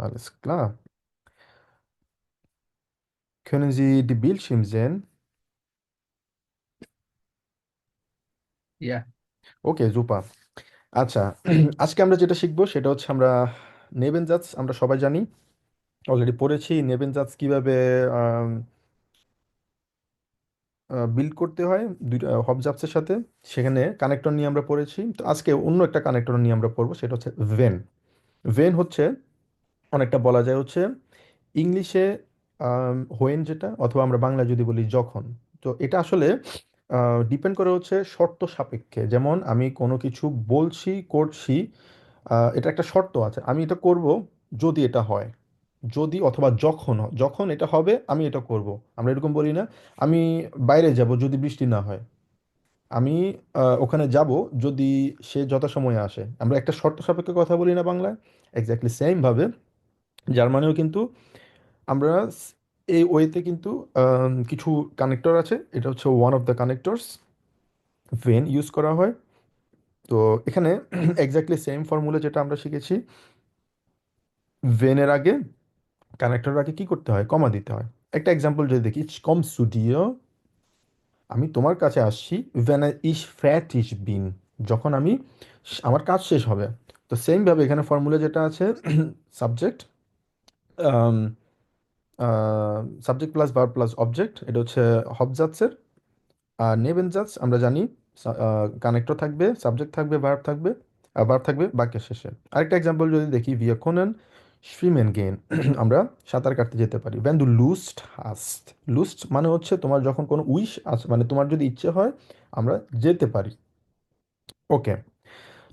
Alles klar. Können Sie die Bildschirm sehen? ইয়া। ওকে, super. আচ্ছা, আজকে আমরা যেটা শিখবো সেটা হচ্ছে আমরা নেবেনজাজ আমরা সবাই জানি, অলরেডি পড়েছি নেবেনজাজ কিভাবে বিল্ড করতে হয় দুইটা হবজাবসের সাথে। সেখানে কানেক্টর নিয়ে আমরা পড়েছি, তো আজকে অন্য একটা কানেক্টর নিয়ে আমরা পড়বো, সেটা হচ্ছে ভেন। ভেন হচ্ছে অনেকটা বলা যায় হচ্ছে ইংলিশে হোয়েন যেটা, অথবা আমরা বাংলা যদি বলি যখন। তো এটা আসলে ডিপেন্ড করে হচ্ছে শর্ত সাপেক্ষে। যেমন আমি কোনো কিছু বলছি, করছি, এটা একটা শর্ত আছে, আমি এটা করব যদি এটা হয়, যদি অথবা যখন যখন এটা হবে আমি এটা করব। আমরা এরকম বলি না, আমি বাইরে যাব যদি বৃষ্টি না হয়, আমি ওখানে যাব যদি সে যথাসময়ে আসে। আমরা একটা শর্ত সাপেক্ষে কথা বলি না বাংলায়? এক্স্যাক্টলি সেম ভাবে জার্মানিও কিন্তু আমরা এই ওয়েতে কিন্তু কিছু কানেক্টর আছে, এটা হচ্ছে one of the connectors, when use করা হয়। তো এখানে এক্স্যাক্টলি সেম ফর্মুলা যেটা আমরা শিখেছি, ভেনের আগে, কানেক্টরের আগে কি করতে হয়, কমা দিতে হয়। একটা এক্সাম্পল যদি দেখি, কম স্টুডিও, আমি তোমার কাছে আসছি, ভেন ইস ফ্যাটিশ বিন, যখন আমি আমার কাজ শেষ হবে। তো সেম ভাবে এখানে ফর্মুলা যেটা আছে, subject, subject plus verb plus object, এটা হচ্ছে হবজাতসের। আর নেবেনজাজ আমরা জানি, কানেক্টর থাকবে, সাবজেক্ট থাকবে, ভার্ব থাকবে বাক্যের শেষে। আরেকটা এক্সাম্পল যদি দেখি, ভিয়া কোনেন schwimmen গেন, আমরা সাঁতার কাটতে যেতে পারি। ভ্যান দু লুস্ট হাস্ট, লুস্ট মানে হচ্ছে তোমার যখন কোনো উইশ আছে, মানে তোমার যদি ইচ্ছে হয় আমরা যেতে পারি। ওকে,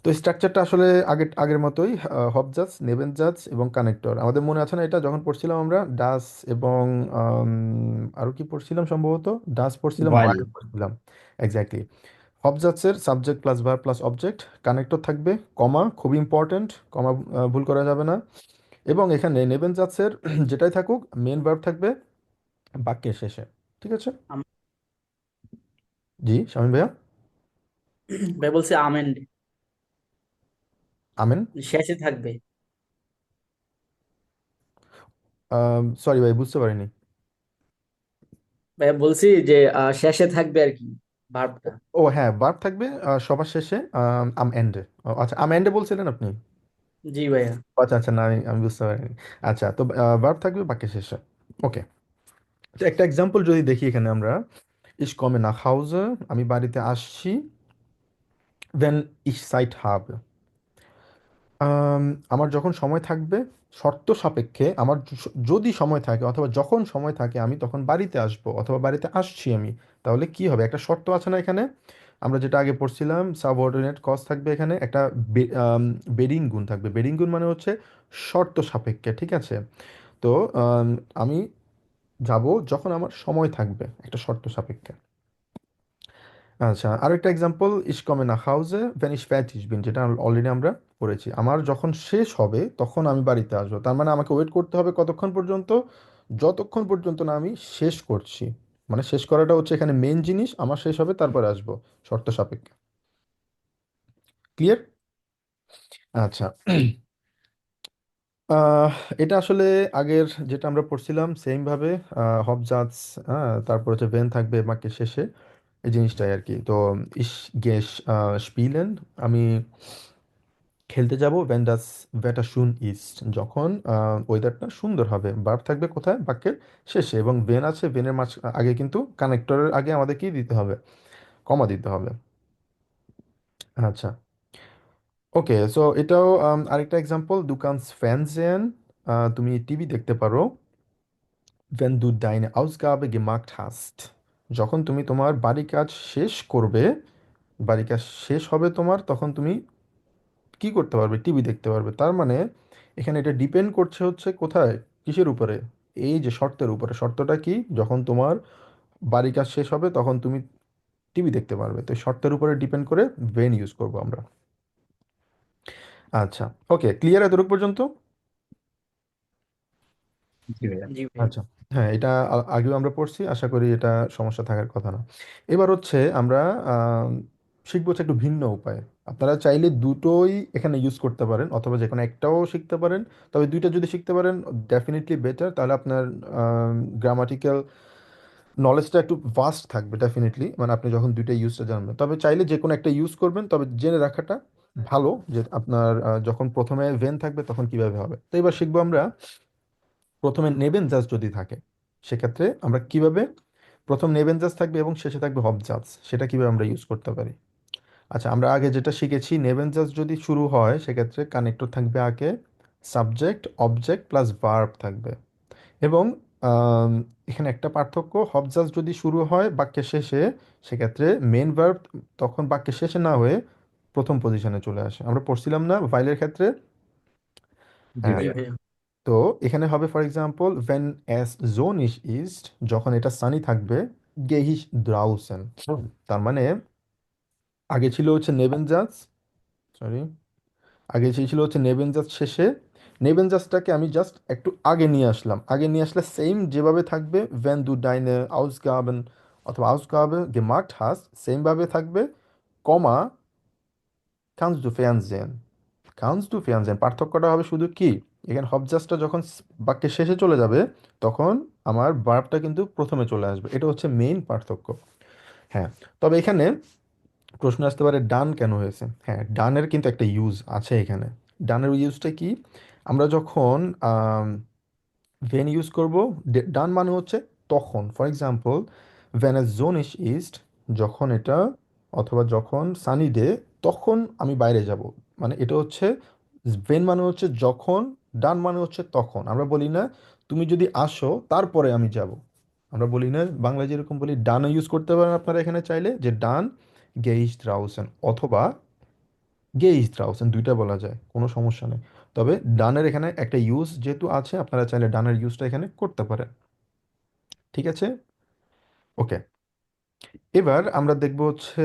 তো স্ট্রাকচারটা আসলে আগের আগের মতোই, হবজাজ, নেবেনজাজ এবং কানেক্টর। আমাদের মনে আছে না এটা যখন পড়ছিলাম আমরা ডাস এবং আরও কি পড়ছিলাম সম্ভবত, ডাস পড়ছিলাম, ওয়াইল। ওয়াইল পড়ছিলাম। এক্স্যাক্টলি। অবজাক্টসের subject plus verb plus object, connector থাকবে, কমা খুব ইম্পর্ট্যান্ট, কমা ভুল করা যাবে না। এবং এখানে নেবেনজাতসের যেটাই থাকুক, মেন ভার্ব থাকবে বাক্যের শেষে। ঠিক আছে? জি শামীম ভাইয়া। ভাই বলছি আমেন আমেন। শেষে থাকবে। সরি ভাই, বুঝতে পারিনি। ভাই বলছি যে শেষে থাকবে আর কি ভার্বটা। ও হ্যাঁ, ভার্ব থাকবে সবার শেষে, আম এন্ডে। আচ্ছা, আম এন্ডে বলছিলেন আপনি? জি ভাইয়া। আচ্ছা আচ্ছা, না আমি আমি বুঝতে পারিনি। আচ্ছা, তো ভার্ব থাকবে বাক্যের শেষে। ওকে, তো একটা এক্সাম্পল যদি দেখি এখানে আমরা, ইস কমে না হাউজে, আমি বাড়িতে আসছি, দেন ইস সাইট হাব, আম, আমার যখন সময় থাকবে, শর্ত সাপেক্ষে আমার যদি সময় থাকে অথবা যখন সময় থাকে আমি তখন বাড়িতে আসব অথবা বাড়িতে আসছি আমি, তাহলে কি হবে, একটা শর্ত আছে না এখানে, আমরা যেটা আগে পড়ছিলাম, সাবঅর্ডিনেট কজ থাকবে এখানে একটা, বেডিং গুণ থাকবে। বেডিং গুণ মানে হচ্ছে শর্ত সাপেক্ষে, ঠিক আছে? তো আম, আমি যাব যখন আমার সময় থাকবে, একটা শর্ত সাপেক্ষে। আচ্ছা, আরেকটা এক্সাম্পল, ইস কমে না হাউজে ভেন ইস ফ্যাটিশ বিন, যেটা অলরেডি আমরা পড়েছি। আমার যখন শেষ হবে তখন আমি বাড়িতে আসবো, তার মানে আমাকে ওয়েট করতে হবে কতক্ষণ পর্যন্ত, যতক্ষণ পর্যন্ত না আমি শেষ করছি। মানে শেষ করাটা হচ্ছে এখানে মেন জিনিস, আমার শেষ হবে তারপরে আসবো, শর্ত সাপেক্ষে। ক্লিয়ার? আচ্ছা, আহ, এটা আসলে আগের যেটা আমরা পড়ছিলাম সেম ভাবে, হবজার্ভস, হ্যাঁ, তারপর হচ্ছে ভেন থাকবে বাক্যের শেষে, এই জিনিসটাই আর কি। তো ইস গেস স্পিলেন, আমি খেলতে যাব, ভেন ডাস ভেটা শুন ইস্ট, যখন ওয়েদারটা সুন্দর হবে। ভার্ব থাকবে কোথায়, বাক্যের শেষে, এবং ভেন আছে, ভেনের মাঝ আগে কিন্তু কানেক্টরের আগে আমাদের কি দিতে হবে, কমা দিতে হবে। আচ্ছা, ওকে, সো এটাও আরেকটা এক্সাম্পল, দু কানস ফ্যানসেন, তুমি টিভি দেখতে পারো, wenn du deine Ausgabe gemacht hast, যখন তুমি তোমার বাড়ি কাজ শেষ করবে, বাড়ি কাজ শেষ হবে তোমার, তখন তুমি কি করতে পারবে, টিভি দেখতে পারবে। তার মানে এখানে এটা ডিপেন্ড করছে হচ্ছে কোথায়, কিসের উপরে, এই যে শর্তের উপরে। শর্তটা কি, যখন তোমার বাড়ি কাজ শেষ হবে তখন তুমি টিভি দেখতে পারবে। তো এই শর্তের উপরে ডিপেন্ড করে ভেন ইউজ করব আমরা। আচ্ছা, ওকে, ক্লিয়ার এতটুকু পর্যন্ত? জি ভাইয়া। জি ভাইয়া। আচ্ছা, হ্যাঁ, এটা আগেও আমরা পড়ছি, আশা করি এটা সমস্যা থাকার কথা না। এবার হচ্ছে আমরা আম, শিখবো হচ্ছে একটু ভিন্ন উপায়। আপনারা চাইলে দুটোই এখানে ইউজ করতে পারেন অথবা যে কোনো একটাও শিখতে পারেন। তবে দুইটা যদি শিখতে পারেন ডেফিনেটলি বেটার, তাহলে আপনার গ্রামাটিক্যাল নলেজটা একটু ভাস্ট থাকবে ডেফিনেটলি, মানে আপনি যখন দুইটা ইউজটা জানবেন। তবে চাইলে যে কোনো একটা ইউজ করবেন, তবে জেনে রাখাটা ভালো যে আপনার যখন প্রথমে ভেন থাকবে তখন কিভাবে হবে। তো এবার শিখবো আমরা প্রথমে নেবেন জাজ যদি থাকে, সেক্ষেত্রে আমরা কিভাবে প্রথম নেবেন জাজ থাকবে এবং শেষে থাকবে হব জাজ, সেটা কিভাবে আমরা ইউজ করতে পারি। আচ্ছা, আমরা আগে যেটা শিখেছি নেবেন জাজ যদি শুরু হয় সেক্ষেত্রে কানেক্টর থাকবে আগে, সাবজেক্ট অবজেক্ট প্লাস ভার্ব থাকবে। এবং আম, এখানে একটা পার্থক্য, হব জাজ যদি শুরু হয় বাক্যের শেষে সেক্ষেত্রে মেন ভার্ব তখন বাক্যের শেষে না হয়ে প্রথম পজিশনে চলে আসে। আমরা পড়ছিলাম না ভাইলের ক্ষেত্রে? জি হ্যাঁ। জি ভাইয়া। ভাইয়া। তো এখানে হবে for example when S zone is east, যখন এটা সানি থাকবে গেহিস দ্রাউসেন। তার মানে আগে ছিল হচ্ছে নেবেন জাজ, সরি, আগে ছিল হচ্ছে নেবেন জাজ শেষে, নেবেন জাজটাকে আমি জাস্ট একটু আগে নিয়ে আসলাম, আগে নিয়ে আসলে সেম যেভাবে থাকবে ভেন দু ডাইনে আউসগাবেন অথবা আউসগাবে গেমার্ট হাস সেম ভাবে থাকবে, কমা কাউন্স ডু ফেয়ানজেন, কাউন্স টু ফিয়ান্সেন। পার্থক্যটা হবে শুধু কি, এখানে হবজাসটা যখন বাক্যের শেষে চলে যাবে তখন আমার ভার্বটা কিন্তু প্রথমে চলে আসবে, এটা হচ্ছে মেইন পার্থক্য। হ্যাঁ। তবে এখানে প্রশ্ন আসতে পারে ডান কেন হয়েছে। হ্যাঁ, ডানের কিন্তু একটা ইউজ আছে এখানে। ডানের ইউজটা কি, আমরা যখন ভেন ইউজ করব, ডান মানে হচ্ছে তখন, for example when a zone is east, যখন এটা অথবা যখন সানি ডে তখন আমি বাইরে যাব, মানে এটা হচ্ছে ভেন মানে হচ্ছে যখন, ডান মানে হচ্ছে তখন। আমরা বলি না তুমি যদি আসো তারপরে আমি যাব, আমরা বলি না বাংলায় যেরকম বলি, ডানও ইউজ করতে পারেন আপনারা এখানে চাইলে, যে ডান গেইস ড্রাউসেন অথবা গেইস ড্রাউসেন, দুইটা বলা যায়, কোনো সমস্যা নেই। তবে ডানের এখানে একটা ইউজ যেহেতু আছে আপনারা চাইলে ডানের ইউজটা এখানে করতে পারেন। ঠিক আছে, ওকে। এবার আমরা দেখব হচ্ছে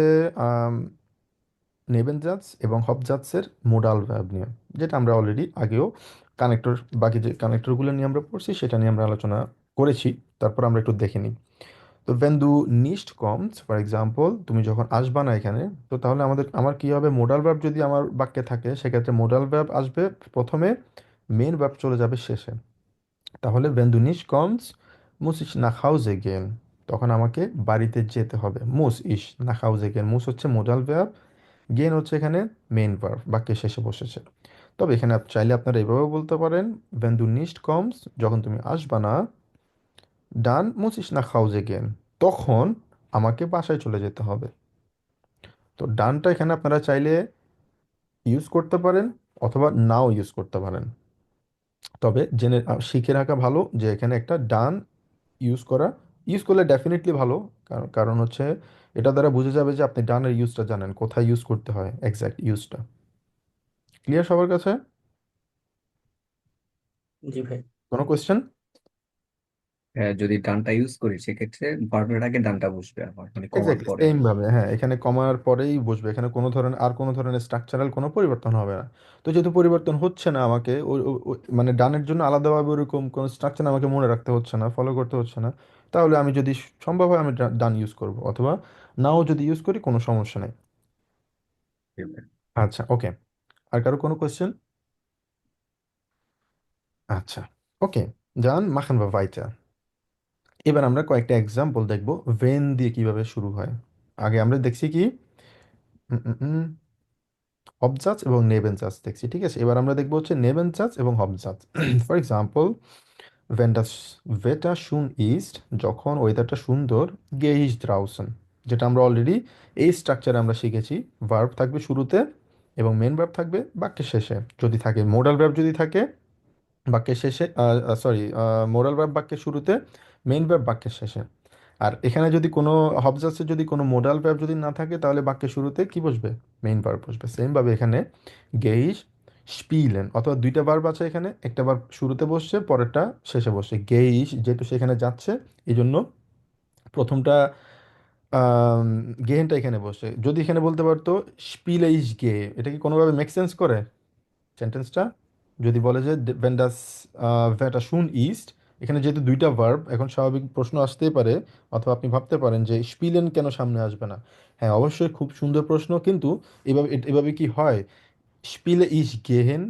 নেবেনজাজ এবং হবজাজের মোডাল ভার্ব নিয়ে, যেটা আমরা অলরেডি আগেও কানেক্টর, বাকি যে কানেক্টরগুলো নিয়ে আমরা পড়ছি সেটা নিয়ে আমরা আলোচনা করেছি। তারপর আমরা একটু দেখে নিই। তো ভেন দু নিস্ট কমস ফর এক্সাম্পল, তুমি যখন আসবা না এখানে, তো তাহলে আমার কি হবে, মোডাল ভার্ব যদি আমার বাক্যে থাকে সেক্ষেত্রে মোডাল ভার্ব আসবে প্রথমে, মেন ভার্ব চলে যাবে শেষে। তাহলে ভেন দু নিস্ট কমস মুস ইস nach Hause gehen, তখন আমাকে বাড়িতে যেতে হবে। মুস ইস nach Hause gehen, মুস হচ্ছে মোডাল ভার্ব, গেন হচ্ছে এখানে মেন ভার্ব বাক্যের শেষে বসেছে। তবে এখানে চাইলে আপনারা এভাবেও বলতে পারেন ভেন দু নিস্ট কমস, যখন তুমি আসবা না, ডান মুস ইস nach Hause gehen, তখন আমাকে বাসায় চলে যেতে হবে। তো ডানটা এখানে আপনারা চাইলে ইউজ করতে পারেন অথবা নাও ইউজ করতে পারেন। তবে জেনে শিখে রাখা ভালো যে এখানে একটা ডান ইউজ করলে ডেফিনেটলি ভালো, কারণ কারণ হচ্ছে এটা দ্বারা বোঝা যাবে যে আপনি ডানের ইউজটা জানেন, কোথায় ইউজ করতে হয় এক্সাক্ট ইউজটা। ক্লিয়ার সবার কাছে? জি ভাই। কোনো কোয়েশ্চেন? হ্যাঁ, যদি ডানটা ইউজ করি সেক্ষেত্রে ভার্বের আগে ডানটা বসবে আমার, মানে কমার এক্স্যাক্টলি পরে। সেম ভাবে, হ্যাঁ, এখানে কমার পরেই বসবে, এখানে কোনো ধরনের স্ট্রাকচারাল কোনো পরিবর্তন হবে না। তো যেহেতু পরিবর্তন হচ্ছে না আমাকে মানে ডানের জন্য আলাদাভাবে ওরকম কোনো স্ট্রাকচার আমাকে মনে রাখতে হচ্ছে না, ফলো করতে হচ্ছে না, তাহলে আমি যদি সম্ভব হয় আমি ডান ইউজ করব, অথবা নাও যদি ইউজ করি কোনো সমস্যা নেই। আচ্ছা, ওকে। আর কারো কোনো কোয়েশ্চেন? আচ্ছা, ওকে, জান মাখান বা ভাইটা। এবার আমরা কয়েকটা এক্সাম্পল দেখব ভেন দিয়ে কিভাবে শুরু হয়। আগে আমরা দেখছি কি হবজাজ এবং নেবেনজাজ দেখছি, ঠিক আছে। এবার আমরা দেখবো হচ্ছে নেবেনজাজ এবং হবজাজ। ফর এক্সাম্পল ভেন das Wetter schön ist, যখন ওয়েদারটা সুন্দর, গে ইস ড্রাউসেন, যেটা আমরা অলরেডি এই স্ট্রাকচারে আমরা শিখেছি। ভার্ব থাকবে শুরুতে এবং মেন ভার্ব থাকবে বাক্যের শেষে, যদি থাকে মোডাল ভার্ব যদি থাকে বাক্যের শেষে, সরি, মোরাল ভার্ব বাক্যের শুরুতে, মেইন ভার্ব বাক্যের শেষে। আর এখানে যদি কোনো হবজাসে যদি কোনো মোডাল ভার্ব যদি না থাকে তাহলে বাক্যের শুরুতে কি বসবে, মেইন ভার্ব বসবে। সেম ভাবে এখানে গেইস স্পিলেন, অথবা দুইটা ভার্ব আছে এখানে, একটা ভার্ব শুরুতে বসছে পরেরটা শেষে বসছে। গেইস যেহেতু সেখানে যাচ্ছে এই জন্য প্রথমটা গেহেনটা এখানে বসে। যদি এখানে বলতে পারতো স্পিলে ইস গে, এটা কি কোনোভাবে মেক সেন্স করে সেন্টেন্সটা? যদি বলে যে ভেন ডাস ভেটা শুন ইস্ট, এখানে যেহেতু দুইটা ভার্ব, এখন স্বাভাবিক প্রশ্ন আসতেই পারে, অথবা আপনি ভাবতে পারেন যে স্পিলেন কেন সামনে আসবে না। হ্যাঁ, অবশ্যই খুব সুন্দর প্রশ্ন, কিন্তু এভাবে কি হয়? স্পিলে ইস গেহেন,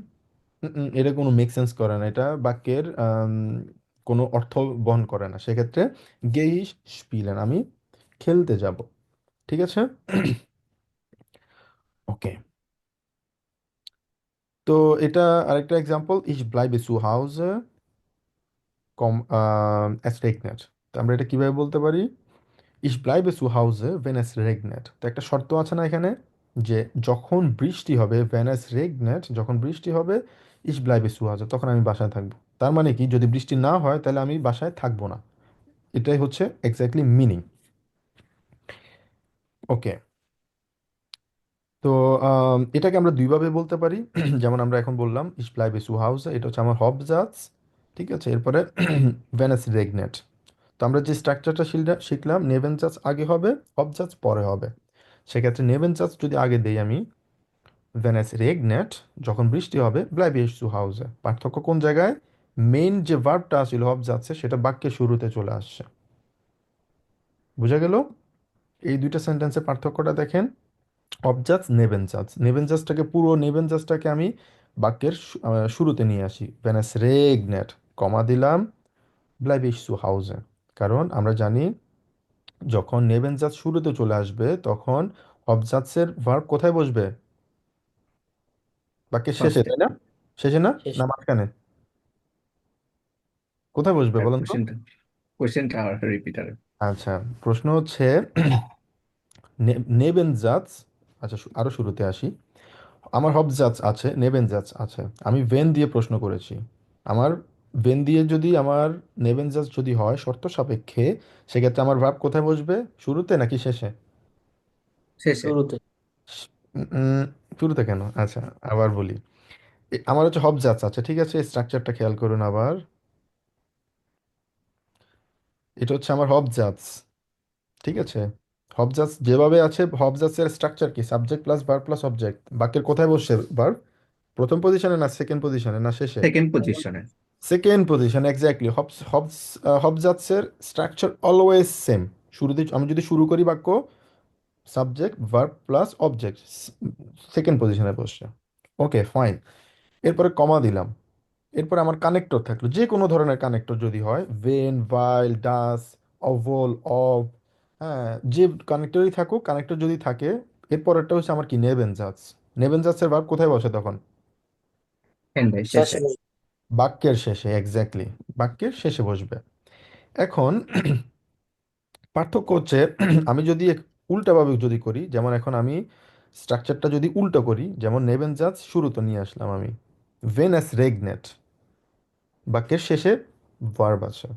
এটা কোনো মেক সেন্স করে না, এটা বাক্যের কোনো অর্থ বহন করে না। সেক্ষেত্রে গে ইস স্পিলেন, আমি খেলতে যাব। ঠিক আছে। ওকে। তো এটা আরেকটা এক্সাম্পল, ইস ব্লাইবে সু হাউজে কম এস রেগনেট। তো আমরা এটা কিভাবে বলতে পারি? ইস ব্লাইবে সু হাউজে ভেন এস রেগনেট। তো একটা শর্ত আছে না এখানে, যে যখন বৃষ্টি হবে, ভেন এস রেগনেট, যখন বৃষ্টি হবে, ইস ব্লাইবে সু হাউজে, তখন আমি বাসায় থাকবো। তার মানে কি, যদি বৃষ্টি না হয় তাহলে আমি বাসায় থাকবো না। এটাই হচ্ছে এক্স্যাক্টলি মিনিং। ওকে। তো এটাকে আমরা দুইভাবে বলতে পারি। যেমন আমরা এখন বললাম ইস ব্লাইবে সু হাউজে, এটা হচ্ছে আমার হবজার্টস। ঠিক আছে, এরপরে ভেন এস রেগনেট। তো আমরা যে স্ট্রাকচারটা শিখলাম, নেভেন জাজ আগে হবে, অবজাজ পরে হবে। সেক্ষেত্রে নেভেন জাজ যদি আগে দেই আমি, ভেন এস রেগনেট, যখন বৃষ্টি হবে, ব্লাইব ইস টু হাউসে। পার্থক্য কোন জায়গায়? মেইন যে ভার্বটা ছিল অবজাজে, সেটা বাক্যের শুরুতে চলে আসছে। বুঝা গেল? এই দুইটা সেন্টেন্সের পার্থক্যটা দেখেন। অবজাজ, নেভেন জাজ, নেভেন জাজটাকে, পুরো নেভেন জাজটাকে আমি বাক্যের শুরুতে নিয়ে আসি। ভেন এস রেগনেট, কমা দিলাম, ব্লাইব ইস টু হাউসে। কারণ আমরা জানি, যখন নেভেন জাজ শুরুতে চলে আসবে, তখন অবজাজের ভার্ব কোথায় বসবে? বাক্যের শেষে, ফার্স্টে। তাই না? শেষে না, শেষ। না মাঝখানে? কোথায় বসবে বলেন তো? কোশ্চেনটা কোশ্চেনটা আর রিপিটার। আচ্ছা, প্রশ্ন হচ্ছে নেবেন জাজ। আচ্ছা, আরো শুরুতে আসি। আমার হবজাজ আছে, নেবেন জাজ আছে, আমি ভেন দিয়ে প্রশ্ন করেছি। আমার ভেন দিয়ে যদি আমার নেবেন জাজ যদি হয় শর্ত সাপেক্ষে, সেক্ষেত্রে আমার ভার্ব কোথায় বসবে? শুরুতে নাকি শেষে? শেষে। শুরুতে। উম, শুরুতে কেন? আচ্ছা, আবার বলি। আমার হচ্ছে হবজাজ আছে, ঠিক আছে, স্ট্রাকচারটা খেয়াল করুন আবার। এটা হচ্ছে আমার হবজাজ। ঠিক আছে, হবজাজ যেভাবে আছে, হবজাজের স্ট্রাকচার কি? Subject plus verb plus object. বাক্যের কোথায় বসছে ভার্ব? প্রথম পজিশনে না সেকেন্ড পজিশনে না শেষে? সেকেন্ড পজিশনে। Second position, exactly. হবজাজের স্ট্রাকচার অলওয়েজ সেম। শুরুতে আমি যদি শুরু করি বাক্য, সাবজেক্ট ভার্ব প্লাস অবজেক্ট, সেকেন্ড পজিশনে বসছে। Okay, fine. এরপরে কমা দিলাম। এরপরে আমার কানেক্টর থাকলো, যে কোনো ধরনের কানেক্টর যদি হয়, ভেন, ভাইল, ডাস, অভল, অব, হ্যাঁ, যে কানেক্টরই থাকুক, কানেক্টর যদি থাকে, এরপরেরটা হচ্ছে আমার কি? নেবেন জাজ। নেবেন জাজের ভার্ব কোথায় বসে তখন? এন্ডে, শেষে। শেষে। বাক্যের শেষে, এক্স্যাক্টলি, বাক্যের শেষে বসবে। এখন পার্থক্য হচ্ছে, আমি যদি উল্টাভাবে যদি করি, যেমন এখন আমি স্ট্রাকচারটা যদি উল্টো করি, যেমন নেবেন জাজ শুরুতে নিয়ে আসলাম আমি, ভেনাস রেগনেট, বাক্যের শেষে ভার্ব আছে।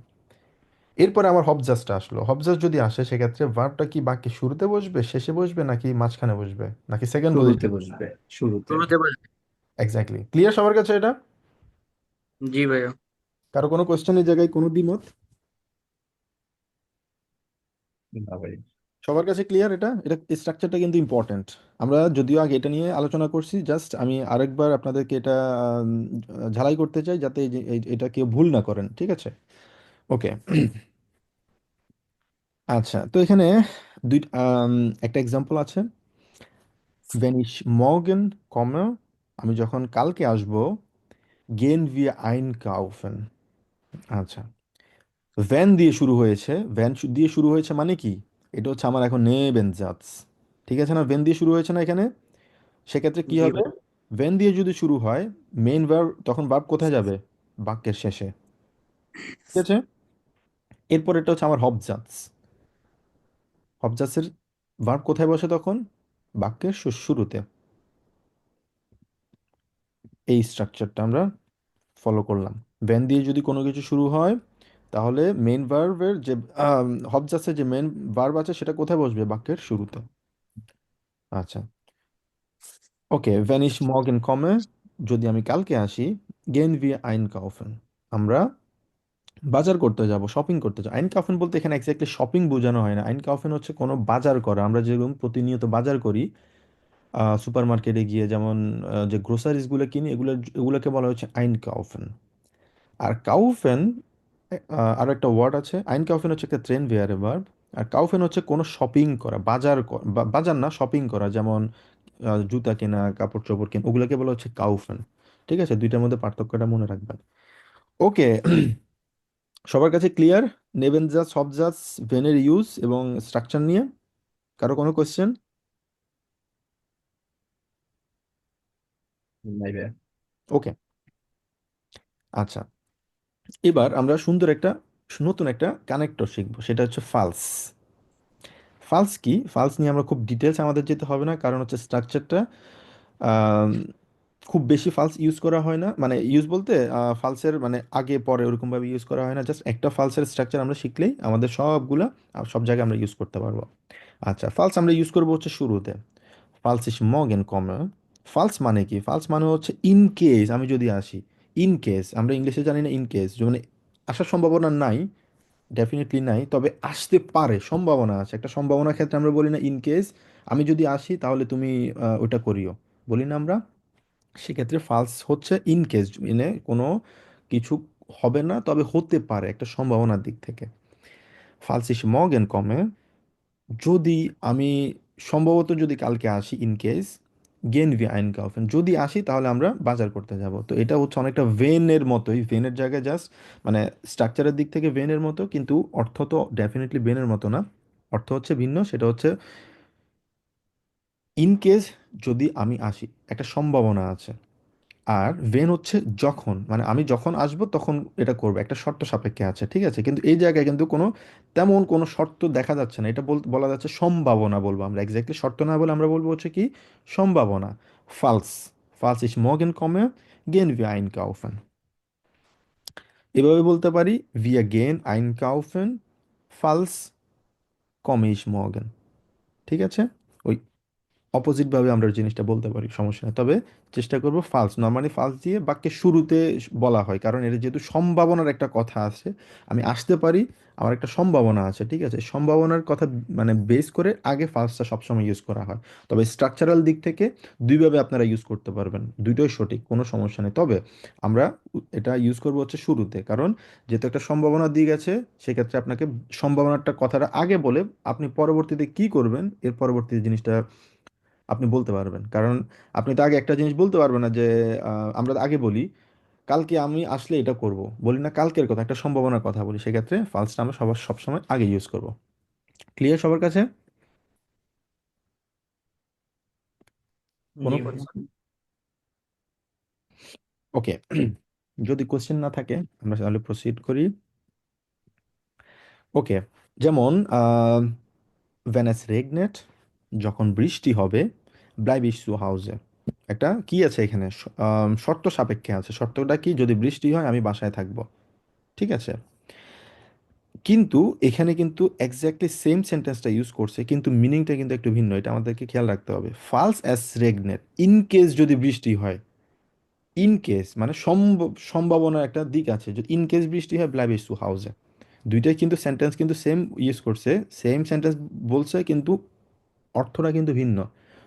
এরপরে আমার হবজাসটা আসলো, হবজাস যদি আসে, সেক্ষেত্রে ভার্বটা কি বাক্যের শুরুতে বসবে, শেষে বসবে, নাকি মাঝখানে বসবে, নাকি সেকেন্ড শুরুতে পজিশন? বসবে। শুরুতে। শুরুতে বসবে। এক্স্যাক্টলি, ক্লিয়ার সবার কাছে এটা? জি ভাইয়া। কারো কোনো কোয়েশ্চেনের জায়গায় কোনো দ্বিমত? না ভাই। সবার কাছে ক্লিয়ার? এটা স্ট্রাকচারটা কিন্তু ইম্পর্ট্যান্ট। আমরা যদিও আগে এটা নিয়ে আলোচনা করছি, জাস্ট আমি আরেকবার আপনাদেরকে এটা ঝালাই করতে চাই, যাতে এটা কেউ ভুল না করেন। ঠিক আছে। ওকে। আচ্ছা, তো এখানে দুই একটা এক্সাম্পল আছে। wenn ich morgen komme, আমি যখন কালকে আসব, gehen wir einkaufen। আচ্ছা, ভ্যান দিয়ে শুরু হয়েছে, দিয়ে শুরু হয়েছে মানে কি? এটা হচ্ছে আমার এখন নেবেন জাজ। ঠিক আছে না, ভ্যান দিয়ে শুরু হয়েছে না এখানে? সেক্ষেত্রে কি জি হবে? ভাই। ভেন দিয়ে যদি শুরু হয়, মেইন ভার্ব, তখন ভার্ব কোথায় যাবে? বাক্যের শেষে। ঠিক আছে। এরপর এটা হচ্ছে আমার হবজান্স। হবজান্সের ভার্ব কোথায় বসে তখন? বাক্যের শুরুতে। এই স্ট্রাকচারটা আমরা ফলো করলাম। ভেন দিয়ে যদি কোনো কিছু শুরু হয়, তাহলে মেইন ভার্বের যে হবজান্সের যে মেইন ভার্ব আছে, সেটা কোথায় বসবে? বাক্যের শুরুতে। আচ্ছা, ওকে। ভেন ইশ মর্গেন কমে, যদি আমি কালকে আসি, গেন ভি আইন কাউফেন, আমরা বাজার করতে যাব, শপিং করতে যাব। আইন কাফেন বলতে এখানে এক্স্যাক্টলি শপিং বোঝানো হয় না। আইন কাফেন হচ্ছে কোনো বাজার করা, আমরা যেরকম প্রতিনিয়ত বাজার করি সুপার মার্কেটে গিয়ে, যেমন যে গ্রোসারিজ গুলো কিনি, এগুলোকে বলা হচ্ছে আইন কাউফেন। আর কাউফেন আরো একটা ওয়ার্ড আছে, আইনকাউফেন হচ্ছে একটা ট্রেন ভেয়ারে ভার্ব। আর কাউফেন হচ্ছে কোনো শপিং করা, বাজার না, শপিং করা, যেমন জুতা কেনা, কাপড় চোপড় কেনা, ওগুলোকে বলা হচ্ছে কাউফেন। ঠিক আছে, দুইটার মধ্যে পার্থক্যটা মনে রাখবেন। ওকে, সবার কাছে ক্লিয়ার নেবেনজাস হবজাস ভেনের ইউজ এবং স্ট্রাকচার নিয়ে? কারো কোনো কোয়েশ্চেন? নাই ভাইয়া। ওকে, আচ্ছা, এবার আমরা সুন্দর একটা নতুন একটা কানেক্টর শিখবো, সেটা হচ্ছে ফালস। ফালস কি, ফালস নিয়ে আমরা খুব ডিটেলস আমাদের যেতে হবে না, কারণ হচ্ছে স্ট্রাকচারটা খুব বেশি ফালস ইউজ করা হয় না, মানে ইউজ বলতে ফালসের মানে আগে পরে ওরকমভাবে ইউজ করা হয় না, জাস্ট একটা ফালসের স্ট্রাকচার আমরা শিখলেই আমাদের সবগুলা সব জায়গায় আমরা ইউজ করতে পারবো। আচ্ছা, ফালস আমরা ইউজ করবো হচ্ছে শুরুতে। ফালস ইস মর্গেন কমে। ফালস মানে কি, ফালস মানে হচ্ছে ইন কেস, আমি যদি আসি। ইন কেস আমরা ইংলিশে জানি না, ইন কেস মানে আসার সম্ভাবনা নাই, ডেফিনেটলি নাই, তবে আসতে পারে, সম্ভাবনা আছে, একটা সম্ভাবনার ক্ষেত্রে আমরা বলি না ইন কেস, আমি যদি আসি তাহলে তুমি ওটা করিও, বলি না আমরা? সেক্ষেত্রে ফালস হচ্ছে ইন কেস, মানে কোনো কিছু হবে না তবে হতে পারে একটা সম্ভাবনার দিক থেকে। ফালস ইস মর্গেন কমে, যদি আমি সম্ভবত যদি কালকে আসি, ইন কেস গেন ভি আইনকাউফেন, যদি আসি তাহলে আমরা বাজার করতে যাব। তো এটা হচ্ছে অনেকটা ভেনের মতোই, ভেনের জায়গায় জাস্ট মানে স্ট্রাকচারের দিক থেকে ভেনের মতো, কিন্তু অর্থ তো ডেফিনেটলি ভেনের মতো না, অর্থ হচ্ছে ভিন্ন। সেটা হচ্ছে ইন কেস, যদি আমি আসি, একটা সম্ভাবনা আছে। আর ভেন হচ্ছে যখন, মানে আমি যখন আসবো তখন এটা করবো, একটা শর্ত সাপেক্ষে আছে, ঠিক আছে, কিন্তু এই জায়গায় কিন্তু কোনো তেমন কোনো শর্ত দেখা যাচ্ছে না, এটা বলা যাচ্ছে সম্ভাবনা বলবো আমরা, এক্স্যাক্টলি শর্ত না বলে আমরা বলবো হচ্ছে কি সম্ভাবনা। ফালস, ফালস ইস মর্গেন কমে গেন ভি আইন কাউফেন। এভাবে বলতে পারি, ভিয়া গেন আইন কাউফেন ফালস কমে ইস মর্গেন। ঠিক আছে, ওই অপোজিট ভাবে আমরা জিনিসটা বলতে পারি, সমস্যা নেই, তবে চেষ্টা করব ফালস, নর্মালি ফালস দিয়ে বাক্যের শুরুতে বলা হয়, কারণ এর যেহেতু সম্ভাবনার একটা কথা আছে, আমি আসতে পারি, আমার একটা সম্ভাবনা আছে, ঠিক আছে, সম্ভাবনার কথা মানে বেস করে আগে ফালসটা সবসময় ইউজ করা হয়। তবে স্ট্রাকচারাল দিক থেকে দুইভাবে আপনারা ইউজ করতে পারবেন, দুটোই সঠিক, কোনো সমস্যা নেই, তবে আমরা এটা ইউজ করবো হচ্ছে শুরুতে, কারণ যেহেতু একটা সম্ভাবনার দিক আছে, সেক্ষেত্রে আপনাকে সম্ভাবনাটা কথাটা আগে বলে আপনি পরবর্তীতে কি করবেন এর পরবর্তী জিনিসটা আপনি বলতে পারবেন, কারণ আপনি তো আগে একটা জিনিস বলতে পারবেন না যে আমরা তো আগে বলি কালকে আমি আসলে এটা করব, বলি না কালকের কথা, একটা সম্ভাবনার কথা বলি, সেক্ষেত্রে ফালসটা আমরা সবার সবসময় আগে ইউজ করব। ক্লিয়ার সবার কাছে? কোনো জি ভাইয়া। কোয়েশ্চেন? ওকে, যদি কোশ্চেন না থাকে আমরা তাহলে প্রসিড করি। ওকে, যেমন ভেন এস রেগনেট, যখন বৃষ্টি হবে, ব্লাইব ইস টু হাউসে, একটা কি আছে এখানে, শর্ত সাপেক্ষে আছে, শর্তটা কি, যদি বৃষ্টি হয় আমি বাসায় থাকবো, ঠিক আছে, কিন্তু এখানে কিন্তু এক্স্যাক্টলি সেম সেন্টেন্সটা ইউজ করছে, কিন্তু মিনিংটা কিন্তু একটু ভিন্ন, এটা আমাদেরকে খেয়াল রাখতে হবে। ফালস অ্যাজ রেগনেট, ইন কেস যদি বৃষ্টি হয়, ইন কেস মানে সম্ভাবনার একটা দিক আছে, যদি ইন কেস বৃষ্টি হয় ব্লাইবিস টু হাউসে, দুইটাই কিন্তু সেন্টেন্স কিন্তু সেম ইউজ করছে, সেম সেন্টেন্স বলছে, কিন্তু অর্থটা কিন্তু ভিন্ন।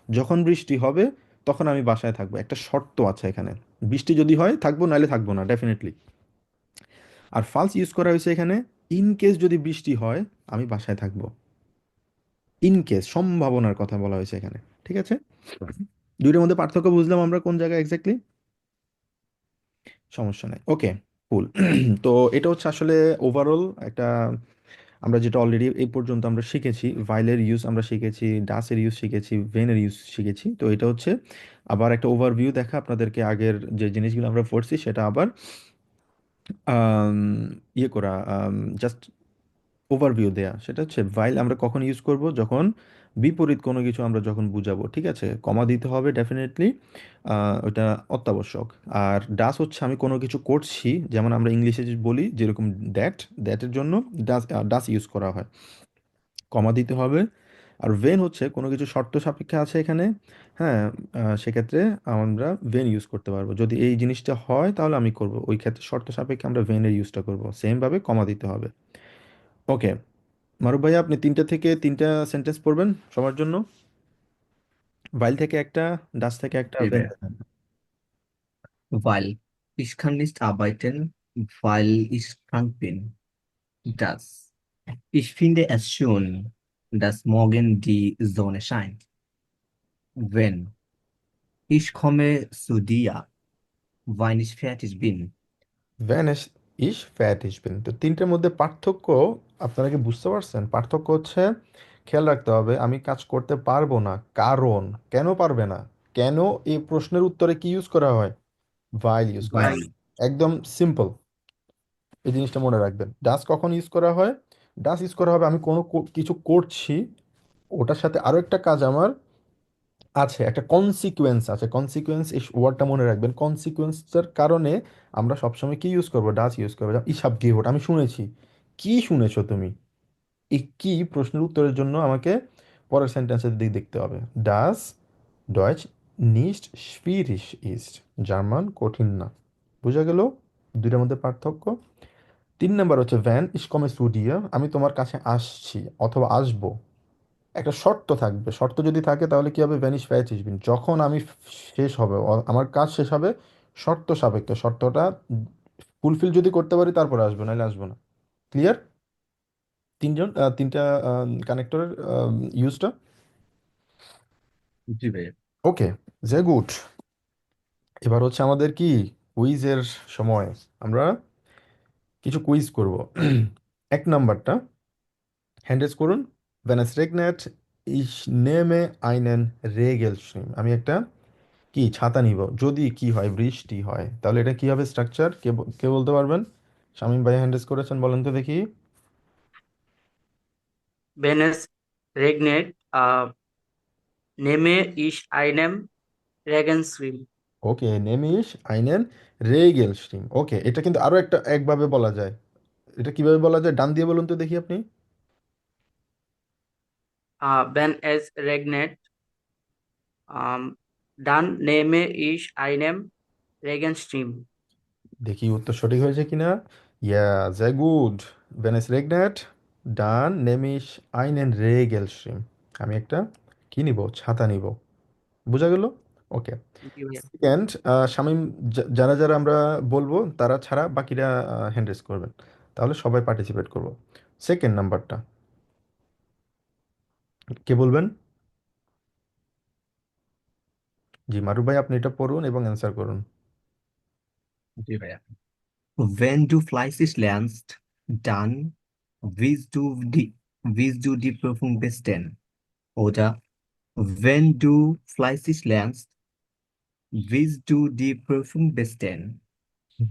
যখন বৃষ্টি হবে তখন আমি বাসায় থাকবো, একটা শর্ত আছে এখানে, বৃষ্টি যদি হয় থাকবো, নাহলে থাকবো না ডেফিনেটলি। আর ফালস ইউজ করা হয়েছে এখানে, ইন কেস যদি বৃষ্টি হয় আমি বাসায় থাকবো, ইন কেস সম্ভাবনার কথা বলা হয়েছে এখানে, ঠিক আছে, দুইটার মধ্যে পার্থক্য বুঝলাম আমরা কোন জায়গায় এক্স্যাক্টলি, সমস্যা নাই, ওকে, কুল। তো এটা হচ্ছে আসলে ওভারঅল একটা, আমরা যেটা অলরেডি এই পর্যন্ত আমরা শিখেছি, ভাইলের ইউজ আমরা শিখেছি, ডাসের ইউজ শিখেছি, ভেনের ইউজ শিখেছি, তো এটা হচ্ছে আবার একটা ওভারভিউ দেখা আপনাদেরকে, আগের যে জিনিসগুলো আমরা পড়ছি সেটা আবার আম, ইয়ে করা, জাস্ট ওভারভিউ দেয়া, সেটা হচ্ছে ভাইল আমরা কখন ইউজ করব, যখন বিপরীত কোনো কিছু আমরা যখন বুঝাবো, ঠিক আছে, কমা দিতে হবে ডেফিনেটলি, ওটা অত্যাবশ্যক। আর ডাস হচ্ছে আমি কোনো কিছু করছি, যেমন আমরা ইংলিশে যে বলি যেরকম দ্যাট, দ্যাটের জন্য ডাস, ডাস ইউজ করা হয়, কমা দিতে হবে। আর ভেন হচ্ছে কোনো কিছু শর্ত সাপেক্ষে আছে এখানে, হ্যাঁ, সেক্ষেত্রে আমরা ভেন ইউজ করতে পারবো, যদি এই জিনিসটা হয় তাহলে আমি করব, ওই ক্ষেত্রে শর্ত সাপেক্ষে আমরা ভেনের ইউজটা করব, সেম ভাবে কমা দিতে হবে। ওকে, মারুফ ভাইয়া আপনি তিনটা থেকে তিনটা সেন্টেন্স পড়বেন সবার জন্য, ভাইল থেকে একটা, ডাস থেকে একটা, জি ভেন ভাইয়া। থেকে একটা। Weil ich kann nicht arbeiten, weil ich krank bin. Das. Ich finde es schön, dass morgen die Sonne scheint. Wenn ich komme zu dir, wenn ich fertig bin. ভ্যানিশ ইস ফ্যাটিশ বিন, তো তিনটের মধ্যে পার্থক্য আপনারা কি বুঝতে পারছেন? পার্থক্য হচ্ছে, খেয়াল রাখতে হবে, আমি কাজ করতে পারবো না কারণ, কেন পারবে না, কেন, এই প্রশ্নের উত্তরে কি ইউজ করা হয়? ভাইল ইউজ করা হয়। Weil. একদম সিম্পল, এই জিনিসটা মনে রাখবেন। ডাস কখন ইউজ করা হয়? ডাস ইউজ করা হবে আমি কোনো কিছু করছি, ওটার সাথে আরো একটা কাজ আমার আছে, একটা কনসিকুয়েন্স আছে, কনসিকুয়েন্স এই ওয়ার্ডটা মনে রাখবেন। কনসিকুয়েন্সের কারণে আমরা সবসময় কি ইউজ করবো? ডাস ইউজ করবো। যেমন ইসাব গিভট, আমি শুনেছি। কি শুনেছো তুমি? এই কি প্রশ্নের উত্তরের জন্য আমাকে পরের সেন্টেন্সের দিক দেখতে হবে। ডাস ডয়েচ নিস্ট schwierig ist, জার্মান কঠিন না। বোঝা গেল দুইটার মধ্যে পার্থক্য? 3 নাম্বার হচ্ছে ভ্যান ইস কমে টু ডিয়ার, আমি তোমার কাছে আসছি অথবা আসবো। একটা শর্ত থাকবে, শর্ত যদি থাকে তাহলে কি হবে? ভ্যানিশ ফ্যাচ বিন, যখন আমি শেষ হবে, আমার কাজ শেষ হবে, শর্ত সাপেক্ষে, শর্তটা ফুলফিল যদি করতে পারি তারপরে আসবো, নাহলে আসবো না। ক্লিয়ার? তিনটা কানেক্টরের ইউজটা। জি ভাইয়া। ওকে, যে গুড। এবার হচ্ছে আমাদের কি কুইজের সময়। আমরা কিছু কুইজ করব। 1 নাম্বারটা হ্যান্ডেস করুন। Wenn es regnet, ich nehme einen Regenschirm, আমি একটা কি ছাতা নিব যদি কি হয়, বৃষ্টি হয়, তাহলে এটা কি হবে স্ট্রাকচার? কে বলতে পারবেন? শামীম ভাই হ্যান্ডেস করেছেন, বলেন তো দেখি। Wenn es regnet, nehme ich einen Regenschirm. ওকে, নেমিস আইনেন রেগেলস্টিম। ওকে, এটা কিন্তু আরো একটা একভাবে বলা যায়। এটা কিভাবে বলা যায়? ডান দিয়ে বলুন তো দেখি আপনি। Wenn es regnet, dann nehme ich einen Regenschirm. দেখি উত্তর সঠিক হয়েছে কিনা। ইয়া, sehr gut. Wenn es regnet, dann nehme ich einen Regenschirm, আমি একটা কি নিব? ছাতা নিব। বোঝা গেল? ওকে। জি ভাইয়া। সেকেন্ড, শামীম, যারা যারা আমরা বলবো তারা ছাড়া বাকিরা হ্যান্ড রেজ করবেন, তাহলে সবাই পার্টিসিপেট করব। 2nd নাম্বারটা কে বলবেন? জি, মারুফ ভাই আপনি এটা পড়ুন এবং অ্যান্সার করুন। জি ভাইয়া। Wenn du fleißig lernst, dann wirst du die Prüfung bestehen. Oder wenn du fleißig lernst, wirst du die Prüfung bestehen.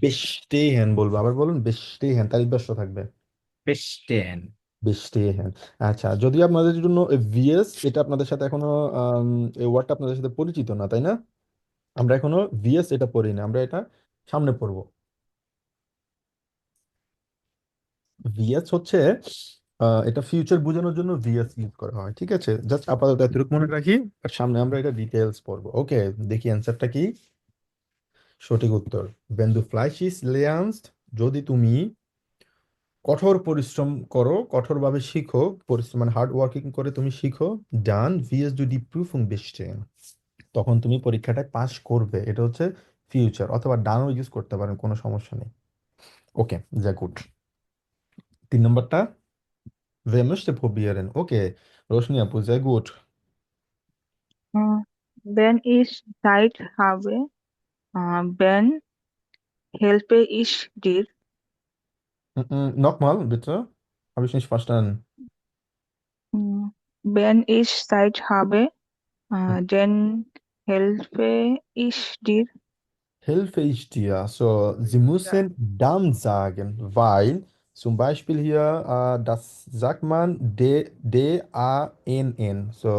বেস্টেহ্যান বলবো, আবার বলুন বেস্টেহ্যান, তারিখ ব্যস্ত থাকবে। Bestehen. বেস্টেহ্যান। আচ্ছা, যদিও আপনাদের জন্য ভিএস এটা আপনাদের সাথে এখনো এই ওয়ার্ডটা আপনাদের সাথে পরিচিত না, তাই না? আমরা এখনো ভিএস এটা পড়ি না, আমরা এটা সামনে পড়বো। ভিএস হচ্ছে এটা ফিউচার বোঝানোর জন্য ভিএস ইউজ করা হয়, ঠিক আছে? জাস্ট আপাতত এতটুকু মনে রাখি, আর সামনে আমরা এটা ডিটেলস পড়বো। ওকে, দেখি অ্যান্সারটা কি। সঠিক উত্তর wenn du fleißig lernst, যদি তুমি কঠোর পরিশ্রম করো, কঠোরভাবে শিখো, পরিশ্রম মানে হার্ড ওয়ার্কিং করে তুমি শিখো, dann wirst du die Prüfung bestehen, তখন তুমি পরীক্ষাটায় পাশ করবে। এটা হচ্ছে ফিউচার, অথবা ডানও ইউজ করতে পারেন, কোনো সমস্যা নেই। ওকে, যা গুড। 3 নম্বরটা wer möchte probieren? ওকে, রোশনি আপু, যা good. Äh, Wenn ich Zeit habe, dann helfe ich dir. Nochmal bitte, habe ich nicht verstanden. Wenn ich Zeit habe, dann helfe ich dir. Helfe ich dir? So, Sie müssen dann sagen, weil zum Beispiel hier, das sagt man DANN. So,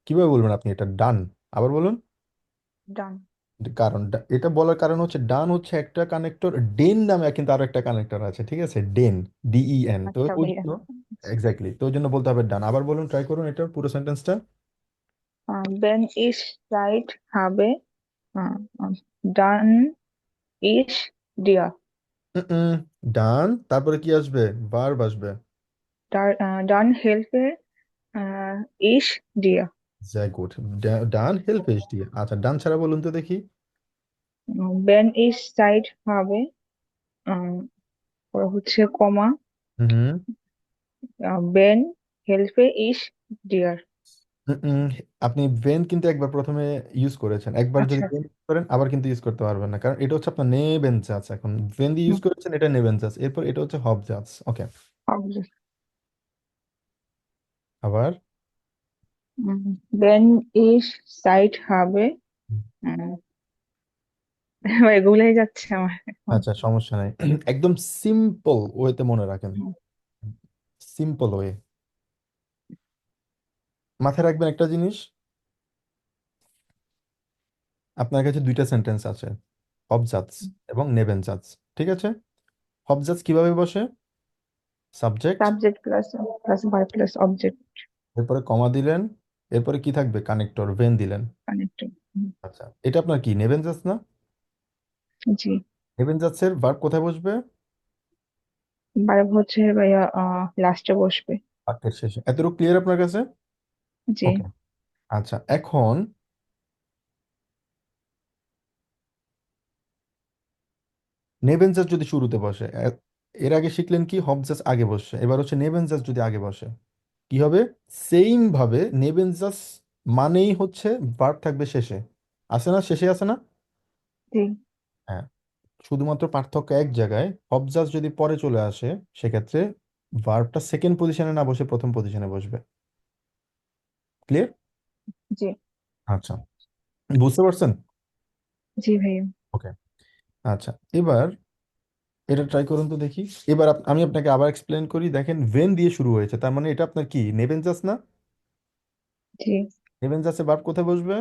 কিভাবে বলবেন আপনি এটা? ডান, আবার বলুন। Dann. কারণ এটা বলার কারণ হচ্ছে ডান হচ্ছে একটা কানেক্টর, ডেন নামে কিন্তু আরো একটা কানেক্টর আছে, ঠিক আছে? ডেন, DEN, তো আচ্ছা ওই ভাইয়া। জন্য এক্স্যাক্টলি, তো ওই জন্য বলতে হবে ডান। আবার বলুন, ট্রাই করুন এটা পুরো সেন্টেন্সটা। Wenn ich Zeit habe, dann ich dir. ডান, তারপরে কি আসবে? ভার্ব আসবে। Dann helfe ich dir. sehr gut, ডান হেল্প এইচ ডি। আচ্ছা, ডান ছাড়া বলুন তো দেখি। Wenn ich Zeit habe, ওরা হচ্ছে কমা, হুম Ben helfe ich dir. হুম। আপনি ভেন কিন্তু একবার প্রথমে ইউজ করেছেন, একবার যদি আচ্ছা। ভেন ইউজ করেন আবার কিন্তু ইউজ করতে পারবেন না, কারণ এটা হচ্ছে আপনার নেবেনজাস। এখন ভেন দিয়ে হুম, ইউজ করেছেন, এটা নেবেনজাস, এরপর এটা হচ্ছে হবজাস। ওকে, হবে। আবার Wenn ich Zeit habe, উম, এগুলাই যাচ্ছে আমার এখন। আচ্ছা সমস্যা নাই। একদম সিম্পল ওয়েতে মনে রাখেন, হুম, সিম্পল ওয়ে। মাথায় রাখবেন একটা জিনিস, আপনার কাছে দুইটা সেন্টেন্স আছে, হবজাতস এবং নেবেনজাতস। ঠিক আছে, হবজাতস কিভাবে বসে? Subject, subject plus plus verb plus object এরপরে কমা দিলেন, এরপরে কি থাকবে? কানেক্টর, ভেন দিলেন। কানেক্টেড। আচ্ছা, এটা আপনার কি নেবেনজাতস না? জি, নেবেনজাতসের ভার্ব কোথায় বসবে? ভার্ব হচ্ছে ভাইয়া লাস্টে বসবে। বাক্যের শেষে। এতটুকু ক্লিয়ার আপনার কাছে? জি, ওকে, আচ্ছা এখন নেবেনজাস যদি শুরুতে বসে, এর আগে শিখলেন কি হবজাস আগে বসে, এবার হচ্ছে নেবেনজাস যদি আগে বসে কি হবে? সেম ভাবে নেবেনজাস মানেই হচ্ছে ভার্ব থাকবে শেষে, আছে না? শেষে আছে না? জি, হ্যাঁ, শুধুমাত্র পার্থক্য এক জায়গায়, হবজাস যদি পরে চলে আসে সেক্ষেত্রে ভার্বটা সেকেন্ড পজিশনে না বসে প্রথম পজিশনে বসবে। ক্লিয়ার? জি, আচ্ছা, বুঝতে পারছেন? জি ভাইয়া। ওকে, আচ্ছা এবার এটা ট্রাই করুন তো দেখি। এবার আমি আপনাকে আবার এক্সপ্লেন করি। দেখেন ভেন দিয়ে শুরু হয়েছে, তার মানে এটা আপনার কি নেভেনজাস না? জি, নেভেনজাসে ভার্ব কোথায় বসবে?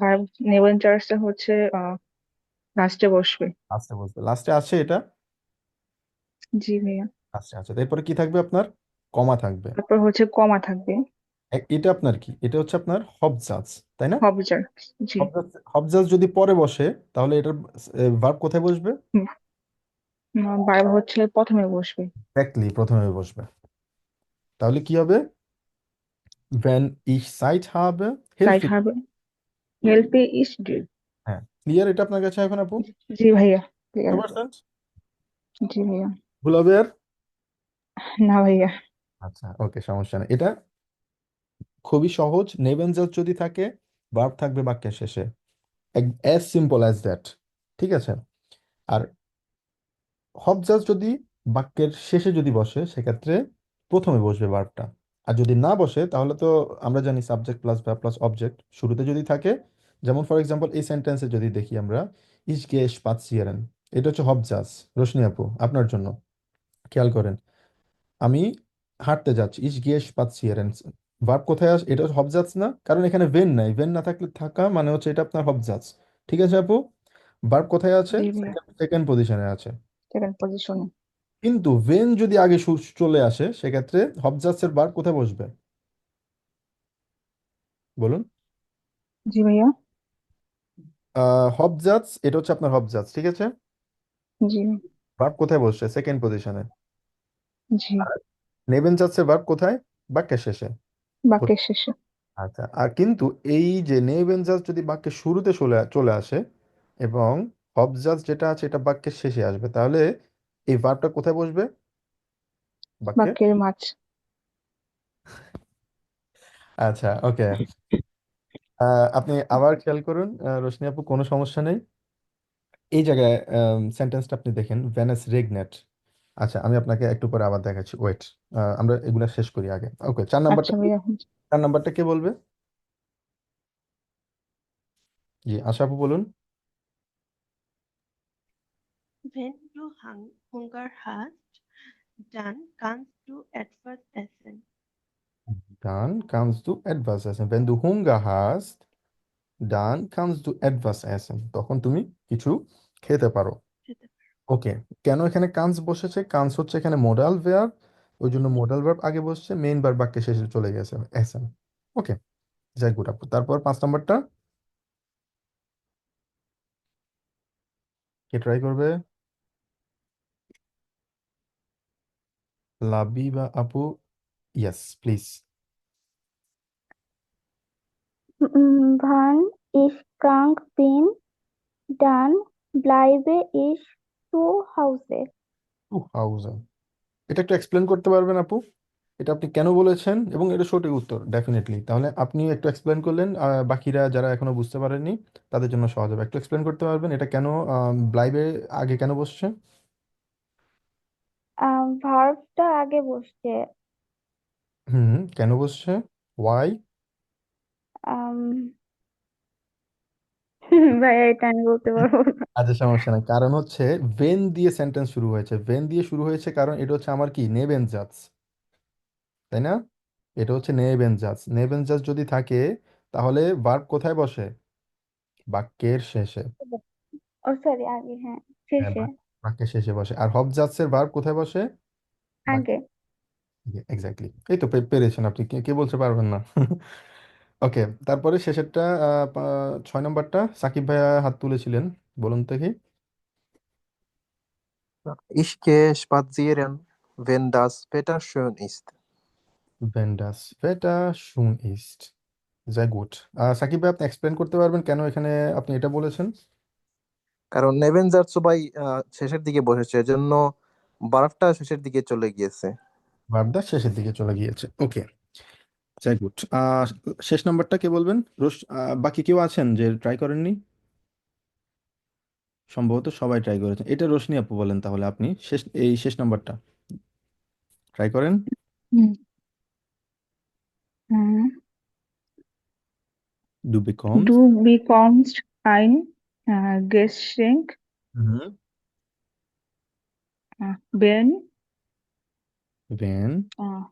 ভার্ব নেবেন চার্জটা হচ্ছে লাস্টে বসবে। লাস্টে বসবে। লাস্টে আছে এটা? জি ভাইয়া। লাস্টে আছে, এরপরে কি থাকবে আপনার? কমা থাকবে। তারপর হচ্ছে কমা থাকবে। এটা আপনার কি? এটা হচ্ছে আপনার হবজাস, তাই না? হবজার। জি। হবজাস, হবজাস যদি পরে বসে তাহলে এটার ভার্ব কোথায় বসবে? ভার্ব হচ্ছে প্রথমে বসবে। এক্স্যাক্টলি, প্রথমে বসবে। তাহলে কি হবে? wenn ich Zeit habe side helfe ich। হবে হেল্পে ইস ডিড। হ্যাঁ, ক্লিয়ার এটা আপনার কাছে এখন আপু? জি ভাইয়া, বুঝতে ক্লিয়ার। পারছেন? জি ভাইয়া। ভুল হবে আর? না ভাইয়া। আচ্ছা ওকে, সমস্যা নেই। এটা খুবই সহজ। নেবেনজাস যদি থাকে ভার্ব থাকবে বাক্যের শেষে, অ্যাজ সিম্পল অ্যাজ দ্যাট। ঠিক আছে, আর হবজাস যদি বাক্যের শেষে যদি বসে সেক্ষেত্রে প্রথমে বসবে ভার্বটা। আর যদি না বসে তাহলে তো আমরা জানি subject plus verb plus object শুরুতে যদি থাকে। যেমন ফর এক্সাম্পল এই সেন্টেন্সে যদি দেখি আমরা, ইস গে স্পাৎসিয়ারেন, এটা হচ্ছে হবজাস। রোশনি আপু আপনার জন্য, খেয়াল করেন, আমি হাঁটতে যাচ্ছি, ইস গিয়ে স্পাৎসিয়ারেন, ভার্ব কোথায় আস? এটা হবজাস না, কারণ এখানে ভেন নাই। ভেন না থাকলে থাকা মানে হচ্ছে এটা আপনার হবজাস। ঠিক আছে আপু, ভার্ব কোথায় আছে? জি ভাইয়া। সেকেন্ড পজিশনে আছে। সেকেন্ড পজিশনে। কিন্তু ভেন যদি আগে চলে আসে সেক্ষেত্রে হবজাসের ভার্ব কোথায় বসবে বলুন? জি ভাইয়া। হবজাস, এটা হচ্ছে আপনার হবজাস, ঠিক আছে? জি, ভার্ব কোথায় বসছে? সেকেন্ড পজিশনে। জি, নেবেনজাসের ভার্ব কোথায়? বাক্যের শেষে। বাক্যের শেষে। আচ্ছা, আর কিন্তু এই যে নেবেনজাস যদি বাক্যের শুরুতে চলে চলে আসে এবং হবজাস যেটা আছে এটা বাক্যের শেষে আসবে, তাহলে এই ভার্বটা কোথায় বসবে বাক্যে? বাক্যের মাঝ। আচ্ছা ওকে, আপনি আবার খেয়াল করুন রোশনি আপু, কোনো সমস্যা নেই। এই জায়গায় সেন্টেন্সটা আপনি দেখেন, ভেনাস রেগনেট। আচ্ছা আমি আপনাকে একটু পরে আবার দেখাচ্ছি, ওয়েট, আমরা এগুলা শেষ করি আগে। ওকে, চার নাম্বারটা আচ্ছা কি? ভাইয়া। চার নাম্বারটা কে বলবে? জি আশা আপু বলুন। When du Hunger hast, dann kannst du etwas essen. Dann kannst du etwas essen. Wenn du Hunger hast, dann kannst du etwas essen. তখন তুমি কিছু খেতে পারো। খেতে ওকে, কেন এখানে কান্স বসেছে? কান্স হচ্ছে এখানে মোডাল ভার্ব, ওই জন্য মোডাল ভার্ব আগে বসছে, মেইন ভার্ব বাক্যে শেষে চলে গেছে, এসেন। ওকে, যাই গুড আপু। তারপর পাঁচ নাম্বারটা কে ট্রাই করবে? লাবিবা আপু, yes please. Wann ich krank bin, dann bleibe ich zu Hause. House. এটা একটু এক্সপ্লেন করতে পারবেন আপু? এটা আপনি কেন বলেছেন, এবং এটা সঠিক উত্তর ডেফিনেটলি। তাহলে আপনি একটু এক্সপ্লেন করলেন, বাকিরা যারা এখনো বুঝতে পারেননি তাদের জন্য সহজ হবে। একটু এক্সপ্লেন করতে পারবেন এটা কেন ব্লাইবে আগে কেন বসছে? ভার্বটা আগে বসছে। হুম, কেন বসছে? ওয়াই? আম, ভাইয়া এটা আমি বলতে পারবো না। আচ্ছা, সমস্যা নাই। কারণ হচ্ছে ভেন দিয়ে সেন্টেন্স শুরু হয়েছে, ভেন দিয়ে শুরু হয়েছে কারণ এটা হচ্ছে আমার কি নেবেন জাজ, তাই না? এটা হচ্ছে নেবেন জাজ। নেবেন জাজ যদি থাকে তাহলে ভার্ব কোথায় বসে? বাক্যের শেষে। ও সরি, আগে, হ্যাঁ, হ্যাঁ, শেষে। বাক্যের শেষে বসে। আর হব জাজের ভার্ব কোথায় বসে? আগে। এক্স্যাক্টলি। এই তো পেরেছেন আপনি। কে কে বলতে পারবেন না? ওকে, তারপরে শেষেরটা 6 নম্বরটা সাকিব ভাইয়া হাত তুলেছিলেন, বলুন তো কি? Ich gehe spazieren, wenn das Wetter schön ist. Wenn das Wetter schön ist. sehr gut। Shakib ভাই, আপনি এক্সপ্লেন করতে পারবেন কেন এখানে আপনি এটা বলেছেন? কারণ নেভেনজার সবাই শেষের দিকে বসেছে, এজন্য বারফটা শেষের দিকে চলে গিয়েছে। ভার্বটা শেষের দিকে চলে গিয়েছে। ওকে, very গুড। শেষ নাম্বারটা কে বলবেন? বাকি কেউ আছেন যে ট্রাই করেননি? সম্ভবত সবাই ট্রাই করেছেন। এটা রোশনি আপু বলেন তাহলে, আপনি শেষ নাম্বারটা ট্রাই করেন। হুম, হুম। ডু বিকমস। Du bekommst ein Geschenk, হুম। wenn Wenn äh,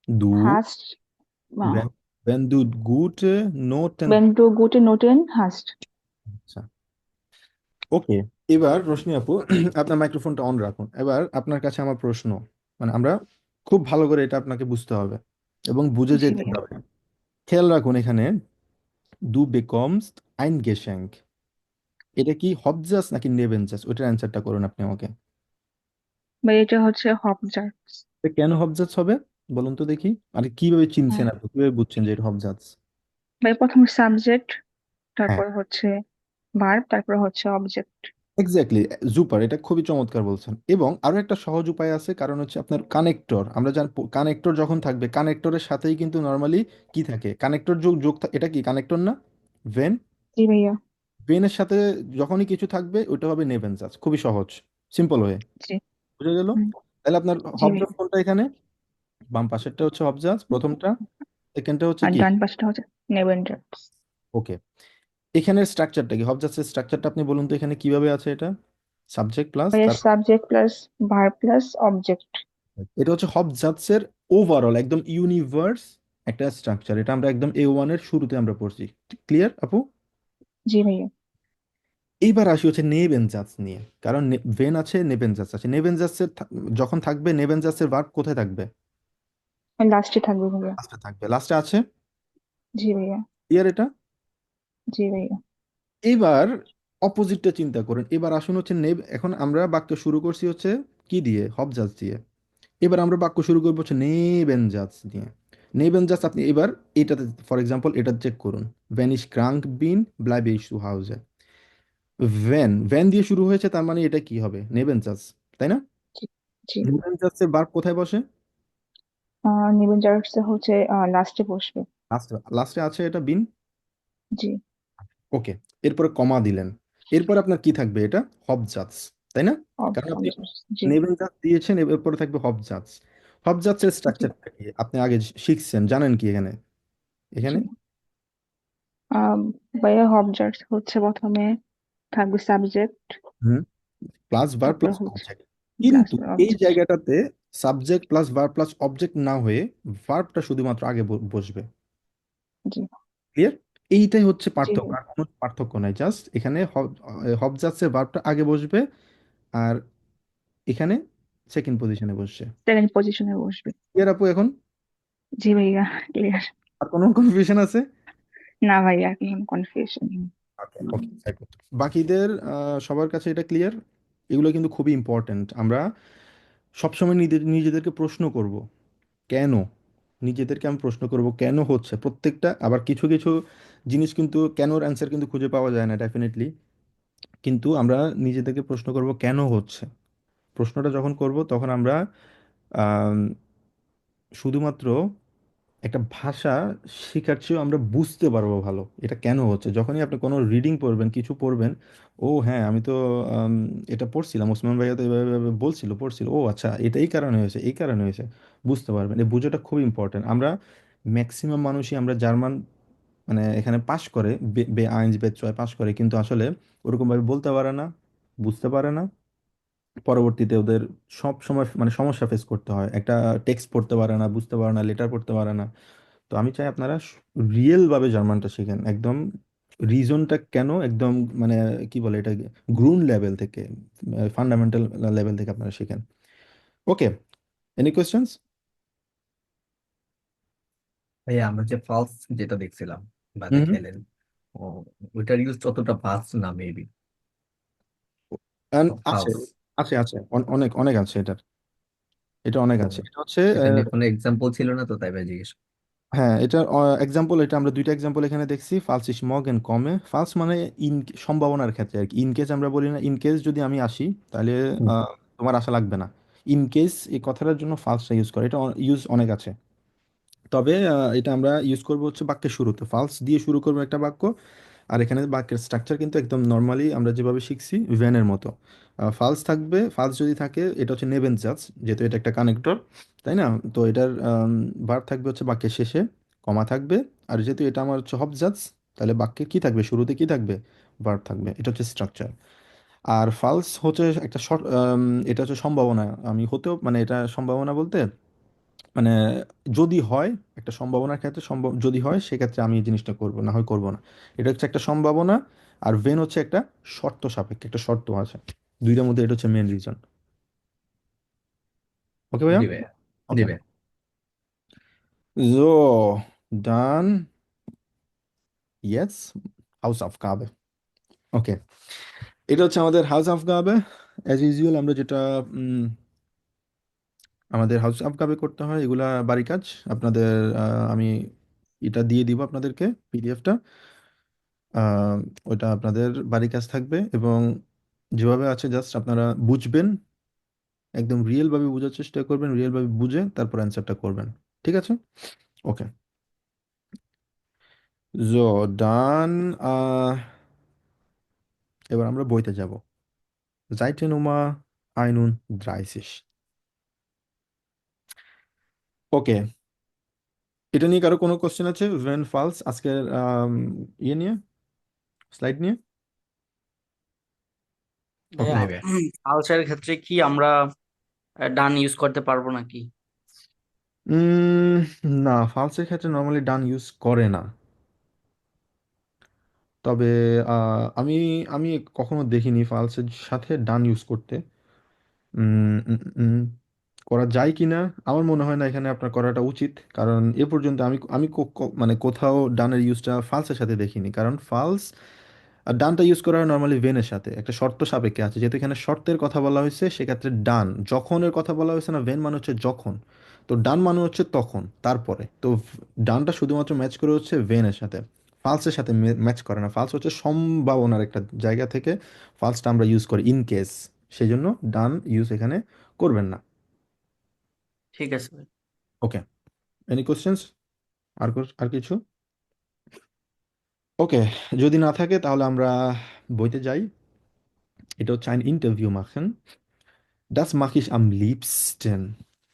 du, hast, äh, wenn du gute Noten। wenn du gute Noten hast. আচ্ছা, ওকে। এবার রোশনি আপু, আপনার মাইক্রোফোনটা অন রাখুন। এবার আপনার কাছে আমার প্রশ্ন, মানে আমরা খুব ভালো করে এটা আপনাকে বুঝতে হবে এবং বুঝে জি যেতে ভাইয়া। হবে। খেয়াল রাখুন এখানে, দু bekommst ein Geschenk, এটা কি হবজাস নাকি নেবেনজাস? ওইটার অ্যান্সারটা করুন আপনি আমাকে। বা এটা হচ্ছে হবজার্ভস। এটা কেন হবজাস হবে বলুন তো দেখি। আর কিভাবে চিনছেন আপনি, কিভাবে বুঝছেন যে এটা হবজাস? ভাই প্রথমে সাবজেক্ট, হ্যাঁ, তারপর হচ্ছে ভার্ব, তারপর হচ্ছে অবজেক্ট। এক্স্যাক্টলি। জুপার, এটা খুবই চমৎকার বলছেন। এবং আরো একটা সহজ উপায় আছে, কারণ হচ্ছে আপনার কানেক্টর। আমরা জানি কানেক্টর যখন থাকবে, কানেক্টরের সাথেই কিন্তু নর্মালি কি থাকে, কানেক্টর যোগ যোগ এটা কি কানেক্টর না? ভেন। জি ভাইয়া। ভেনের সাথে যখনই কিছু থাকবে ওটা হবে নেভেন জাজ। খুবই সহজ, সিম্পল হয়ে জি। বুঝে গেল। হুম, তাহলে আপনার জি হবজাজ ভাইয়া। কোনটা এখানে? বাম পাশেরটা হচ্ছে হবজাজ, প্রথমটা। সেকেন্ডটা হচ্ছে আর কি? ডান পাশটা হচ্ছে নেবেনজার্ভস। ওকে, এখানের স্ট্রাকচারটা কি, হবজাজের স্ট্রাকচারটা আপনি বলুন তো এখানে কিভাবে আছে এটা? সাবজেক্ট প্লাস ভাইয়া subject plus verb plus object. এটা হচ্ছে হবজার্টসের ওভারঅল একদম ইউনিভার্স একটা স্ট্রাকচার। এটা আমরা একদম A1 এর শুরুতে আমরা পড়ছি। ক্লিয়ার আপু? জি ভাইয়া। এইবার আসি হচ্ছে নেবেনজার্টস নিয়ে। কারণ ভেন আছে, নেবেনজার্টস আছে। নেবেনজার্টসের যখন থাকবে, নেবেনজার্টসের ভার্ব কোথায় থাকবে? লাস্টে থাকবে ভাইয়া। লাস্টে থাকবে, লাস্টে আছে। জি ভাইয়া। ক্লিয়ার এটা? জি ভাইয়া। এবার অপোজিটটা চিন্তা করেন। এবার আসুন হচ্ছে এখন আমরা বাক্য শুরু করছি হচ্ছে কি দিয়ে? হবজার্টস দিয়ে। এবার আমরা বাক্য শুরু করবো হচ্ছে নেবেনজার্টস দিয়ে। নেবেনজার্টস আপনি এবার এটাতে ফর এক্সাম্পল এটা চেক করুন। ভ্যান ইজ ক্রাঙ্ক বিন ব্লাইব ইজ টু হাউজে। ভ্যান, ভ্যান দিয়ে শুরু হয়েছে, তার মানে এটা কি হবে? নেবেনজার্টস, তাই না? জি। জি। নেবেনজার্টসের ভার্ব কোথায় বসে? নেবেনজার্ভস হচ্ছে লাস্টে বসবে। লাস্টে। লাস্টে আছে এটা বিন। জি। ওকে, এরপরে কমা দিলেন। এরপর আপনার কি থাকবে? এটা হবজার্টস, তাই না? কারণ আপনি অবজার্ভস। জি। নেবেনজার্টস দিয়েছেন, এরপরে থাকবে হবজার্টস। হবজার্টসের জি। স্ট্রাকচারটা কি আপনি আগে শিখছেন, জানেন কি এখানে? জি। এখানে আহ ভাইয়া অবজার্ভস হচ্ছে প্রথমে থাকবে সাবজেক্ট, প্লাস ভার্ব তারপরে প্লাস হচ্ছে অবজেক্ট। প্লাস কিন্তু এই অবজেক্ট। জায়গাটাতে subject plus verb plus object না হয়ে ভার্বটা শুধুমাত্র আগে বসবে। জি। ক্লিয়ার? এইটাই হচ্ছে জি পার্থক্য, ভাইয়া। আর কোনো পার্থক্য নাই। জাস্ট এখানে হবজার্ভসের ভার্বটা আগে বসবে, আর এখানে সেকেন্ড পজিশনে বসছে। সেকেন্ড পজিশনে বসবে। ক্লিয়ার আপু এখন? জি ভাইয়া, ক্লিয়ার। আর কোনো কনফিউশন আছে? না ভাইয়া, এখন কনফিউশন। ওকে, ওকে। বাকিদের সবার কাছে এটা ক্লিয়ার? এগুলো কিন্তু খুবই ইম্পর্ট্যান্ট। আমরা সবসময় নিজেদেরকে প্রশ্ন করব কেন। নিজেদেরকে আমি প্রশ্ন করব কেন হচ্ছে প্রত্যেকটা। আবার কিছু কিছু জিনিস কিন্তু কেনর অ্যান্সার কিন্তু খুঁজে পাওয়া যায় না ডেফিনেটলি, কিন্তু আমরা নিজেদেরকে প্রশ্ন করব কেন হচ্ছে। প্রশ্নটা যখন করব তখন আমরা আম, শুধুমাত্র একটা ভাষা শেখার চেয়েও আমরা বুঝতে পারবো ভালো এটা কেন হচ্ছে। যখনই আপনি কোনো রিডিং পড়বেন, কিছু পড়বেন, ও হ্যাঁ আমি তো আম, এটা পড়ছিলাম, ওসমান ভাইয়া তো এভাবে এভাবে বলছিল পড়ছিল, ও আচ্ছা এটা এই কারণে হয়েছে, এই কারণে হয়েছে, বুঝতে পারবেন। এই বোঝাটা খুব ইম্পর্টেন্ট। আমরা ম্যাক্সিমাম মানুষই আমরা জার্মান মানে এখানে পাশ করে, বে আইনস বে ছয় পাশ করে, কিন্তু আসলে ওরকমভাবে বলতে পারে না, বুঝতে পারে না। পরবর্তীতে ওদের সব সময় মানে সমস্যা ফেস করতে হয়, একটা টেক্সট পড়তে পারে না, বুঝতে পারে না, লেটার পড়তে পারে না। তো আমি চাই আপনারা রিয়েল ভাবে জার্মানটা শিখেন, একদম রিজনটা কেন, একদম মানে কি বলে এটা, গ্রুন লেভেল থেকে, ফান্ডামেন্টাল লেভেল থেকে আপনারা শিখেন। ওকে, এনি কোয়েশ্চেন্স? ভাইয়া আমরা যে ফালস যেটা দেখছিলাম বা হুম হুম। দেখাইলেন, ও ওইটার ইউজ ততটা বাস না মেবি। আছে ফালস আছে আছে, অনেক অনেক আছে এটার, এটা অনেক আছে। এটা হচ্ছে এটা নিয়ে কোনো এক্সাম্পল ছিল না তো, তাই ভাই জিজ্ঞেস। হ্যাঁ, এটা এক্সাম্পল, এটা আমরা দুইটা এক্সাম্পল এখানে দেখছি, ফালস ইস মর্গেন কমে। ফালস মানে ইন, সম্ভাবনার ক্ষেত্রে আর কি। ইন কেস আমরা বলি না, ইন কেস যদি আমি আসি তাহলে হুম। তোমার আশা লাগবে না। ইন কেস এই কথাটার জন্য ফালসটা ইউজ করে, এটা ইউজ অনেক আছে। তবে এটা আমরা ইউজ করবো হচ্ছে বাক্যের শুরুতে, ফালস দিয়ে শুরু করবো একটা বাক্য। আর এখানে বাক্যের স্ট্রাকচার কিন্তু একদম নর্মালি আমরা যেভাবে শিখছি ভ্যানের মতো। ফালস থাকবে, ফালস যদি থাকে এটা হচ্ছে নেবেন জাজ, যেহেতু এটা একটা কানেক্টর, তাই না? তো এটার ভার্ব থাকবে হচ্ছে বাক্যের শেষে, কমা থাকবে। আর যেহেতু এটা আমার হচ্ছে হবজাজ, তাহলে বাক্যে কি থাকবে, শুরুতে কি থাকবে, ভার্ব থাকবে। এটা হচ্ছে স্ট্রাকচার। আর ফালস হচ্ছে একটা শর্ট, এটা হচ্ছে সম্ভাবনা। আমি হতেও মানে এটা সম্ভাবনা বলতে মানে যদি হয়, একটা সম্ভাবনার ক্ষেত্রে সম্ভব যদি হয় সেক্ষেত্রে আমি এই জিনিসটা করব, না হয় করব না। এটা হচ্ছে একটা সম্ভাবনা। আর ভেন হচ্ছে একটা শর্ত সাপেক্ষে, একটা শর্ত আছে, দুইটার মধ্যে এটা হচ্ছে মেন রিজন। ওকে ভাইয়া? জি ভাইয়া। জি ওকে, ভাইয়া। so dann jetzt Hausaufgabe. ওকে, এটা হচ্ছে আমাদের Hausaufgabe। অ্যাজ ইউজুয়াল আমরা যেটা আমাদের Hausaufgabe করতে হয়, এগুলা বাড়ি কাজ আপনাদের। আমি এটা দিয়ে দিব আপনাদেরকে, পিডিএফটা। আহ, ওটা আপনাদের বাড়ির কাজ থাকবে, এবং যেভাবে আছে জাস্ট আপনারা বুঝবেন, একদম রিয়েল ভাবে বোঝার চেষ্টা করবেন, রিয়েল ভাবে বুঝে তারপর অ্যান্সারটা করবেন। ঠিক আছে? ওকে, সো ডান। এবার আমরা বইতে যাব। Seite Nummer 31। ওকে, এটা নিয়ে কারো কোনো কোশ্চেন আছে? ভেন ফালস আজকের ইয়ে নিয়ে, স্লাইড নিয়ে? ওকে, ভাইয়া, জি ভাইয়া। আলসার ক্ষেত্রে কি আমরা ডান ইউজ করতে পারবো নাকি? উম, না, ফালসের ক্ষেত্রে নর্মালি ডান ইউজ করে না। তবে আমি আমি কখনো দেখিনি ফালসের সাথে ডান ইউজ করতে। উম, উম, উম, করা যায় কিনা, আমার মনে হয় না এখানে আপনার করাটা উচিত, কারণ এ পর্যন্ত আমি আমি মানে কোথাও ডানের ইউজটা ফালসের সাথে দেখিনি। কারণ ফালস আর ডানটা ইউজ করা হয় নর্মালি ভেনের সাথে, একটা শর্ত সাপেক্ষে আছে, যেহেতু এখানে শর্তের কথা বলা হয়েছে সেক্ষেত্রে ডান। যখনের কথা বলা হয়েছে না, ভেন মানে হচ্ছে যখন, তো ডান মানে হচ্ছে তখন, তারপরে তো ডানটা শুধুমাত্র ম্যাচ করে হচ্ছে ভেনের সাথে, ফালসের সাথে ম্যাচ করে না। ফালস হচ্ছে সম্ভাবনার একটা জায়গা থেকে ফালসটা আমরা ইউজ করি, ইন কেস, সেই জন্য ডান ইউজ এখানে করবেন না। ঠিক আছে ভাই। ওকে, এনি কোশ্চেন্স? আর কিছু? ওকে, যদি না থাকে তাহলে আমরা বইতে যাই। এটা হচ্ছে ein Interview machen. Das mache ich am liebsten.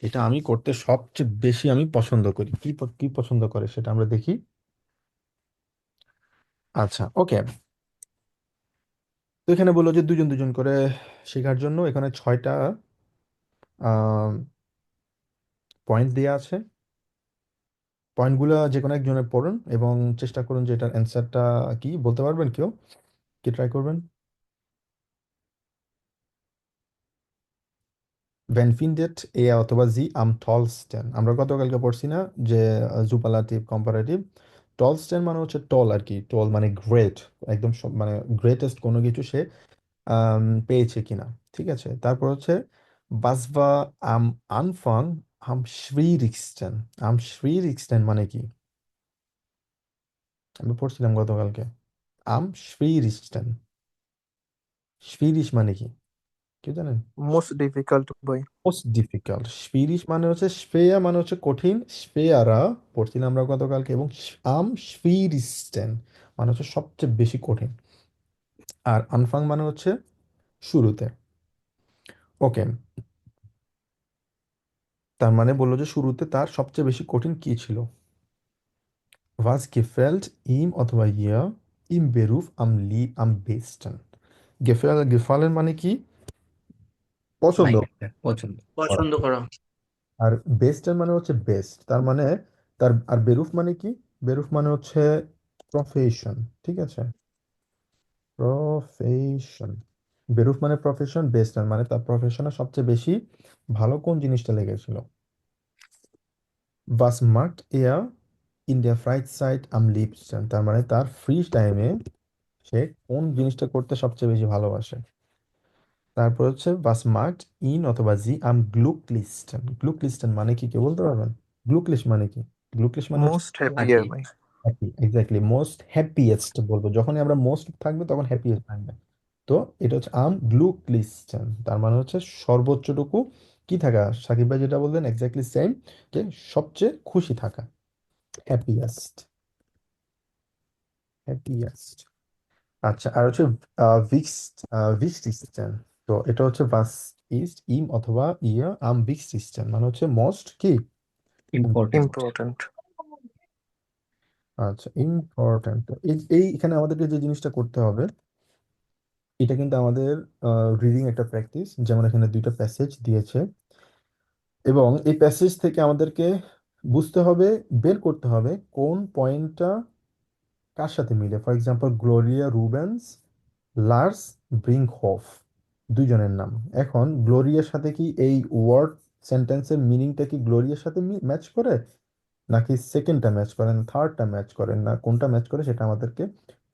এটা আমি করতে সবচেয়ে বেশি আমি পছন্দ করি। কি কি পছন্দ করে সেটা আমরা দেখি। আচ্ছা, ওকে, তো এখানে বললো যে দুজন দুজন করে শেখার জন্য এখানে 6টা পয়েন্ট দেওয়া আছে। পয়েন্টগুলো যে কোনো একজনের পড়ুন এবং চেষ্টা করুন যে এটার অ্যান্সারটা কি বলতে পারবেন কেউ, কি ট্রাই করবেন। Wen findet er অথবা sie am tollsten? আমরা গতকালকে পড়ছি না যে সুপারলাটিভ কম্পারেটিভ। টলস্টেন মানে হচ্ছে টল আর কি, টল মানে গ্রেট, একদম মানে গ্রেটেস্ট কোনো কিছু সে পেয়েছে কিনা। ঠিক আছে, তারপর হচ্ছে was war am Anfang am schwierigsten? am schwierigsten মানে কি, আমরা পড়ছিলাম গতকালকে। am schwierigsten, schwierig মানে কি? কেউ জানেন? মোস্ট ডিফিকাল্ট ভাই। মোস্ট ডিফিকাল্ট, স্পিরিশ মানে হচ্ছে স্পেয়া মানে হচ্ছে কঠিন, স্পেয়ারা পড়ছিলাম আমরা গতকালকে, এবং আম স্পিরিস্টেন মানে হচ্ছে সবচেয়ে বেশি কঠিন। আর আনফাং মানে হচ্ছে শুরুতে। ওকে, তার মানে বললো যে শুরুতে তার সবচেয়ে বেশি কঠিন কি ছিল? Was gefällt ihm অথবা ihr im Beruf am besten? gefallen মানে কি? পছন্দ লাইক পছন্দ। করা। পছন্দ করা। আর বেস্টের মানে হচ্ছে বেস্ট, তার মানে তার, আর বেরুফ মানে কি? বেরুফ মানে হচ্ছে প্রফেশন, ঠিক আছে? প্রফেশন, বেরুফ মানে প্রফেশন, বেস্ট মানে তার প্রফেশনে সবচেয়ে বেশি ভালো কোন জিনিসটা লেগেছিল? Was macht er in der Freizeit am liebsten? তার মানে তার ফ্রি টাইমে সে কোন জিনিসটা করতে সবচেয়ে বেশি ভালোবাসে? তারপর হচ্ছে was macht ihn অথবা sie am glücklichsten? glücklichsten মানে কি কেউ বলতে পারবেন? গ্লুকলিশ মানে কি? গ্লুকলিশ মানে হচ্ছে মোস্ট হ্যাপিয়ার হ্যাপি। ভাই। হ্যাপি, এক্স্যাক্টলি, মোস্ট হ্যাপিয়েস্ট বলবো, যখনই আমরা মোস্ট থাকবে তখন হ্যাপিয়েস্ট থাকবে। তো এটা হচ্ছে আম গ্লুকলিস্টেন, তার মানে হচ্ছে সর্বোচ্চটুকু কি থাকা, সাকিব ভাই যেটা বললেন এক্স্যাক্টলি সেম, যে সবচেয়ে খুশি থাকা, হ্যাপিয়েস্ট, হ্যাপিয়েস্ট। আচ্ছা, আর হচ্ছে ভিক্সটিস্টেন, তো এটা হচ্ছে ভাস ইস্ট ইম অথবা ইয়া আম ভিক্সটিস্টেন মানে হচ্ছে মোস্ট কি ইম্পর্টেন্ট। ইম্পর্টেন্ট। আচ্ছা ইম্পর্ট্যান্ট। এখানে আমাদেরকে যে জিনিসটা করতে হবে, এটা কিন্তু আমাদের রিডিং একটা প্র্যাকটিস, যেমন এখানে দুইটা প্যাসেজ দিয়েছে, এবং এই প্যাসেজ থেকে আমাদেরকে বুঝতে হবে, বের করতে হবে কোন পয়েন্টটা কার সাথে মিলে। ফর এক্সাম্পল গ্লোরিয়া রুবেন্স, লার্স ব্রিংকহোফ, দুইজনের নাম। এখন গ্লোরিয়ার সাথে কি এই ওয়ার্ড সেন্টেন্সের মিনিংটা কি গ্লোরিয়ার সাথে ম্যাচ করে, নাকি সেকেন্ডটা ম্যাচ করেন, থার্ডটা ম্যাচ করেন, না কোনটা ম্যাচ করে, সেটা আমাদেরকে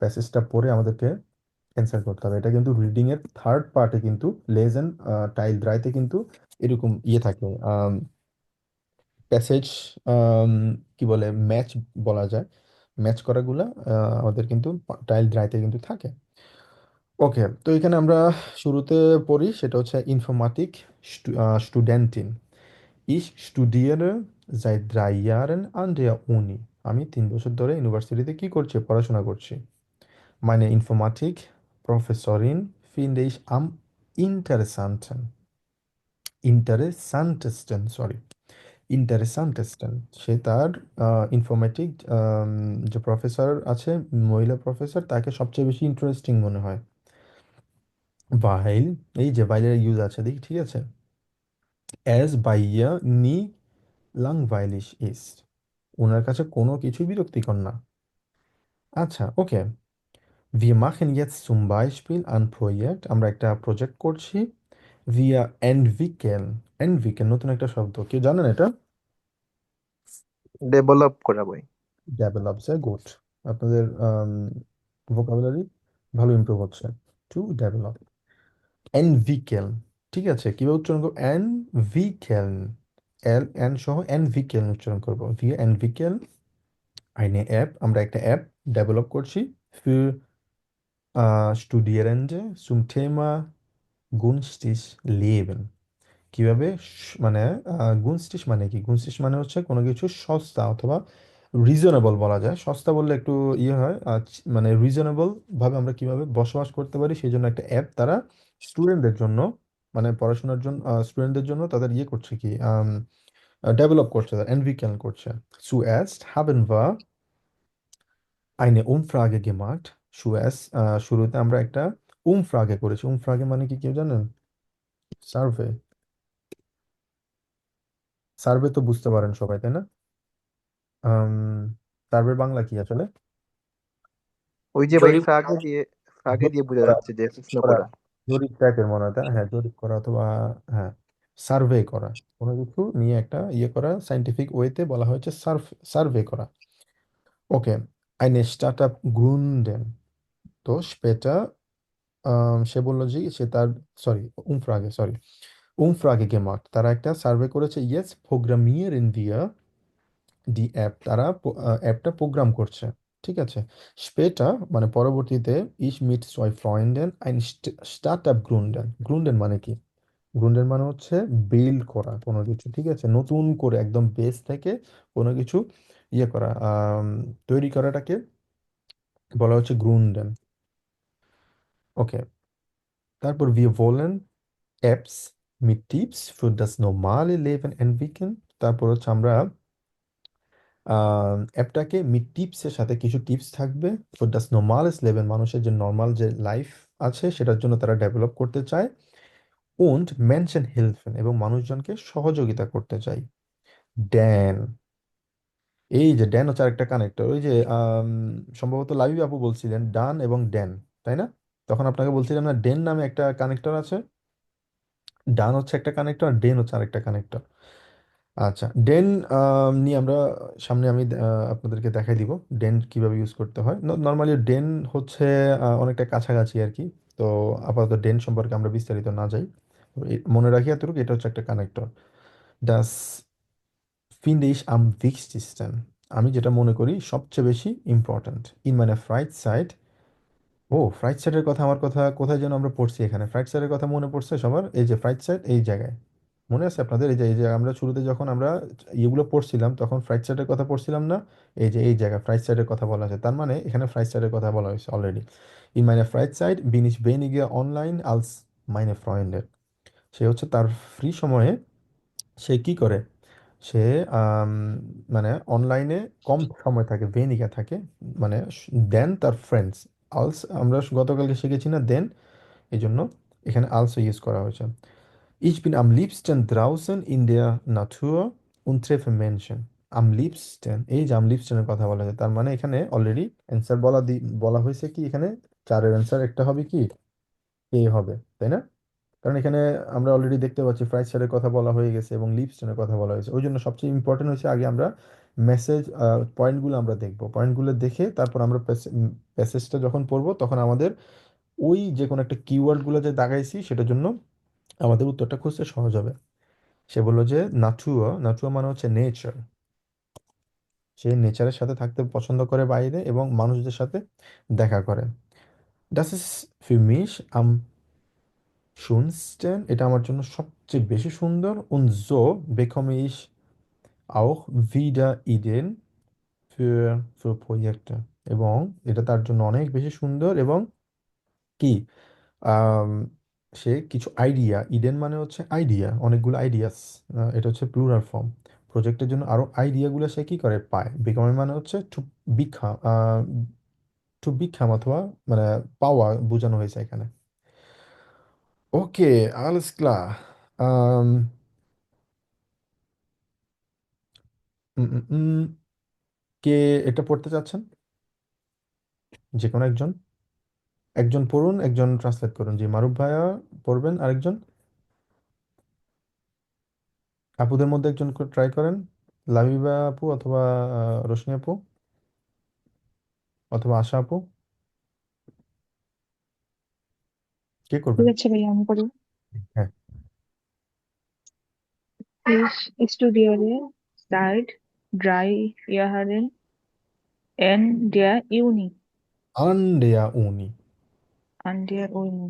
প্যাসেজটা পড়ে আমাদেরকে অ্যান্সার করতে হবে। এটা কিন্তু রিডিং এর থার্ড পার্টে কিন্তু লেজ এন্ড টাইল দ্রাইতে কিন্তু এরকম ইয়ে থাকে, প্যাসেজ, কি বলে, ম্যাচ বলা যায়, ম্যাচ করাগুলা আমাদের কিন্তু টাইল দ্রাইতে কিন্তু থাকে। ওকে, তো এখানে আমরা শুরুতে পড়ি, সেটা হচ্ছে ইনফরমাটিক স্টুডেন্টিন। Ich studiere seit 3 Jahren an der Uni. আমি 3 বছর ধরে ইউনিভার্সিটিতে কি করছি, পড়াশোনা করছি। Meine Informatik-Professorin finde ich am interessanten. Interessantesten, interessantesten. সে তার ইনফরমেটিক যে প্রফেসর আছে, মহিলা প্রফেসর, তাকে সবচেয়ে বেশি ইন্টারেস্টিং মনে হয়। Weil, এই যে বাইলের ইউজ আছে দেখি, ঠিক আছে, as by ihr nie langweilig ist. ওনার কাছে কোনো কিছুই বিরক্তিকর না। আচ্ছা, ওকে, wir machen jetzt zum Beispiel ein Projekt, আমরা একটা প্রজেক্ট করছি। Wir entwickeln, entwickeln নতুন একটা শব্দ, কেউ জানেন এটা? ডেভেলপ করা ভাই। ডেভেলপ, sehr gut, আপনাদের ভোকাবুলারি ভালো ইমপ্রুভ হচ্ছে। টু ডেভেলপ, entwickeln, ঠিক আছে, কিভাবে উচ্চারণ করবো? entwickeln, এল এন সহ entwickeln উচ্চারণ করবো। wir entwickeln eine App, আমরা একটা অ্যাপ ডেভেলপ করছি, für Studierende zum Thema günstig leben। কিভাবে মানে গুনস্টিশ মানে কি? গুনস্টিশ মানে হচ্ছে কোনো কিছু সস্তা অথবা রিজনেবল বলা যায়। সস্তা বললে একটু ইয়ে হয়, মানে রিজনেবল ভাবে আমরা কিভাবে বসবাস করতে পারি, সেই জন্য একটা অ্যাপ তারা স্টুডেন্টদের জন্য, মানে পড়াশোনার জন্য স্টুডেন্টদের জন্য তাদের ইয়ে করছে কি, ডেভেলপ করছে, তারা এনভিকেল করছে। Zuerst haben wir eine Umfrage gemacht. Zuerst শুরুতে আমরা একটা umfrage করেছি। umfrage মানে কি কেউ জানেন? সার্ভে, সার্ভে তো বুঝতে পারেন সবাই, তাই না? সার্ভের বাংলা কি আসলে? ওই যে ভাই জরিপ। ফ্রাগে দিয়ে জরিপ বোঝা করা, যাচ্ছে যে প্রশ্ন করা, করা। জরিপ টাইপের মনে হয়, তাই না? হ্যাঁ, জরিপ করা অথবা, হ্যাঁ, সার্ভে করা, কোনো কিছু নিয়ে একটা ইয়ে করা, সাইন্টিফিক ওয়েতে বলা হয়েছে সার্ভে করা। ওকে, eine Startup gründen, তো später সে বললো যে সে তার, সরি, umfrage gemacht, তারা একটা সার্ভে করেছে। jetzt programmieren wir die App, তারা অ্যাপটা প্রোগ্রাম করছে। ঠিক আছে? স্পেটা মানে পরবর্তীতে ইশ মিট ছয় ফ্রয়েন্ডেন আইন স্টার্ট আপ গ্রুন্ডেন। গ্রুন্ডেন মানে কি? গ্রুন্ডেন মানে হচ্ছে বিল্ড করা কোনো কিছু, ঠিক আছে, নতুন করে একদম বেস থেকে কোনো কিছু ইয়ে করা, তৈরি করাটাকে বলা হচ্ছে গ্রুন্ডেন। ওকে, তারপর wir wollen Apps mit Tipps für das normale Leben entwickeln। তারপর হচ্ছে আমরা অ্যাপটাকে মিড টিপসের সাথে কিছু টিপস থাকবে ফর das normales Leben, মানুষের যে নর্মাল যে লাইফ আছে সেটার জন্য তারা ডেভেলপ করতে চায়। und Menschen helfen, এবং মানুষজনকে সহযোগিতা করতে চাই। ড্যান, এই যে ড্যান হচ্ছে আরেকটা কানেক্টর, ওই যে সম্ভবত লাবিব আপু বলছিলেন ডান এবং ড্যান, তাই না? তখন আপনাকে বলছিলাম না ডেন নামে একটা কানেক্টর আছে, ডান হচ্ছে একটা কানেক্টর আর ডেন হচ্ছে আরেকটা কানেক্টর। আচ্ছা, ডেন নিয়ে আমরা সামনে আমি আপনাদেরকে দেখাই দিব ডেন কিভাবে ইউজ করতে হয়। নর্মালি ডেন হচ্ছে অনেকটা কাছাকাছি আর কি। তো আপাতত ডেন সম্পর্কে আমরা বিস্তারিত না যাই, তো মনে রাখি এতটুকু, এটা হচ্ছে একটা connector. Does finde ich am wichtigsten, আমি যেটা মনে করি সবচেয়ে বেশি ইম্পর্ট্যান্ট ইন মানে ফ্রাইট সাইড। ও, ফ্রাইট সাইডের কথা, আমার কথা কোথায় যেন আমরা পড়ছি এখানে, ফ্রাইট সাইডের কথা মনে পড়ছে সবার? এই যে ফ্রাইট সাইড এই জায়গায় মনে আছে আপনাদের? এই যে আমরা শুরুতে যখন আমরা ইয়েগুলো পড়ছিলাম তখন ফ্রাইট সাইডের কথা পড়ছিলাম না? এই যে এই জায়গায় ফ্রাইট সাইডের কথা বলা আছে, তার মানে এখানে ফ্রাইট সাইডের কথা বলা হয়েছে অলরেডি। ইন মাইনে ফ্রাইট সাইড বিন ইচ weniger অনলাইন আলস মাইনে ফ্রয়েন্ডের। সে হচ্ছে তার ফ্রি সময়ে সে কি করে, সে আম, মানে অনলাইনে কম সময় থাকে, ভেনিকা থাকে, মানে দেন তার ফ্রেন্ডস। আলস আমরা গতকালকে শিখেছি না দেন, এই জন্য এখানে আলসো ইউজ করা হয়েছে। Ich bin am liebsten draußen in der Natur und treffe Menschen. Am liebsten, এই যে am liebsten এর কথা বলা যায়, তার মানে এখানে অলরেডি অ্যান্সার বলা হয়েছে কি, এখানে চারের অ্যান্সার একটা হবে কি, এ হবে, তাই না? কারণ এখানে আমরা অলরেডি দেখতে পাচ্ছি ফ্রাইড সাইডের কথা বলা হয়ে গেছে এবং লিপস্টনের কথা বলা হয়েছে, ওই জন্য সবচেয়ে ইম্পর্টেন্ট হচ্ছে আগে আমরা মেসেজ পয়েন্টগুলো আমরা দেখবো, পয়েন্টগুলো দেখে তারপর আমরা প্যাসেজটা যখন পড়বো তখন আমাদের ওই যে কোনো একটা কিওয়ার্ডগুলো যে দাগাইছি সেটার জন্য আমাদের উত্তরটা খুঁজতে সহজ হবে। সে বললো যে নাচুয়া, নাচুয়া মানে হচ্ছে নেচার, সে নেচারের সাথে থাকতে পছন্দ করে বাইরে এবং মানুষদের সাথে দেখা করে। Das ist für mich am schönsten, এটা আমার জন্য সবচেয়ে বেশি সুন্দর। Und so bekomme ich auch wieder Ideen für Projekte, এবং এটা তার জন্য অনেক বেশি সুন্দর এবং কি আম, সে কিছু আইডিয়া, ইডেন মানে হচ্ছে আইডিয়া, অনেকগুলো আইডিয়াস, এটা হচ্ছে প্লুরাল ফর্ম। প্রজেক্টের জন্য আরো আইডিয়াগুলো সে কি করে পায়। বিকম মানে হচ্ছে বিকাম, টু বিকাম অথবা মানে পাওয়া বোঝানো হয়েছে এখানে। ওকে, alles klar। আম, উম, উম, উম, কে এটা পড়তে চাচ্ছেন? যে কোনো একজন, একজন পড়ুন একজন ট্রান্সলেট করুন। জি, মারুফ ভাইয়া পড়বেন, আরেকজন আপুদের মধ্যে একজন ট্রাই করেন, লাবিবা আপু অথবা রোশনি আপু অথবা আশা আপু, কে ঠিক করবেন? আছে ভাইয়া, আমি করি। হ্যাঁ। Ich studiere seit 3 Jahren in der Uni. আন্ডেয়া উনি। An der Uni.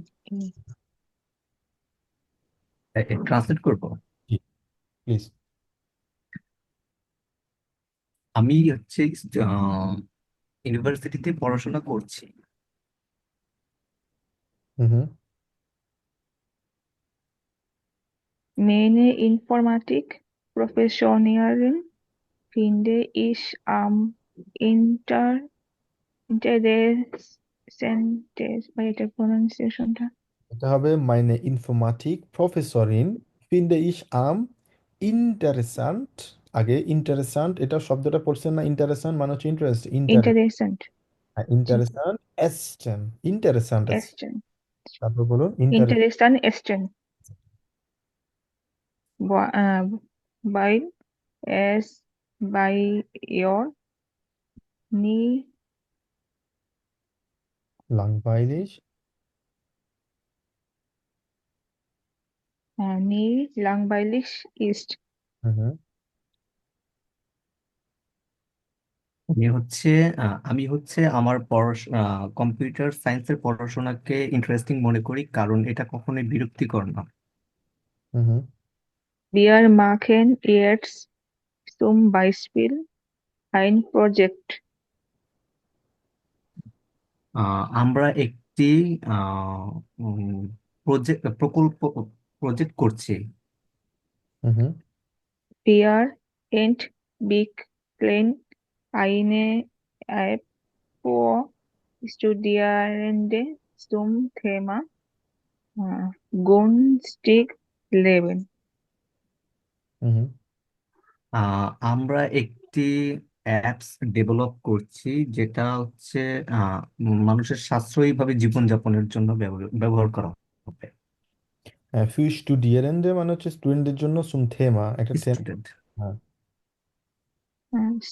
ট্রান্সলেট করব। জি, প্লিজ। আমি হচ্ছে ইউনিভার্সিটিতে পড়াশোনা করছি। হুম হুম। Meine Informatik-Professionärin finde ich am inter interessantes bei der Pronunciation. এটা হবে meine Informatik Professorin finde ich am interessant। আগে ইন্টারেসান্ট, এটা শব্দটা পড়ছেন না, ইন্টারেসান্ট মানে হচ্ছে ইন্টারেস্ট, Interessant. ইন্টারেসান্ট এসছেন, ইন্টারেসান্ট এসছেন। Esten. তারপর বলুন interest. Interessant Esten. Weil es bei ihr nie, langweilig, nie langweilig ist. হুম হুম। আমি হচ্ছে আমার কম্পিউটার সায়েন্সের পড়াশোনাকে ইন্টারেস্টিং মনে করি, কারণ এটা কখনোই বিরক্তিকর না। হুম। Wir machen jetzt zum Beispiel ein Projekt. আমরা একটি প্রজেক্ট করছি। হুম। Wir entwickeln eine App für Studierende zum Thema günstig Leben. হুম। আমরা একটি অ্যাপস ডেভেলপ করছি, যেটা হচ্ছে মানুষের সাশ্রয়ীভাবে জীবনযাপনের জন্য ব্যবহার করা হবে। ফিউ স্টুডিয়েরেন্ডে মানে হচ্ছে স্টুডেন্টদের জন্য সুম থেমা একটা থেমা। স্টুডেন্ট। হ্যাঁ।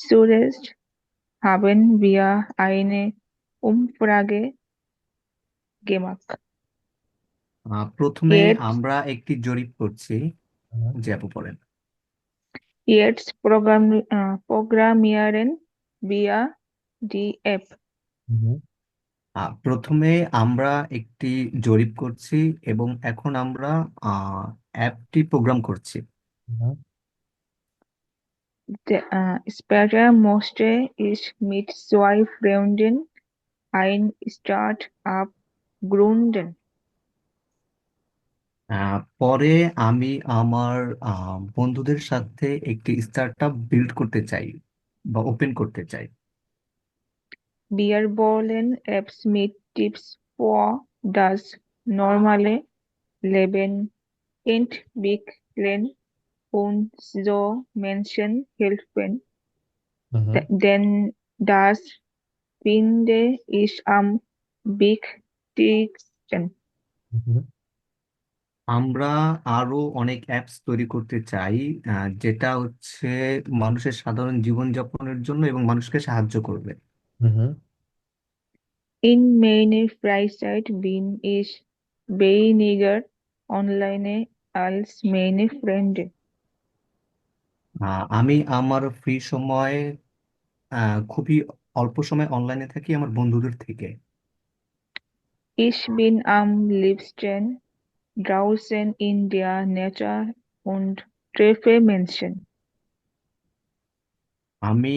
Zuerst haben wir eine Umfrage gemacht. প্রথমে Jetzt, আমরা একটি জরিপ করছি। হুম। যে আপু পড়েন। programmieren wir die App. হুম। প্রথমে আমরা একটি জরিপ করছি এবং এখন আমরা অ্যাপটি প্রোগ্রাম করছি। হুম। Später musste ich mit zwei Freunden ein Start-up gründen. পরে আমি আমার বন্ধুদের সাথে একটি স্টার্টআপ বিল্ড করতে চাই বা ওপেন করতে চাই। Wir wollen Apps mit Tipps für das normale Leben entwickeln und so Menschen helfen. Hmm. Denn das finde ich am wichtigsten. হুম। আমরা আরো অনেক অ্যাপস তৈরি করতে চাই, যেটা হচ্ছে মানুষের সাধারণ জীবনযাপনের জন্য এবং মানুষকে সাহায্য করবে। হুম। In meiner Freizeit bin ich weniger online als meine Freunde. আমি আমার ফ্রি সময় খুবই অল্প সময় অনলাইনে থাকি আমার বন্ধুদের থেকে। Ich bin am liebsten draußen in der Natur und treffe Menschen. আমি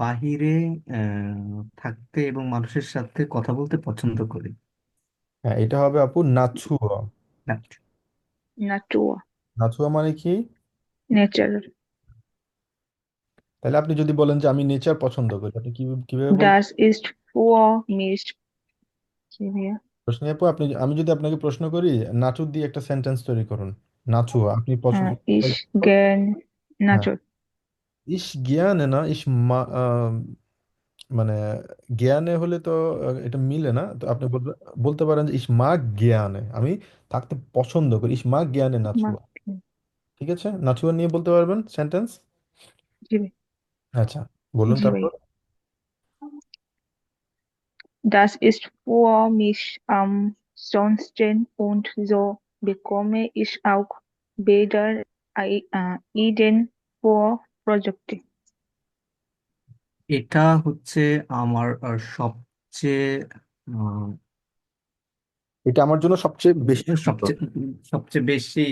বাহিরে থাকতে এবং মানুষের সাথে কথা বলতে পছন্দ করি। হ্যাঁ, এটা হবে আপু নাচুয়া। না, Natur, নাচুয়া মানে কি? Nature. তাহলে আপনি যদি বলেন যে আমি নেচার পছন্দ করি, আপনি কিভাবে বলবেন? Das ist für mich hier. প্রশ্ন আপু, আমি যদি আপনাকে প্রশ্ন করি, নাচুর দিয়ে একটা সেন্টেন্স তৈরি করুন। নাচুয়া আপনি পছন্দ। Ich gern হ্যাঁ। Natur. ইস জ্ঞানে না, মানে জ্ঞানে হলে তো এটা মিলে না, তো আপনি বলতে পারেন যে ইস মা জ্ঞানে আমি থাকতে পছন্দ করি, ইস মা জ্ঞানে নাচুয়া। ঠিক আছে, নাচুয়া নিয়ে বলতে পারবেন সেন্টেন্স? জি আচ্ছা, বলুন জি ভাই। তারপর। Das ist für mich am schönsten und so bekomme ich auch wieder Ideen für Projekte. এটা হচ্ছে আমার সবচেয়ে আহ, এটা আমার জন্য সবচেয়ে বেশি সুন্দর। সবচেয়ে সবচেয়ে বেশি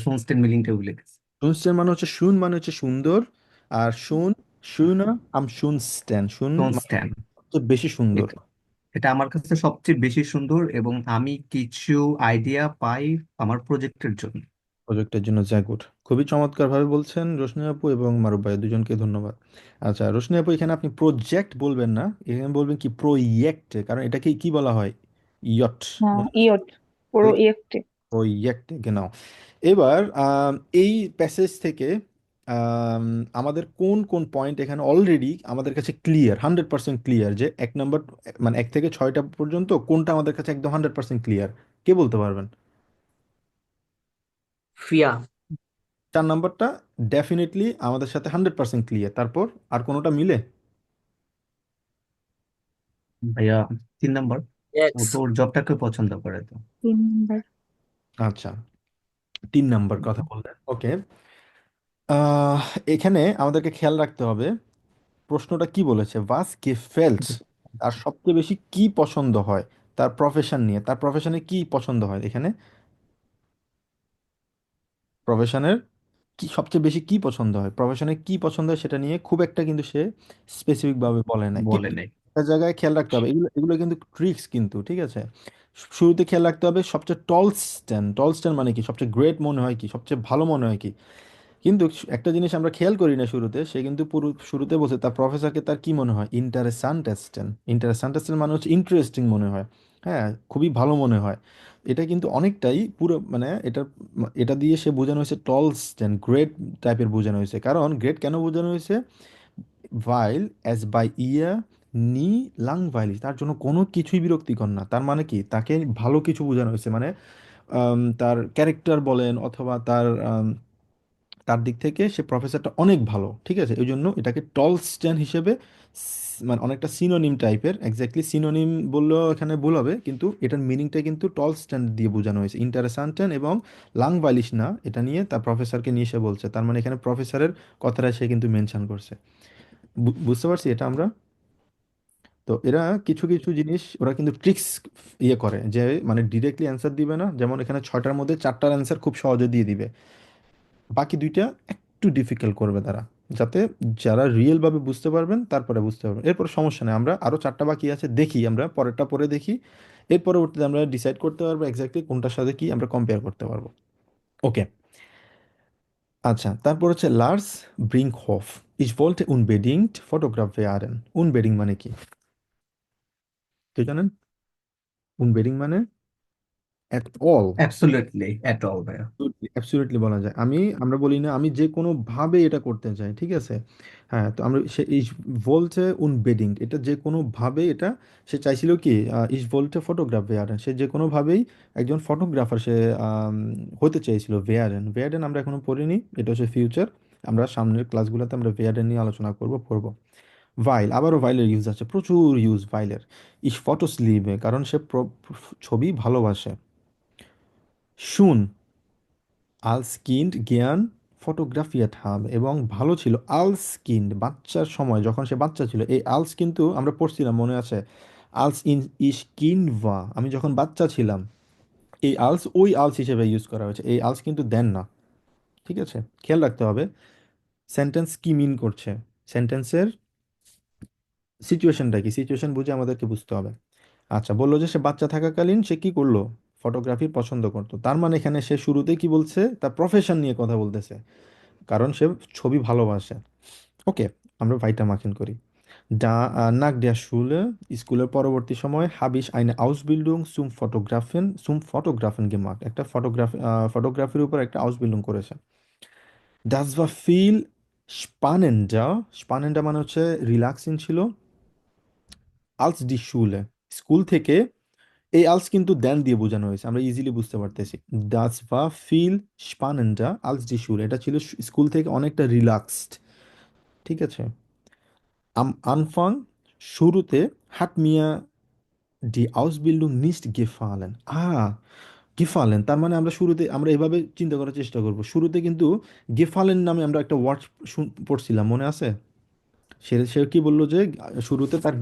সংস্টেন মিলিংটা উল্লেখ করেছে। শুনছেন মানে হচ্ছে শুন মানে হচ্ছে সুন্দর, আর শুন শুনা শুনস্টেন মানে সংস্টেন, সবচেয়ে বেশি সুন্দর। এটা এটা আমার কাছে সবচেয়ে বেশি সুন্দর এবং আমি কিছু আইডিয়া পাই আমার প্রজেক্টের জন্য। প্রজেক্টের জন্য যা গুড, খুবই চমৎকার ভাবে বলছেন রোশনি আপু এবং মারুফ ভাই দুজনকে ধন্যবাদ। আচ্ছা রোশনি আপু, এখানে আপনি প্রজেক্ট বলবেন না, এখানে বলবেন কি প্রোজেক্ট, কারণ এটাকে কি বলা হয়? Yacht. Iot, Projekte. Project genau। এবার এই প্যাসেজ থেকে আম, আমাদের কোন কোন পয়েন্ট এখানে অলরেডি আমাদের কাছে ক্লিয়ার, 100% ক্লিয়ার, যে এক নম্বর মানে 1 থেকে 6টা পর্যন্ত কোনটা আমাদের কাছে একদম 100% ক্লিয়ার, কে বলতে পারবেন? ফিয়া। 4 নম্বরটা ডেফিনেটলি আমাদের সাথে 100% ক্লিয়ার, তারপর আর কোনোটা মিলে? ভাইয়া 3 নাম্বার, ও এক্স। তো ওর জবটাকে পছন্দ করে তো। 3 number. আচ্ছা, 3 নম্বর কথা বললেন, ওকে। আহ, এখানে আমাদেরকে খেয়াল রাখতে হবে প্রশ্নটা কি বলেছে, ভাস গেফেলস, তার সবচেয়ে বেশি কি পছন্দ হয়, তার প্রফেশন নিয়ে, তার প্রফেশনে কি পছন্দ হয় এখানে, প্রফেশনের কি সবচেয়ে বেশি কি পছন্দ হয়, প্রফেশনে কি পছন্দ হয় সেটা নিয়ে খুব একটা কিন্তু সে স্পেসিফিক ভাবে বলে না, বলে কিন্তু নাই। একটা জায়গায় খেয়াল রাখতে হবে, এগুলো এগুলো কিন্তু ট্রিক্স কিন্তু, ঠিক আছে। শুরুতে খেয়াল রাখতে হবে সবচেয়ে টল স্ট্যান্ড, টল স্ট্যান্ড মানে কি, সবচেয়ে গ্রেট মনে হয় কি, সবচেয়ে ভালো মনে হয় কি। কিন্তু একটা জিনিস আমরা খেয়াল করি না শুরুতে, সে কিন্তু পুরো শুরুতে বলছে তার প্রফেসরকে তার কি মনে হয়, ইন্টারেসান্টেস্টেন, ইন্টারেসান্টেস্টেন মানে হচ্ছে ইন্টারেস্টিং মনে হয়, হ্যাঁ খুবই ভালো মনে হয়। এটা কিন্তু অনেকটাই পুরো মানে এটা, এটা দিয়ে সে বোঝানো হয়েছে টল স্ট্যান্ড গ্রেট টাইপের বোঝানো হয়েছে। কারণ গ্রেট কেন বোঝানো হয়েছে, ভাইল অ্যাজ বাই ইয়া নি লাংভাইলি, তার জন্য কোনো কিছুই বিরক্তিকর না, তার মানে কি তাকে ভালো কিছু বোঝানো হয়েছে, মানে তার ক্যারেক্টার বলেন অথবা তার তার দিক থেকে সে প্রফেসরটা অনেক ভালো, ঠিক আছে। এই জন্য এটাকে টল স্ট্যান হিসেবে মানে অনেকটা সিনোনিম টাইপের, এক্স্যাক্টলি সিনোনিম বললেও এখানে ভুল হবে, কিন্তু এটার মিনিংটা কিন্তু টল স্ট্যান দিয়ে বোঝানো হয়েছে, ইন্টারেসান্টেন এবং লাংভাইলিশ না, এটা নিয়ে তার প্রফেসরকে নিয়ে সে বলছে, তার মানে এখানে প্রফেসরের কথাটা সে কিন্তু মেনশন করছে। বুঝতে পারছি এটা আমরা। তো এরা কিছু কিছু জিনিস ওরা কিন্তু ট্রিক্স ইয়ে করে, যে মানে ডিরেক্টলি অ্যান্সার দিবে না, যেমন এখানে ছয়টার মধ্যে চারটার অ্যান্সার খুব সহজে দিয়ে দিবে, বাকি দুইটা একটু ডিফিকাল্ট করবে তারা, যাতে যারা রিয়েল ভাবে বুঝতে পারবেন তারপরে বুঝতে পারবেন। এরপর সমস্যা নেই, আমরা আরো চারটা বাকি আছে, দেখি আমরা পরেরটা পরে দেখি, এর পরবর্তীতে আমরা ডিসাইড করতে পারবো এক্স্যাক্টলি কোনটার সাথে কি আমরা কম্পেয়ার করতে পারবো। ওকে, আচ্ছা তারপর হচ্ছে লার্স ব্রিংকহোফ, ইজ ভোল্টে উনবেডিংট ফটোগ্রাফ werden, উনবেডিং মানে কি তুই জানেন, উনবেডিং মানে at all, absolutely at all ভাইয়া। অ্যাবসলিউটলি বলা যায়, আমরা বলি না আমি যে কোনো ভাবে এটা করতে চাই, ঠিক আছে। হ্যাঁ, তো আমরা সে ইস ভোল্টে উনবেডিং, এটা যে কোনো ভাবে এটা সে চাইছিল কি, ইস ভোল্টে ফটোগ্রাফ ভেয়ারেন, সে যে কোনো ভাবেই একজন ফটোগ্রাফার সে হতে চেয়েছিল। ভেয়ারেন, ভেয়ারেন আমরা এখনো পড়িনি, এটা হচ্ছে ফিউচার, আমরা সামনের ক্লাসগুলোতে আমরা ভেয়ারেন নিয়ে আলোচনা পড়বো। ভাইল, আবারও ভাইলের ইউজ আছে, প্রচুর ইউজ ভাইলের। ইস ফটো স্লিভে, কারণ সে ছবি ভালোবাসে। শুন আলস্কিন্ড জ্ঞান ফটোগ্রাফিয়াট হাব, এবং ভালো ছিল আলস্কিন্ড বাচ্চার সময় যখন সে বাচ্চা ছিল, এই আলস কিন্তু আমরা পড়ছিলাম মনে আছে, আলস ইন ইস কিনভা, আমি যখন বাচ্চা ছিলাম, এই আলস ওই আলস হিসেবে ইউজ করা হয়েছে, এই আলস কিন্তু দেন না, ঠিক আছে। খেয়াল রাখতে হবে সেন্টেন্স কি মিন করছে, সেন্টেন্সের সিচুয়েশনটা কি, সিচুয়েশন বুঝে আমাদেরকে বুঝতে হবে। আচ্ছা, বললো যে সে বাচ্চা থাকাকালীন সে কি করলো, ফটোগ্রাফি পছন্দ করতো, তার মানে এখানে সে শুরুতেই কি বলছে, তার প্রফেশন নিয়ে কথা বলতেছে, কারণ সে ছবি ভালোবাসে। ওকে, আমরা ভাইটা মার্কিং করি। নাক দেয়া শুলে, স্কুলের পরবর্তী সময় হাবিস আইনে আউসবিল্ডিং সুম ফটোগ্রাফেন গেমার্ক, একটা ফটোগ্রাফির উপর একটা আউসবিল্ডিং করেছে। ডাস বা ফিল স্পানেন্ডা, স্পানেন্ডা মানে হচ্ছে রিল্যাক্সিং ছিল, আলস ডি শুলে, স্কুল থেকে, এই আলস কিন্তু দেন দিয়ে বোঝানো হয়েছে, আমরা ইজিলি বুঝতে পারতেছি। ডাস বা ফিল স্পানেন্ডা আলস ডি শুলে, এটা ছিল স্কুল থেকে অনেকটা রিল্যাক্সড, ঠিক আছে। আনফাং, শুরুতে, হাট মিয়া ডি আউসবিল্ডিং নিস্ট গেফালেন, গেফালেন, তার মানে আমরা শুরুতে আমরা এভাবে চিন্তা করার চেষ্টা করব, শুরুতে কিন্তু গেফালেন নামে আমরা একটা ওয়ার্ড পড়ছিলাম মনে আছে, সে সে কি বললো যে শুরুতে তার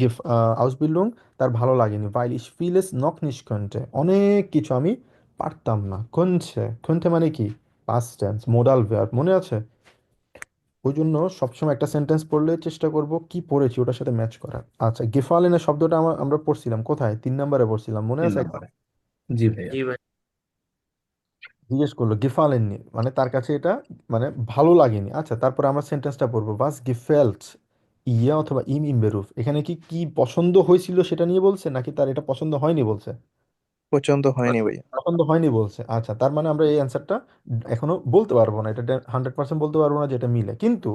আউসবিল্ডিং তার ভালো লাগেনি, ভাইল ইস ফিলেস নক নিষ্কণ্ঠে, অনেক কিছু আমি পারতাম না, কনছে কনতে মানে কি, পাস্ট টেন্স মোডাল ভার্ব মনে আছে। ওই জন্য সবসময় একটা সেন্টেন্স পড়লে চেষ্টা করব কি পড়েছি ওটার সাথে ম্যাচ করার। আচ্ছা, গেফালেনের শব্দটা আমরা পড়ছিলাম কোথায়, 3 নম্বরে পড়ছিলাম মনে 3 আছে। নম্বরে। জি ভাইয়া। জি ভাই। জিজ্ঞেস করলো গেফালেন নি মানে তার কাছে এটা মানে ভালো লাগেনি। আচ্ছা, তারপরে আমরা সেন্টেন্সটা পড়বো, বাস গেফেল্ট ইয়া অথবা ইম ইমবেরুফ, এখানে কি কি পছন্দ হয়েছিল সেটা নিয়ে বলছে নাকি তার এটা পছন্দ হয়নি বলছে, পছন্দ হয়নি ভাইয়া। পছন্দ হয়নি বলছে। আচ্ছা, তার মানে আমরা এই অ্যান্সারটা এখনো বলতে পারবো না, এটা 100% বলতে পারবো না যেটা মিলে, কিন্তু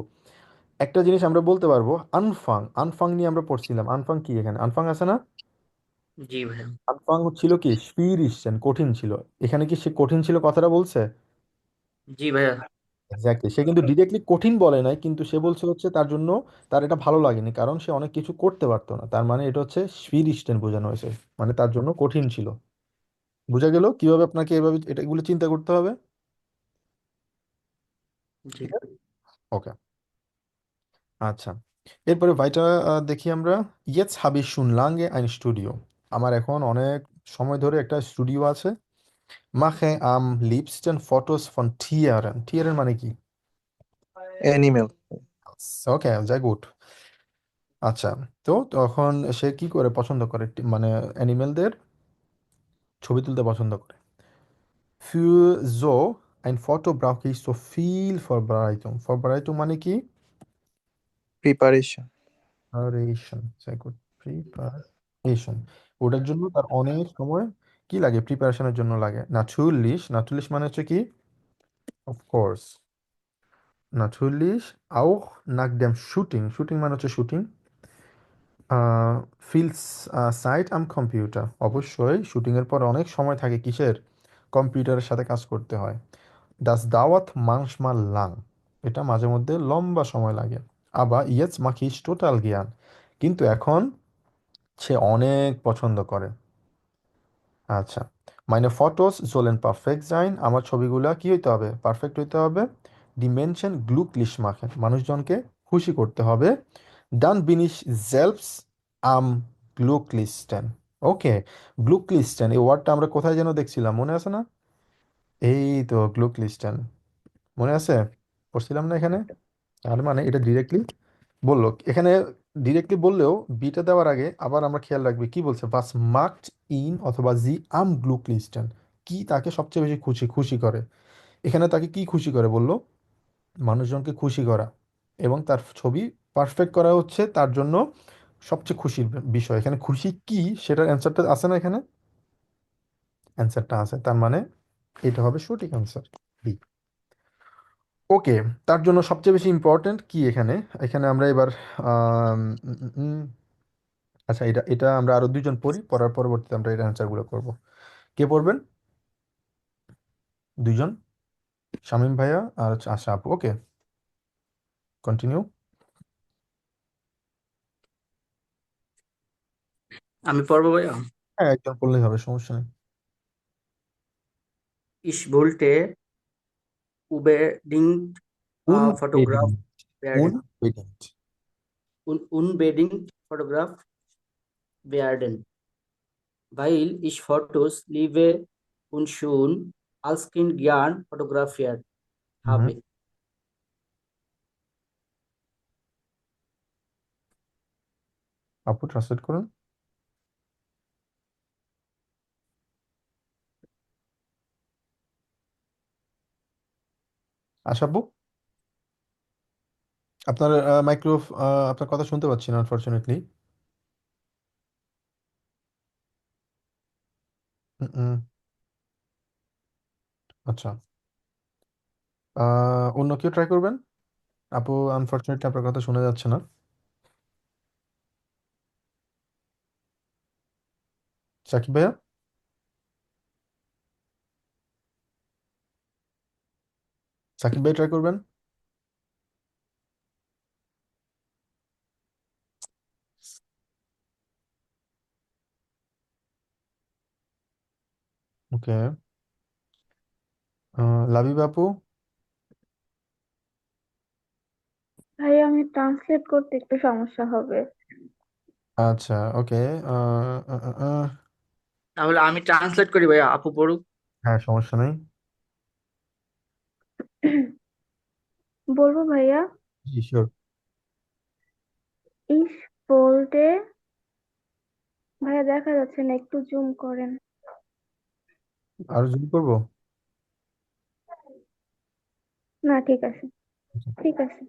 একটা জিনিস আমরা বলতে পারবো, আনফাং, আনফাং নিয়ে আমরা পড়ছিলাম, আনফাং কি, এখানে আনফাং আছে না, জি ভাইয়া। আনফাং ছিল কি স্পিরিশন, কঠিন ছিল, এখানে কি সে কঠিন ছিল কথাটা বলছে, জি ভাইয়া। এক্স্যাক্টলি, সে কিন্তু ডিরেক্টলি কঠিন বলে নাই, কিন্তু সে বলছে হচ্ছে তার জন্য তার এটা ভালো লাগেনি কারণ সে অনেক কিছু করতে পারতো না, তার মানে এটা হচ্ছে স্পিরিশন বোঝানো হয়েছে, মানে তার জন্য কঠিন ছিল। বুঝা গেল কিভাবে আপনাকে এভাবে এটা এগুলো চিন্তা করতে হবে। জি। ওকে, আচ্ছা, এরপরে ভাইটা দেখি আমরা। ইয়েটস হাবি শুন লাঙ্গে আইন স্টুডিও। আমার এখন অনেক সময় ধরে একটা স্টুডিও আছে। মাখে আম লিপস্টেন ফটোস ফন টিয়ারেন। টিয়ারেন মানে কি? অ্যানিমেল। ওকে, যাই গুড। আচ্ছা, তো তখন সে কি করে পছন্দ করে মানে অ্যানিমেলদের ছবি তুলতে পছন্দ করে। Für so ein Foto brauche ich so viel Vorbereitung. Vorbereitung মানে কি? Preparation. Preparation. Sehr gut. Preparation. ওটার জন্য তার অনেক সময় কি লাগে? প্রিপারেশনের জন্য লাগে। Natürlich, natürlich মানে হচ্ছে কি? Of course. Natürlich auch nach dem Shooting. Shooting মানে হচ্ছে shooting. viel Zeit am Computer. অবশ্যই শুটিং এর পর অনেক সময় থাকে কিসের? কম্পিউটারের সাথে কাজ করতে হয়। Das dauert manchmal lang. এটা মাঝে মধ্যে লম্বা সময় লাগে। আবার jetzt mache ich total gern. কিন্তু এখন সে অনেক পছন্দ করে। আচ্ছা, meine Fotos sollen perfekt sein. আমার ছবিগুলা কি হইতে হবে? পারফেক্ট হইতে হবে। Die Menschen glücklich machen. মানুষজনকে খুশি করতে হবে। Dann bin ich selbst am glücklichsten. Okay, glücklichsten এই ওয়ার্ডটা আমরা কোথায় যেন দেখছিলাম, মনে আছে না? এই তো glücklichsten, মনে আছে? পড়ছিলাম না এখানে? তার মানে এটা ডিরেক্টলি বললো এখানে। ডিরেক্টলি বললেও বিটা দেওয়ার আগে আবার আমরা খেয়াল রাখবি কি বলছে, বাস মার্কড ইন অথবা জি আম গ্লুকলিস্টেন, কি তাকে সবচেয়ে বেশি খুশি খুশি করে। এখানে তাকে কি খুশি করে বললো? মানুষজনকে খুশি করা এবং তার ছবি পারফেক্ট করা হচ্ছে তার জন্য সবচেয়ে খুশির বিষয়। এখানে খুশি কি সেটার অ্যান্সারটা আছে না এখানে? অ্যান্সারটা আছে, তার মানে এটা হবে সঠিক অ্যান্সার, বি। ওকে, তার জন্য সবচেয়ে বেশি ইম্পর্ট্যান্ট কি এখানে? এখানে আমরা এবার আম, উম, উম, উম, আচ্ছা, এটা এটা আমরা আরো দুইজন পড়ি, পড়ার পরবর্তীতে আমরা এর অ্যান্সারগুলো করব। কে পড়বেন? দুইজন, শামীম ভাইয়া আর হচ্ছে আশা আপু। ওকে, কন্টিনিউ। আমি পড়বো ভাইয়া। হ্যাঁ, একজন পড়লেই হবে, সমস্যা নেই। Ich wollte unbedingt Fotograf Unbedingt. werden. Unbedingt. Unbedingt Fotograf werden, weil ich Fotos liebe und schon als Kind gern fotografiert Mhm. habe. আপু ট্রান্সলেট করুন। আশা আপু, আপনার মাইক্রো, আপনার কথা শুনতে পাচ্ছি না আনফরচুনেটলি। আচ্ছা, অন্য কেউ ট্রাই করবেন? আপু, আনফরচুনেটলি আপনার কথা শোনা যাচ্ছে না। সাকিব ভাইয়া, সাকিব ভাই ট্রাই করবেন। ওকে, লাবিব আপু। ভাই আমি ট্রান্সলেট করতে একটু সমস্যা হবে। আচ্ছা, ওকে। তাহলে আমি ট্রান্সলেট করি ভাইয়া, আপু পড়ুক। হ্যাঁ, সমস্যা নেই। বলবো ভাইয়া? জি শিওর। ইস বলতে, ভাইয়া দেখা যাচ্ছে না, একটু জুম করেন। আরো জুম করবো? না ঠিক আছে, ঠিক আছে।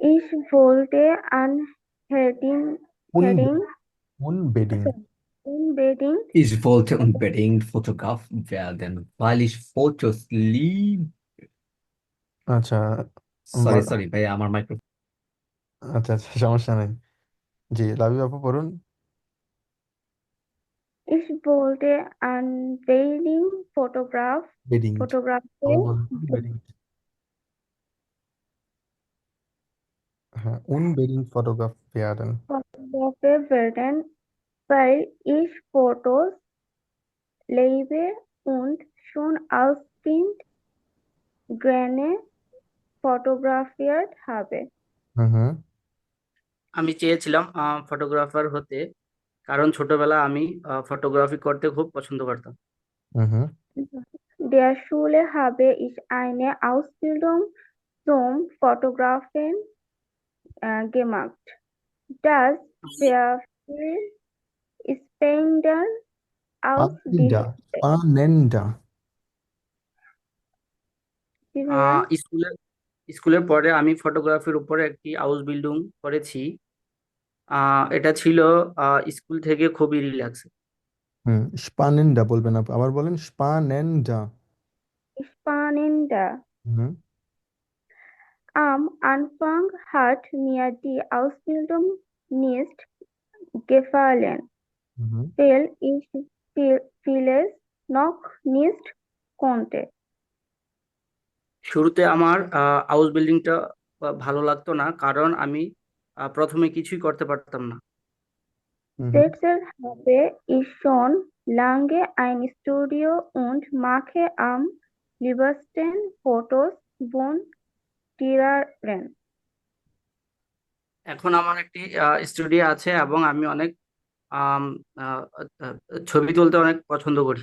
Ich wollte উনবেডিং। unbedingt, উনবেডিং। sorry, unbedingt, Ich wollte unbedingt Fotograf werden, weil ich Fotos liebe. আচ্ছা, সরি বল। সরি ভাই, আমার মাইক্রো আচ্ছা আচ্ছা, সমস্যা নেই। জি, লাবিব আপু পড়ুন। ich wollte unbedingt bedding. Fotografen, আবার বলুন, উনবেডিং। হ্যাঁ, উনবেডিং photograph werden। Fotografen werden, weil ich Fotos liebe und schon als Kind gerne fotografiert habe. হুম হুম আমি চেয়েছিলাম ফটোগ্রাফার হতে, কারণ ছোটবেলা আমি ফটোগ্রাফি করতে খুব পছন্দ করতাম। হুম হুম Der Schule habe ich eine Ausbildung zum Fotografen gemacht. Das verfiel spannend পানেন্ডা ausgerichtet. পানেন্ডা জি ভাইয়া, স্কুলের স্কুলের পরে আমি ফটোগ্রাফির উপরে একটি হাউস বিল্ডিং করেছি। এটা ছিল স্কুল থেকে খুবই রিল্যাক্স। হুম স্পানেন্ডা বলবেন আবার বলেন স্পানেন্ডা। spannend. Hmm Am Anfang hat mir die Ausbildung nicht gefallen, hmm weil ich vieles noch nicht konnte. শুরুতে আমার হাউস বিল্ডিংটা ভালো লাগতো না, কারণ আমি প্রথমে কিছুই করতে পারতাম না। হুম Deshalb habe ich schon lange ein Studio und mache am liebsten Fotos von Tieren. এখন আমার একটি স্টুডিও আছে এবং আমি অনেক আম, আহ, আহ, ছবি তুলতে অনেক পছন্দ করি।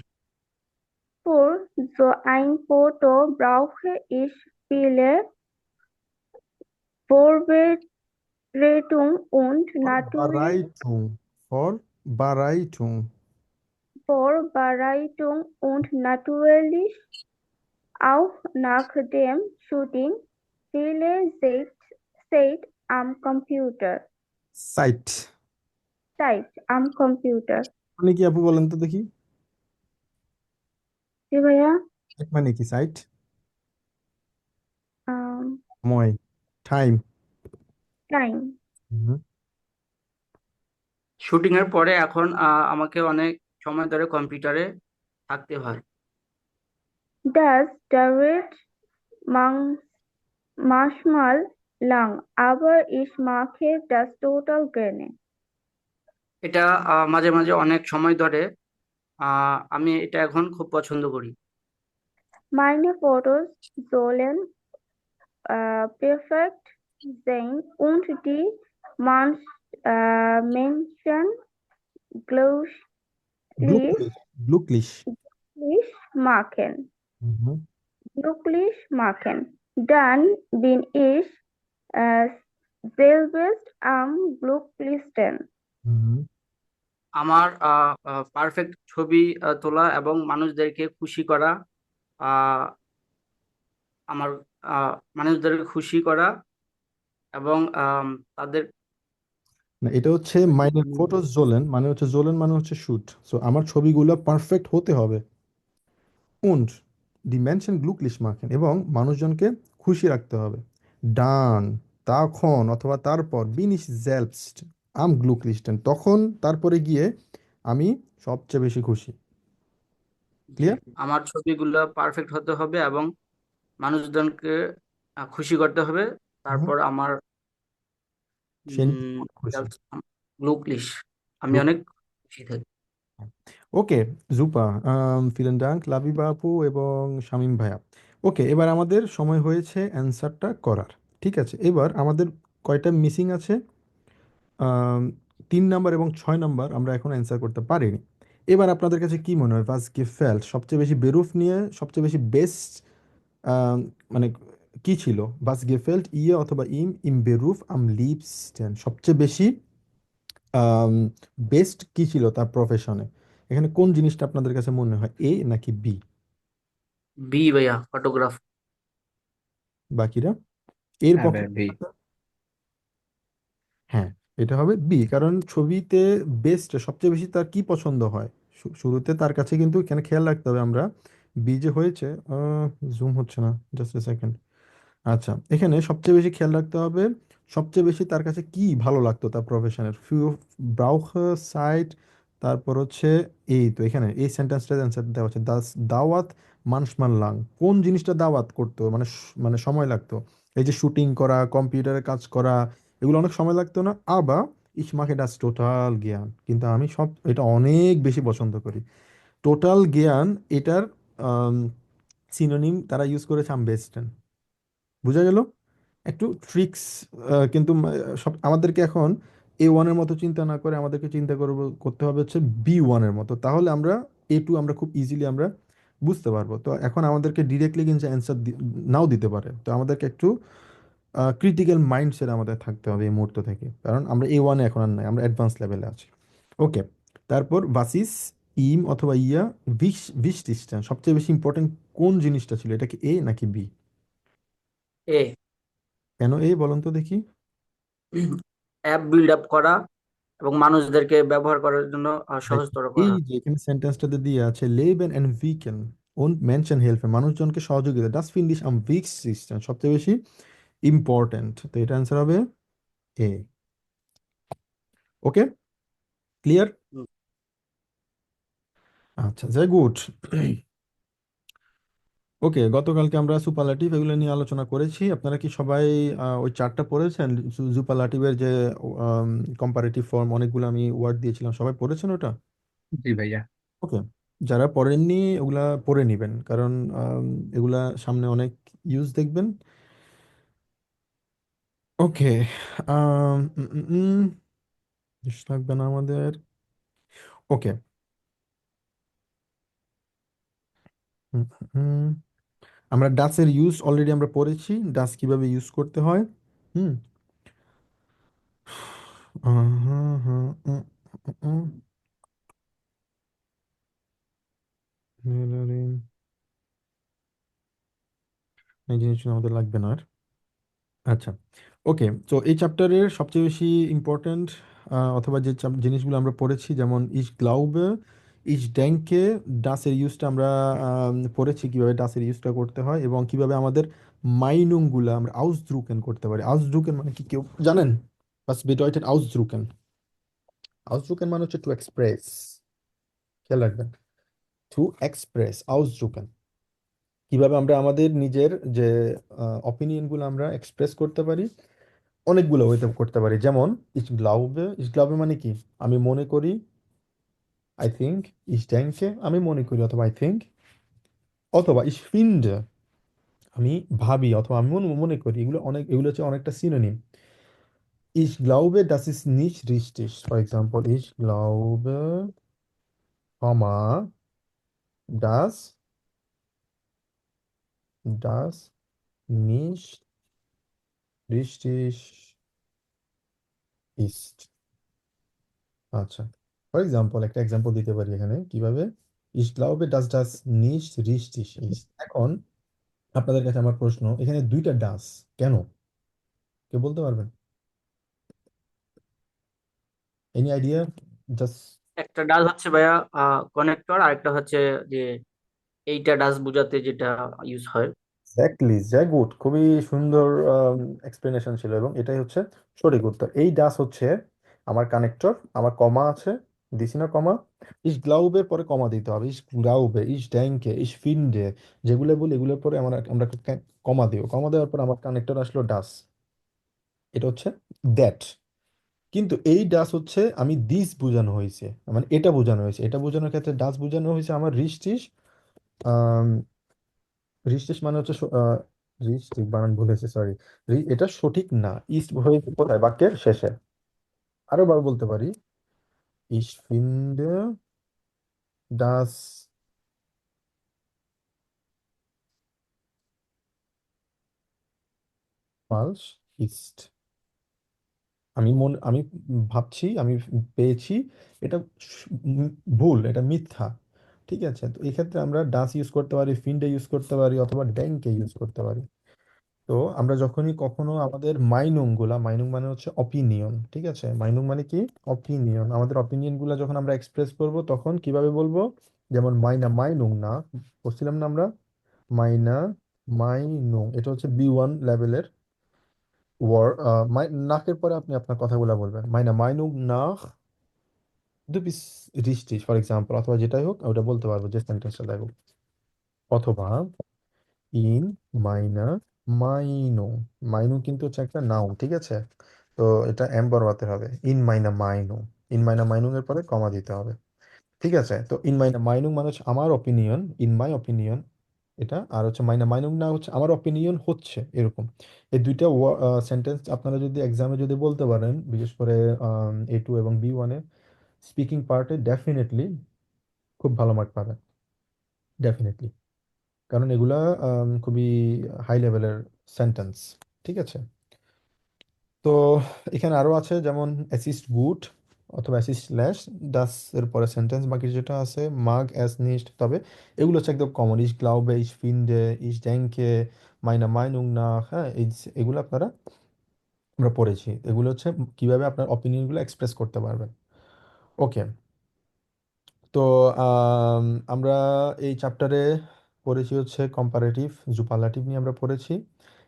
Für so ein Foto brauche ich viele Vorbereitung und natürlich Vorbereitung Vorbereitung und natürlich auch nach dem Shooting viele Zeit am Computer. সাইট Zeit am Computer. মানে কি আপু বলেন তো দেখি, জি ভাইয়া, সাইট মানে কি সাইট? um, সময়, টাইম। time. শুটিং এর পরে এখন আমাকে অনেক সময় ধরে কম্পিউটারে থাকতে হয়। Das dauert manchmal lang, aber ich mache das total gerne. এটা মাঝে মাঝে অনেক সময় ধরে, আমি এটা এখন খুব পছন্দ করি। Meine Fotos sollen perfekt sein und die Menschen glücklich গ্লুকলিশ। machen. Hmm Glücklich machen. Dann bin ich äh, selbst am glücklichsten. হুম আমার পারফেক্ট ছবি তোলা এবং মানুষদেরকে খুশি করা, আহ, আমার মানুষদেরকে খুশি করা এবং তাদের না, এটা হচ্ছে মাইনের ফটোস জোলেন মানে হচ্ছে জোলেন মানে হচ্ছে শুট, সো আমার ছবিগুলো পারফেক্ট হতে হবে। und die Menschen glücklich machen এবং মানুষজনকে খুশি রাখতে হবে। dann তখন অথবা তারপর bin ich selbst am glücklichsten তখন তারপরে গিয়ে আমি সবচেয়ে বেশি খুশি। জি, ক্লিয়ার? আমার ছবিগুলো পারফেক্ট হতে হবে এবং মানুষজনকে খুশি করতে হবে। তারপর আমার সে নিজে খুশি। গ্লুকলিশ, আমি অনেক খুশি থাকি। ওকে, জুপা, ফিলেন ডাঙ্ক লাবিবা আপু এবং শামীম ভাইয়া। ওকে, এবার আমাদের সময় হয়েছে অ্যান্সারটা করার। ঠিক আছে, এবার আমাদের কয়টা মিসিং আছে? আম, 3 নাম্বার এবং 6 নাম্বার আমরা এখন অ্যান্সার করতে পারিনি। এবার আপনাদের কাছে কি মনে হয় ভাস গেফেল্ট সবচেয়ে বেশি বেরুফ নিয়ে সবচেয়ে বেশি বেস্ট মানে কি ছিল? ভাস গেফেল্ট ইয়ে অথবা ইম বেরুফ আম লিবস্টেন সবচেয়ে বেশি বেস্ট কি ছিল তার প্রফেশনে? এখানে কোন জিনিসটা আপনাদের কাছে মনে হয়, এ নাকি বি? বি ভাইয়া, ফটোগ্রাফ। বাকিরা এর হ্যাঁ পক্ষে? বি। হ্যাঁ, এটা হবে বি, কারণ ছবিতে বেস্ট সবচেয়ে বেশি তার কি পছন্দ হয় শুরুতে তার কাছে কিন্তু এখানে খেয়াল রাখতে হবে আমরা। বি যে হয়েছে, জুম হচ্ছে না, জাস্ট এ সেকেন্ড। আচ্ছা, এখানে সবচেয়ে বেশি খেয়াল রাখতে হবে সবচেয়ে বেশি তার কাছে কি ভালো লাগতো তার প্রফেশনের ফিউ ব্রাউচার সাইট। তারপর হচ্ছে এই তো এখানে এই সেন্টেন্সটা অ্যান্সার দেওয়া হচ্ছে দাস দাওয়াত মানসমান লাং কোন জিনিসটা দাওয়াত করতো মানে মানে সময় লাগতো। এই যে শুটিং করা, কম্পিউটারে কাজ করা, এগুলো অনেক সময় লাগতো না? আবার ইসমাকে ডাস টোটাল জ্ঞান, কিন্তু আমি সব এটা অনেক বেশি পছন্দ করি। টোটাল জ্ঞান এটার সিনোনিম তারা ইউজ করেছে আম বেস্টেন। বুঝা গেল? একটু ট্রিক্স, কিন্তু সব আমাদেরকে এখন A1-এর মতো চিন্তা না করে আমাদেরকে চিন্তা করতে হবে হচ্ছে B1-এর মতো, তাহলে আমরা A2 আমরা খুব ইজিলি আমরা বুঝতে পারবো। তো এখন আমাদেরকে ডিরেক্টলি কিন্তু অ্যান্সার নাও দিতে পারে, তো আমাদেরকে একটু ক্রিটিক্যাল মাইন্ডসেট আমাদের থাকতে হবে এই মুহূর্ত থেকে, কারণ আমরা A1-এ এখন আর নাই, আমরা অ্যাডভান্স লেভেলে আছি। ওকে, তারপর ভাসিস ইম অথবা ইয়া ভিশটিসটা সবচেয়ে বেশি ইম্পর্টেন্ট কোন জিনিসটা ছিল, এটা কি এ নাকি বি? এ। কেন এ বলুন তো দেখি। অ্যাপ বিল্ড আপ করা এবং মানুষদেরকে ব্যবহার করার জন্য দেখ, সহজতর এই করা। যে এখানে সেন্টেন্সটাতে দিয়ে আছে লেবেন এন্ড উইকেন und Menschen helfen, মানুষজনকে সহযোগিতা, das finde ich am wichtigsten, সবচেয়ে বেশি ইম্পর্ট্যান্ট, তো এটা অ্যান্সার হবে এ। ওকে, ক্লিয়ার? হুম। আচ্ছা, sehr gut. ওকে, গতকালকে আমরা সুপারলাটিভ এগুলো নিয়ে আলোচনা করেছি। আপনারা কি সবাই ওই চার্টটা পড়েছেন? সুপারলাটিভের যে কম্পারেটিভ ফর্ম, অনেকগুলো আমি ওয়ার্ড দিয়েছিলাম, সবাই পড়েছেন ওটা? জি ভাইয়া। ওকে, যারা পড়েননি ওগুলা পড়ে নিবেন, কারণ এগুলা সামনে অনেক ইউজ দেখবেন। ওকে, লাগবে না আমাদের। ওকে, আমরা ডাচের ইউজ অলরেডি আমরা পড়েছি, ডাচ কিভাবে ইউজ করতে হয়। হুম। এই জিনিসটা আমাদের লাগবে না আর। আচ্ছা, ওকে, তো এই চ্যাপ্টারের সবচেয়ে বেশি ইম্পর্ট্যান্ট অথবা যে জিনিসগুলো আমরা পড়েছি, যেমন ইস গ্লাউবে, ইস ডেঙ্কে, ডাসের ইউজটা আমরা পড়েছি, কিভাবে ডাসের ইউজটা করতে হয় এবং কিভাবে আমাদের মাইনুংগুলো আমরা আউসড্রুকেন করতে পারি। আউসড্রুকেন মানে কি কেউ জানেন? বাস বেডয়টেড আউসড্রুকেন, আউসড্রুকেন মানে হচ্ছে টু এক্সপ্রেস, খেয়াল রাখবেন, টু এক্সপ্রেস আউসড্রুকেন, কিভাবে আমরা আমাদের নিজের যে অপিনিয়নগুলো আমরা এক্সপ্রেস করতে পারি, অনেকগুলো ওয়েতে করতে পারি। যেমন ইস গ্লাউবে মানে কি, আমি মনে করি, আই থিঙ্ক, ইস ডেঙ্কে আমি মনে করি অথবা আই থিঙ্ক, অথবা ইস ফিন্ডে আমি ভাবি অথবা আমি মনে মনে করি, এগুলো অনেক, এগুলো হচ্ছে অনেকটা সিনোনিম। ইস গ্লাউবে das ist nicht richtig, for example ইস গ্লাউবে, comma, das das nicht richtig ist। আচ্ছা, ফর এক্সাম্পল একটা এক্সাম্পল দিতে পারি এখানে কিভাবে, ich glaube dass das nicht richtig ist। এখন আপনাদের কাছে আমার প্রশ্ন, এখানে দুইটা ডাস কেন, কেউ বলতে পারবেন? Any idea? জাস্ট একটা ডাল হচ্ছে ভাইয়া কানেক্টর, আরেকটা হচ্ছে যে এইটা ডাস বোঝাতে যেটা ইউজ হয়। এক্স্যাক্টলি, যা গুড, খুবই সুন্দর এক্সপ্লেনেশন ছিল এবং এটাই হচ্ছে সঠিক উত্তর। এই ডাস হচ্ছে আমার কানেক্টর, আমার কমা আছে, দিছি না কমা, ইস গ্লাউবের পরে কমা দিতে হবে, ইস গ্লাউবে, ইস ড্যাঙ্কে, ইস ফিন্ডে, যেগুলো বলি এগুলোর পরে আমরা কমা দিব, কমা দেওয়ার পর আমার কানেক্টর আসলো ডাস, এটা হচ্ছে দ্যাট। কিন্তু এই ডাস হচ্ছে আমি দিস বোঝানো হয়েছে, মানে এটা বোঝানো হয়েছে, এটা বোঝানোর ক্ষেত্রে ডাস বোঝানো হয়েছে আমার রিস্টিস। রিস্টিস মানে হচ্ছে রিস্টিক বানান ভুলেছে, সরি, এটা সঠিক না, ইস্ট হয়েছে কোথায়, বাক্যের শেষে। আরো বার বলতে পারি, ইস ফিন্ডে ডাস ফালস ইস্ট, আমি ভাবছি, আমি পেয়েছি এটা ভুল, এটা মিথ্যা। ঠিক আছে, তো এই ক্ষেত্রে আমরা ডাস ইউজ করতে পারি, ফিন্ডে ইউজ করতে পারি অথবা ড্যাঙ্কে ইউজ করতে পারি। তো আমরা যখনই কখনো আমাদের মাইনুং গুলা, মাইনুং মানে হচ্ছে অপিনিয়ন, ঠিক আছে, মাইনুং মানে কি, অপিনিয়ন, আমাদের অপিনিয়ন গুলা যখন আমরা এক্সপ্রেস করব তখন কিভাবে বলবো, যেমন মাইনা মাইনুং না, বলছিলাম না আমরা, মাইনা মাইনুং, এটা হচ্ছে B1 লেভেলের ওয়ার্ড। নাকের পরে আপনি আপনার কথাগুলো বলবেন, মাইনা মাইনুং নাক দু বিস রিস্টিস, ফর এক্সাম্পল, অথবা যেটাই হোক ওটা বলতে পারবো যে সেন্টেন্সটা দেখো, অথবা ইন মাইনা মাইনো, মাইনো কিন্তু হচ্ছে একটা নাউন, ঠিক আছে, তো এটা এম বড় হবে, ইন মাইনা মাইনো, ইন মাইনা মাইনুং এর পরে কমা দিতে হবে। ঠিক আছে, তো ইন মাইনা মাইনুং মানে হচ্ছে আমার অপিনিয়ন, ইন মাই অপিনিয়ন, এটা, আর হচ্ছে মাইনা মাইনুং না হচ্ছে আমার অপিনিয়ন হচ্ছে, এরকম। এই দুইটা সেন্টেন্স আপনারা যদি এক্সামে যদি বলতে পারেন, বিশেষ করে A2 এবং B1-এ স্পিকিং পার্টে, ডেফিনেটলি খুব ভালো মার্ক পাবেন, ডেফিনেটলি। কারণ এগুলা খুবই হাই লেভেলের সেন্টেন্স, ঠিক আছে? তো এখানে আরো আছে, যেমন অ্যাসিস্ট গুড অথবা অ্যাসিস্ট ল্যাশ ডাস এর পরে সেন্টেন্স বাকি যেটা আছে মাগ অ্যাস নিস্ট, তবে এগুলো হচ্ছে একদম কমন, ইস গ্লাউবে, ইস ফিন্ডে, ইস ডেঙ্কে, মাইনা মাইনুং না, হ্যাঁ এগুলো আপনারা আমরা পড়েছি। এগুলো হচ্ছে কিভাবে আপনার অপিনিয়নগুলো এক্সপ্রেস করতে পারবেন। ওকে, তো আম, আমরা এই চ্যাপ্টারে পড়েছি হচ্ছে কম্পারেটিভ জুপারলাটিভ নিয়ে আমরা পড়েছি,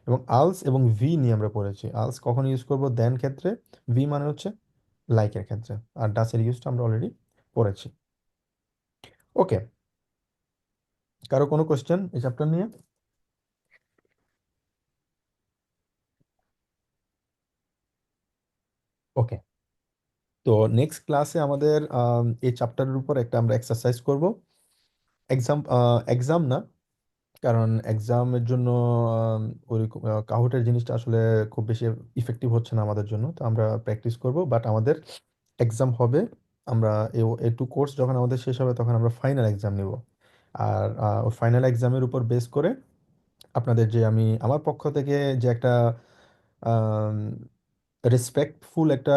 এবং আলস এবং ভি নিয়ে আমরা পড়েছি। আলস কখন ইউজ করব, দেন ক্ষেত্রে। ভি মানে হচ্ছে লাইকের ক্ষেত্রে। আর ডাসের ইউজটা আমরা অলরেডি পড়েছি। ওকে, কারো কোনো কোশ্চেন এই চ্যাপ্টার নিয়ে? ওকে, তো নেক্সট ক্লাসে আমাদের এই চ্যাপ্টারের উপর একটা আমরা এক্সারসাইজ করব। এক্সাম, এক্সাম না, কারণ এক্সামের জন্য ওই কাহুটের জিনিসটা আসলে খুব বেশি ইফেক্টিভ হচ্ছে না আমাদের জন্য, তো আমরা প্র্যাকটিস করব, বাট আমাদের এক্সাম হবে। আমরা A2 কোর্স যখন আমাদের শেষ হবে তখন আমরা ফাইনাল এক্সাম নিব। আর ওই ফাইনাল এক্সামের উপর বেস করে আপনাদের যে আমি আমার পক্ষ থেকে যে একটা রেসপেক্টফুল একটা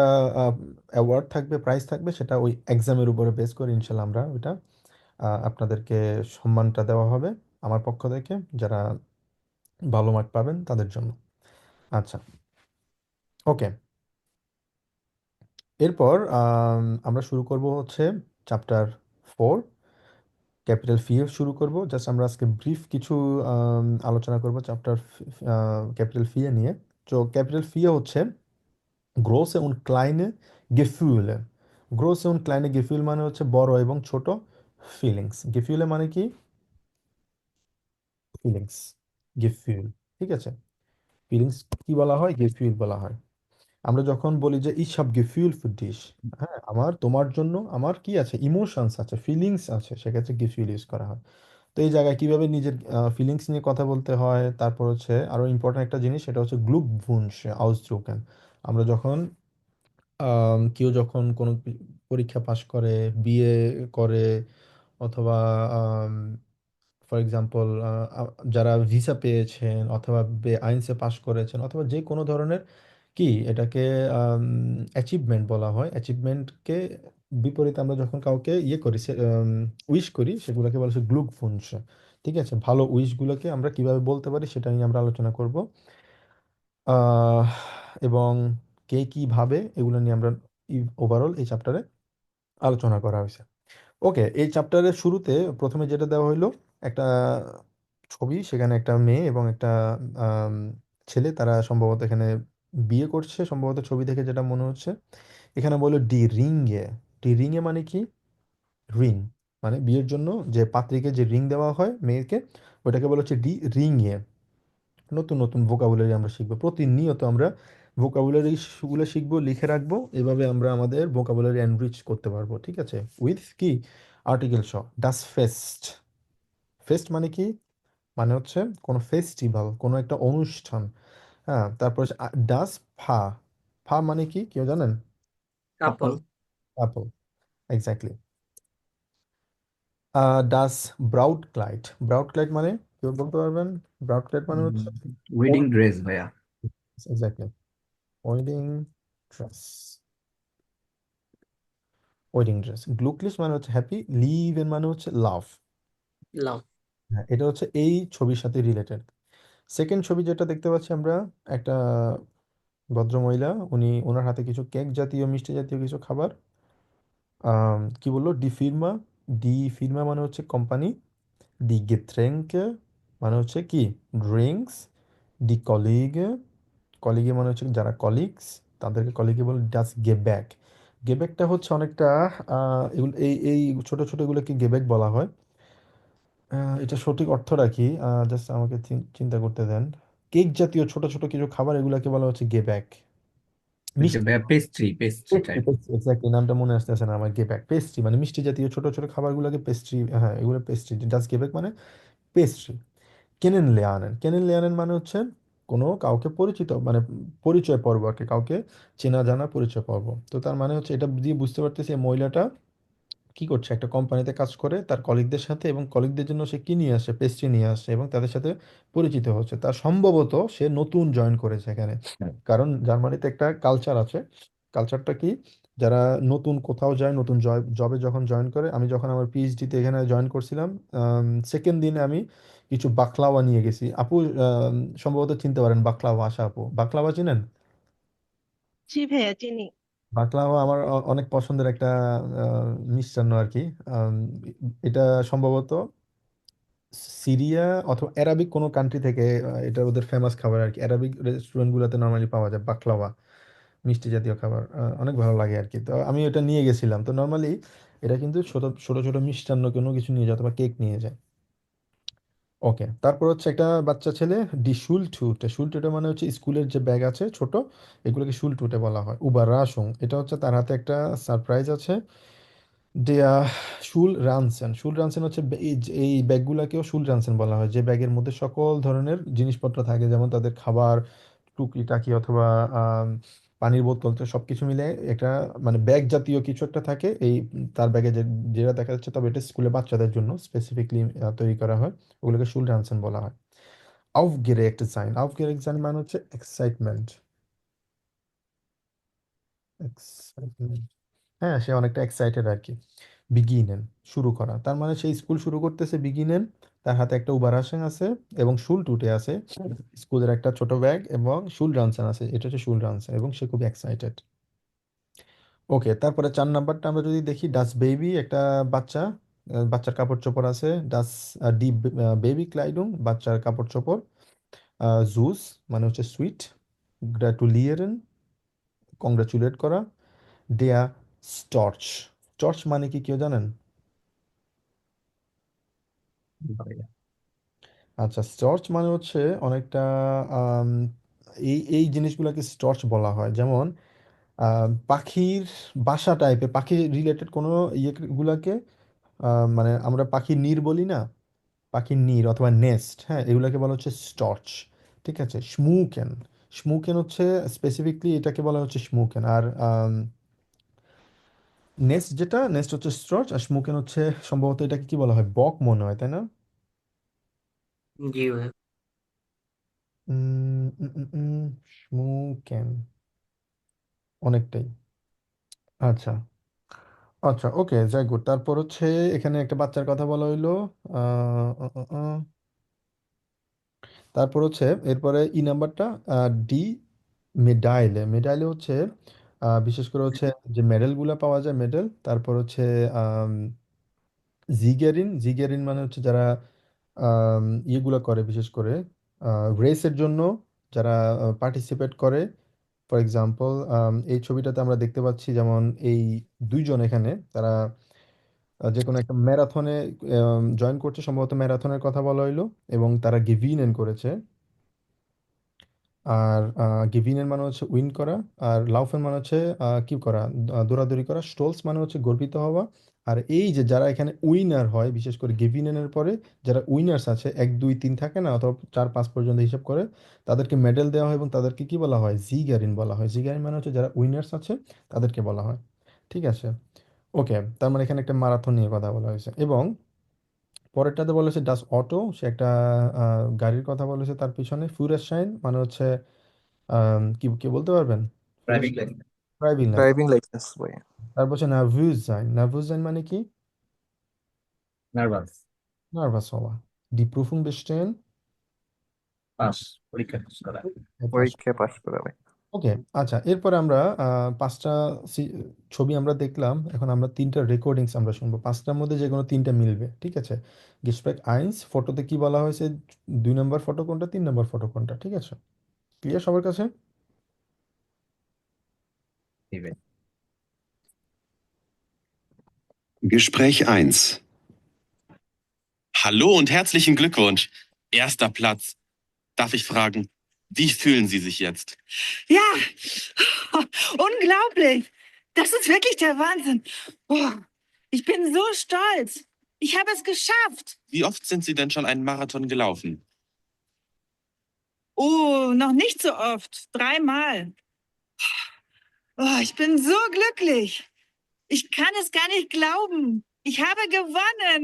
অ্যাওয়ার্ড থাকবে, প্রাইজ থাকবে, সেটা ওই এক্সামের উপরে বেস করে ইনশাল্লাহ আমরা ওইটা আপনাদেরকে সম্মানটা দেওয়া হবে আমার পক্ষ থেকে, যারা ভালো মার্ক পাবেন তাদের জন্য। আচ্ছা, ওকে, এরপর আমরা শুরু করব হচ্ছে চ্যাপ্টার 4, ক্যাপিটাল ফি শুরু করব। জাস্ট আমরা আজকে ব্রিফ কিছু আলোচনা করব ক্যাপিটাল ফি নিয়ে। তো ক্যাপিটাল ফি হচ্ছে গ্রোসে উন ক্লাইনে গেফুলে। গ্রোসে উন ক্লাইনে গেফুল মানে হচ্ছে বড় এবং ছোট ফিলিংস। গেফুলে মানে কি? ফিলিংস, গেফুল, ঠিক আছে? ফিলিংস কি বলা হয়? গেফুল বলা হয়। আমরা যখন বলি যে ich hab Gefühl für dich, হ্যাঁ, আমার তোমার জন্য আমার কি আছে, ইমোশনস আছে, ফিলিংস আছে, সেক্ষেত্রে Gefühl ইউজ করা হয়। তো এই জায়গায় কিভাবে নিজের ফিলিংস নিয়ে কথা বলতে হয়, তারপর হচ্ছে আরো ইম্পর্টেন্ট একটা জিনিস, সেটা হচ্ছে Glückwunsch ausdrücken। আমরা যখন কেউ যখন কোনো পরীক্ষা পাশ করে, বিয়ে করে, অথবা ফর এক্সাম্পল যারা ভিসা পেয়েছেন, অথবা আইনসে পাশ করেছেন, অথবা যে কোনো ধরনের কি এটাকে অ্যাচিভমেন্ট বলা হয়। অ্যাচিভমেন্টকে বিপরীতে আমরা যখন কাউকে ইয়ে করি, উইশ করি, সেগুলোকে বলা হচ্ছে গ্লুকফুনস। ঠিক আছে, ভালো উইশগুলোকে আমরা কিভাবে বলতে পারি সেটা নিয়ে আমরা আলোচনা করব। আহ, এবং কে কি ভাবে এগুলো নিয়ে আমরা ওভারঅল এই চ্যাপ্টারে আলোচনা করা হয়েছে। ওকে, এই চ্যাপ্টারের শুরুতে প্রথমে যেটা দেওয়া হলো, একটা ছবি, সেখানে একটা মেয়ে এবং একটা আম, ছেলে, তারা সম্ভবত এখানে বিয়ে করছে, সম্ভবত ছবি দেখে যেটা মনে হচ্ছে। এখানে বললো ডি রিংয়ে। ডি রিংয়ে মানে কি? রিং মানে বিয়ের জন্য যে পাত্রীকে যে রিং দেওয়া হয় মেয়েকে, ওটাকে বলা হচ্ছে ডি রিংয়ে। নতুন নতুন ভোকাবুলারি আমরা শিখবো প্রতিনিয়ত, আমরা ভোকাবুলারি গুলো শিখবো, লিখে রাখবো, এভাবে আমরা আমাদের ভোকাবুলারি এনরিচ করতে পারবো, ঠিক আছে? উইথ কি আর্টিকেল স ডাস ফেস্ট। ফেস্ট মানে কি? মানে হচ্ছে কোনো ফেস্টিভ্যাল, কোনো একটা অনুষ্ঠান। হ্যাঁ, তারপর ডাস ফা। ফা মানে কি কেউ জানেন? কাপল। couple, apple, exactly. ডাস ব্রাউড ক্লাইট। ব্রাউড ক্লাইট মানে কেউ বলতে পারবেন? ব্রাউড ক্লাইট মানে হচ্ছে wedding dress ভাইয়া। Exactly, wedding dress. Wedding dress. গ্লুকলিশ মানে হচ্ছে হ্যাপি, লিভ এর মানে হচ্ছে লাভ। লাভ। হ্যাঁ, এটা হচ্ছে এই ছবির সাথে রিলেটেড। সেকেন্ড ছবি যেটা দেখতে পাচ্ছি আমরা, একটা ভদ্রমহিলা, উনি ওনার হাতে কিছু কেক জাতীয়, মিষ্টি জাতীয় কিছু খাবার। কি বললো? ডি ফির্মা। ডি ফির্মা মানে হচ্ছে কোম্পানি। ডি গেট্রেঙ্কে মানে হচ্ছে কি ড্রিঙ্কস। ডি কলিগে, কলিগে মানে হচ্ছে যারা কলিগস, তাদেরকে কলিগে বলে। ডাস গেব্যাক। গেব্যাকটা হচ্ছে অনেকটা এগুলো এই ছোট ছোট এগুলোকে গেব্যাক বলা হয়। এটা সঠিক অর্থটা কি? জাস্ট আমাকে চিন্তা করতে দেন। কেক জাতীয় ছোট ছোট কিছু খাবার, এগুলাকে বলা হচ্ছে গেব্যাক। ওই যে ভাইয়া pastry pastry pastry, type. Exactly, নামটা মনে আসতেছে না আমার। গেব্যাক পেস্ট্রি মানে মিষ্টি জাতীয় ছোট ছোট খাবারগুলোকে পেস্ট্রি, হ্যাঁ এগুলো পেস্ট্রি। জাস্ট গেব্যাক মানে পেস্ট্রি। কেনেন লেয়ানেন, কেনেন লেয়ানেন মানে হচ্ছে কোনো কাউকে পরিচিত, মানে পরিচয় পর্ব আর কি, কাউকে চেনা জানা পরিচয় পর্ব। তো তার মানে হচ্ছে এটা দিয়ে বুঝতে পারতেছি এই মহিলাটা কি করছে, একটা কোম্পানিতে কাজ করে তার কলিগদের সাথে, এবং কলিগদের জন্য সে কি নিয়ে আসে, পেস্ট্রি নিয়ে আসে এবং তাদের সাথে পরিচিত হচ্ছে। তার সম্ভবত সে নতুন জয়েন করেছে এখানে, কারণ জার্মানিতে একটা কালচার আছে। কালচারটা কি, যারা নতুন কোথাও যায়, নতুন জবে যখন জয়েন করে, আমি যখন আমার পিএইচডিতে এখানে জয়েন করছিলাম, সেকেন্ড দিনে আমি কিছু বাকলাওয়া নিয়ে গেছি। আপু সম্ভবত চিনতে পারেন বাকলাওয়া, আশা আপু, বাকলাওয়া চিনেন? জি ভাইয়া চিনি। বাকলাওয়া আমার অনেক পছন্দের একটা মিষ্টান্ন আর কি। আম, এটা সম্ভবত সিরিয়া অথবা অ্যারাবিক কোনো কান্ট্রি থেকে, এটা ওদের ফেমাস খাবার আর কি। অ্যারাবিক রেস্টুরেন্টগুলোতে নর্মালি পাওয়া যায় বাকলাওয়া, মিষ্টি জাতীয় খাবার। অনেক ভালো লাগে আর কি। তো আমি এটা নিয়ে গেছিলাম। তো নর্মালি এটা কিন্তু ছোট ছোট ছোট মিষ্টান্ন কোনো কিছু নিয়ে যায় অথবা কেক নিয়ে যায়। ওকে, তারপর হচ্ছে একটা বাচ্চা ছেলে ডি শুলটুটে, শুলটুটে মানে হচ্ছে স্কুলের যে ব্যাগ আছে ছোট, এগুলোকে শুলটুটে বলা হয়। উবারাসুং, এটা হচ্ছে তার হাতে একটা সারপ্রাইজ আছে। দেয়া শুল রানসেন, শুল রানসেন হচ্ছে এই ব্যাগগুলাকেও শুল রানসেন বলা হয়, যে ব্যাগের মধ্যে সকল ধরনের জিনিসপত্র থাকে, যেমন তাদের খাবার টুকি টাকি অথবা আম, পানির বোতল, তো সবকিছু মিলে একটা মানে ব্যাগ জাতীয় কিছু একটা থাকে এই তার ব্যাগে, যেটা দেখা যাচ্ছে। তবে এটা স্কুলে বাচ্চাদের জন্য স্পেসিফিকলি তৈরি করা হয়, ওগুলোকে শুল রানসেন বলা হয়। আউফগেরেক্ট সাইন, আউফগেরেক্ট সাইন মানে হচ্ছে এক্সাইটমেন্ট, এক্সাইটমেন্ট, হ্যাঁ সে অনেকটা এক্সাইটেড আর কি। বিগিনেন, শুরু করা, তার মানে সেই স্কুল শুরু করতেছে। বিগিনেন, তার হাতে একটা উবারাসাং আছে এবং শুল টুটে আছে, স্কুলের একটা ছোট ব্যাগ এবং শুল রানসান আছে, এটা হচ্ছে শুল রানসান, এবং সে খুব এক্সাইটেড। ওকে, তারপরে 4 নাম্বারটা আমরা যদি দেখি, ডাস বেবি, একটা বাচ্চা, বাচ্চার কাপড় চোপড় আছে। ডাস ডি বেবি ক্লাইডুং, বাচ্চার কাপড় চোপড়। জুস মানে হচ্ছে সুইট। গ্র্যাটুলিয়েরেন, কংগ্রাচুলেট করা। দেয়া স্টর্চ, স্টর্চ মানে কি কেউ জানেন? আচ্ছা, স্টর্চ মানে হচ্ছে অনেকটা আম, এই জিনিসগুলোকে স্টর্চ বলা হয়। যেমন পাখির বাসা টাইপের, পাখি রিলেটেড কোনো গুলাকে মানে আমরা পাখির নির বলি না, পাখির নির অথবা নেস্ট, হ্যাঁ এগুলাকে বলা হচ্ছে স্টর্চ। ঠিক আছে, স্মুকেন, স্মুকেন হচ্ছে স্পেসিফিকলি এটাকে বলা হচ্ছে স্মুকেন। আর নেস্ট, যেটা নেস্ট হচ্ছে স্টর্চ, আর স্মুকেন হচ্ছে সম্ভবত এটাকে কি বলা হয়, বক মনে হয়, তাই না? জি ভাইয়া। স্মুকেন অনেকটাই। আচ্ছা, আচ্ছা, ওকে, যাই গুড। তারপর হচ্ছে এখানে একটা বাচ্চার কথা বলা হইলো। আহ, আহ, আহ, আহ। তারপর হচ্ছে এরপরে ই নাম্বারটা, ডি মেডাইলে, মেডাইলে হচ্ছে বিশেষ করে হচ্ছে যে মেডেলগুলো পাওয়া যায়, মেডেল। তারপর হচ্ছে আম, জিগেরিন, জিগেরিন মানে হচ্ছে যারা ইয়েগুলো করে, বিশেষ করে রেসের জন্য যারা পার্টিসিপেট করে। ফর এক্সাম্পল এই ছবিটাতে আমরা দেখতে পাচ্ছি যেমন এই দুইজন এখানে তারা যে কোনো একটা ম্যারাথনে জয়েন করছে, সম্ভবত ম্যারাথনের কথা বলা হইলো, এবং তারা গিভিনেন করেছে। আর গিভিনের মানে হচ্ছে উইন করা, আর লাউফেন মানে হচ্ছে কি করা, দৌড়াদৌড়ি করা। স্টোলস মানে হচ্ছে গর্বিত হওয়া। আর এই যে যারা এখানে উইনার হয়, বিশেষ করে গিভিনেনের পরে যারা উইনার্স আছে, 1 2 3 থাকে না, অথবা 4 5 পর্যন্ত হিসাব করে, তাদেরকে মেডেল দেওয়া হয় এবং তাদেরকে কি বলা হয়, জিগারিন বলা হয়। জিগারিন মানে হচ্ছে যারা উইনার্স আছে তাদেরকে বলা হয়। ঠিক আছে, ওকে। তার মানে এখানে একটা মারাথন নিয়ে কথা বলা হয়েছে। এবং পরেরটাতে বলেছে ডাস অটো, সে একটা গাড়ির কথা বলেছে। তার পিছনে ফুরেস শাইন মানে হচ্ছে কি কি বলতে পারবেন? Driving licence. Driving licence. Driving licence ভাই। তারপর হচ্ছে নার্ভাস জাইন, নার্ভাস জাইন মানে কি? নার্ভাস। নার্ভাস হওয়া। ডি প্রুফুং বেস্টেন, পাস, পরীক্ষা পাস করা। পরীক্ষায় পাশ করা ভাই। ওকে। আচ্ছা, এরপরে আমরা 5টা ছবি আমরা দেখলাম, এখন আমরা 3টা রেকর্ডিংস আমরা শুনবো, 5টার মধ্যে যে কোনো 3টা মিলবে। ঠিক আছে, গেসপ্রেক আইন্স, ফটোতে কি বলা হয়েছে, 2 নম্বর ফটো কোনটা, 3 নম্বর ফটো কোনটা। ঠিক আছে, ক্লিয়ার সবার কাছে? দিবেন। Gespräch 1. Hallo und herzlichen Glückwunsch. Erster Platz. Darf ich fragen, wie fühlen Sie sich jetzt? Ja, unglaublich. Das ist wirklich der Wahnsinn. Oh, ich bin so stolz. Ich habe es geschafft. Wie oft sind Sie denn schon einen Marathon gelaufen? Oh, noch nicht so oft. 3-mal. Oh, ich bin so glücklich. Ich kann es gar nicht glauben. Ich habe gewonnen.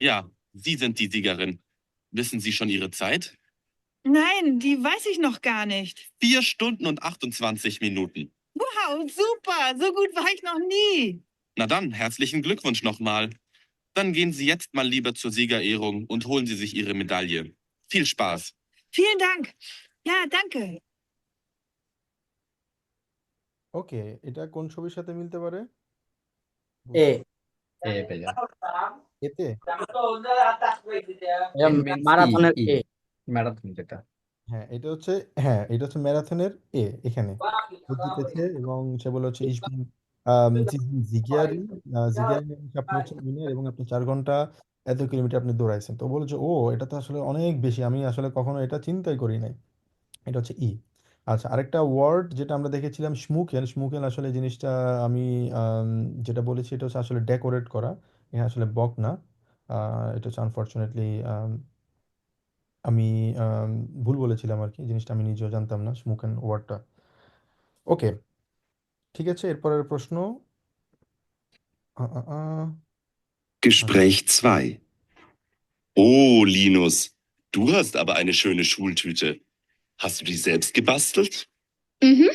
Ja, Sie sind die Siegerin. Wissen Sie schon Ihre Zeit? Nein, die weiß ich noch gar nicht. 4 Stunden und 28 Minuten. Wow, super. So gut war ich noch nie. Na dann, herzlichen Glückwunsch nochmal. Dann gehen Sie jetzt mal lieber zur Siegerehrung und holen Sie sich Ihre Medaille. Viel Spaß. Vielen Dank. Ja, danke. ওকে, এটা কোন ছবির সাথে মিলতে পারে? এ এ ভাইয়া এতে? এটা it means মারাথনের E A. Marathon যেটা হ্যাঁ, এটা হচ্ছে ম্যারাথনের এ এখানে। ও জিতেছে এবং সে বলে হচ্ছে ich bin Sie sind Siegerin, Siegerin মানে আপনি হচ্ছে উইনার এবং আপনি 4 ঘন্টা এত কিলোমিটার আপনি দৌড়াইছেন। তো বলেছে ও এটা তো আসলে অনেক বেশি। আমি আসলে কখনো এটা চিন্তাই করি নাই। এটা হচ্ছে ই। আচ্ছা, আরেকটা ওয়ার্ড যেটা আমরা দেখেছিলাম স্মুকেন। স্মুকেন আসলে এই জিনিসটা আমি আম, যেটা বলেছি এটা হচ্ছে আসলে ডেকোরেট করা। এখানে আসলে বক না। এটা হচ্ছে আনফরচুনেটলি আমি আম, ভুল বলেছিলাম আর কি। জিনিসটা আমি নিজেও জানতাম না স্মুকেন ওয়ার্ডটা। ওকে, ঠিক আছে, এরপরের প্রশ্ন। আ, আ, আ, আচ্ছা, Gespräch 2. Oh, Linus, du hast aber eine schöne Schultüte. Hast du die selbst gebastelt? Mhm.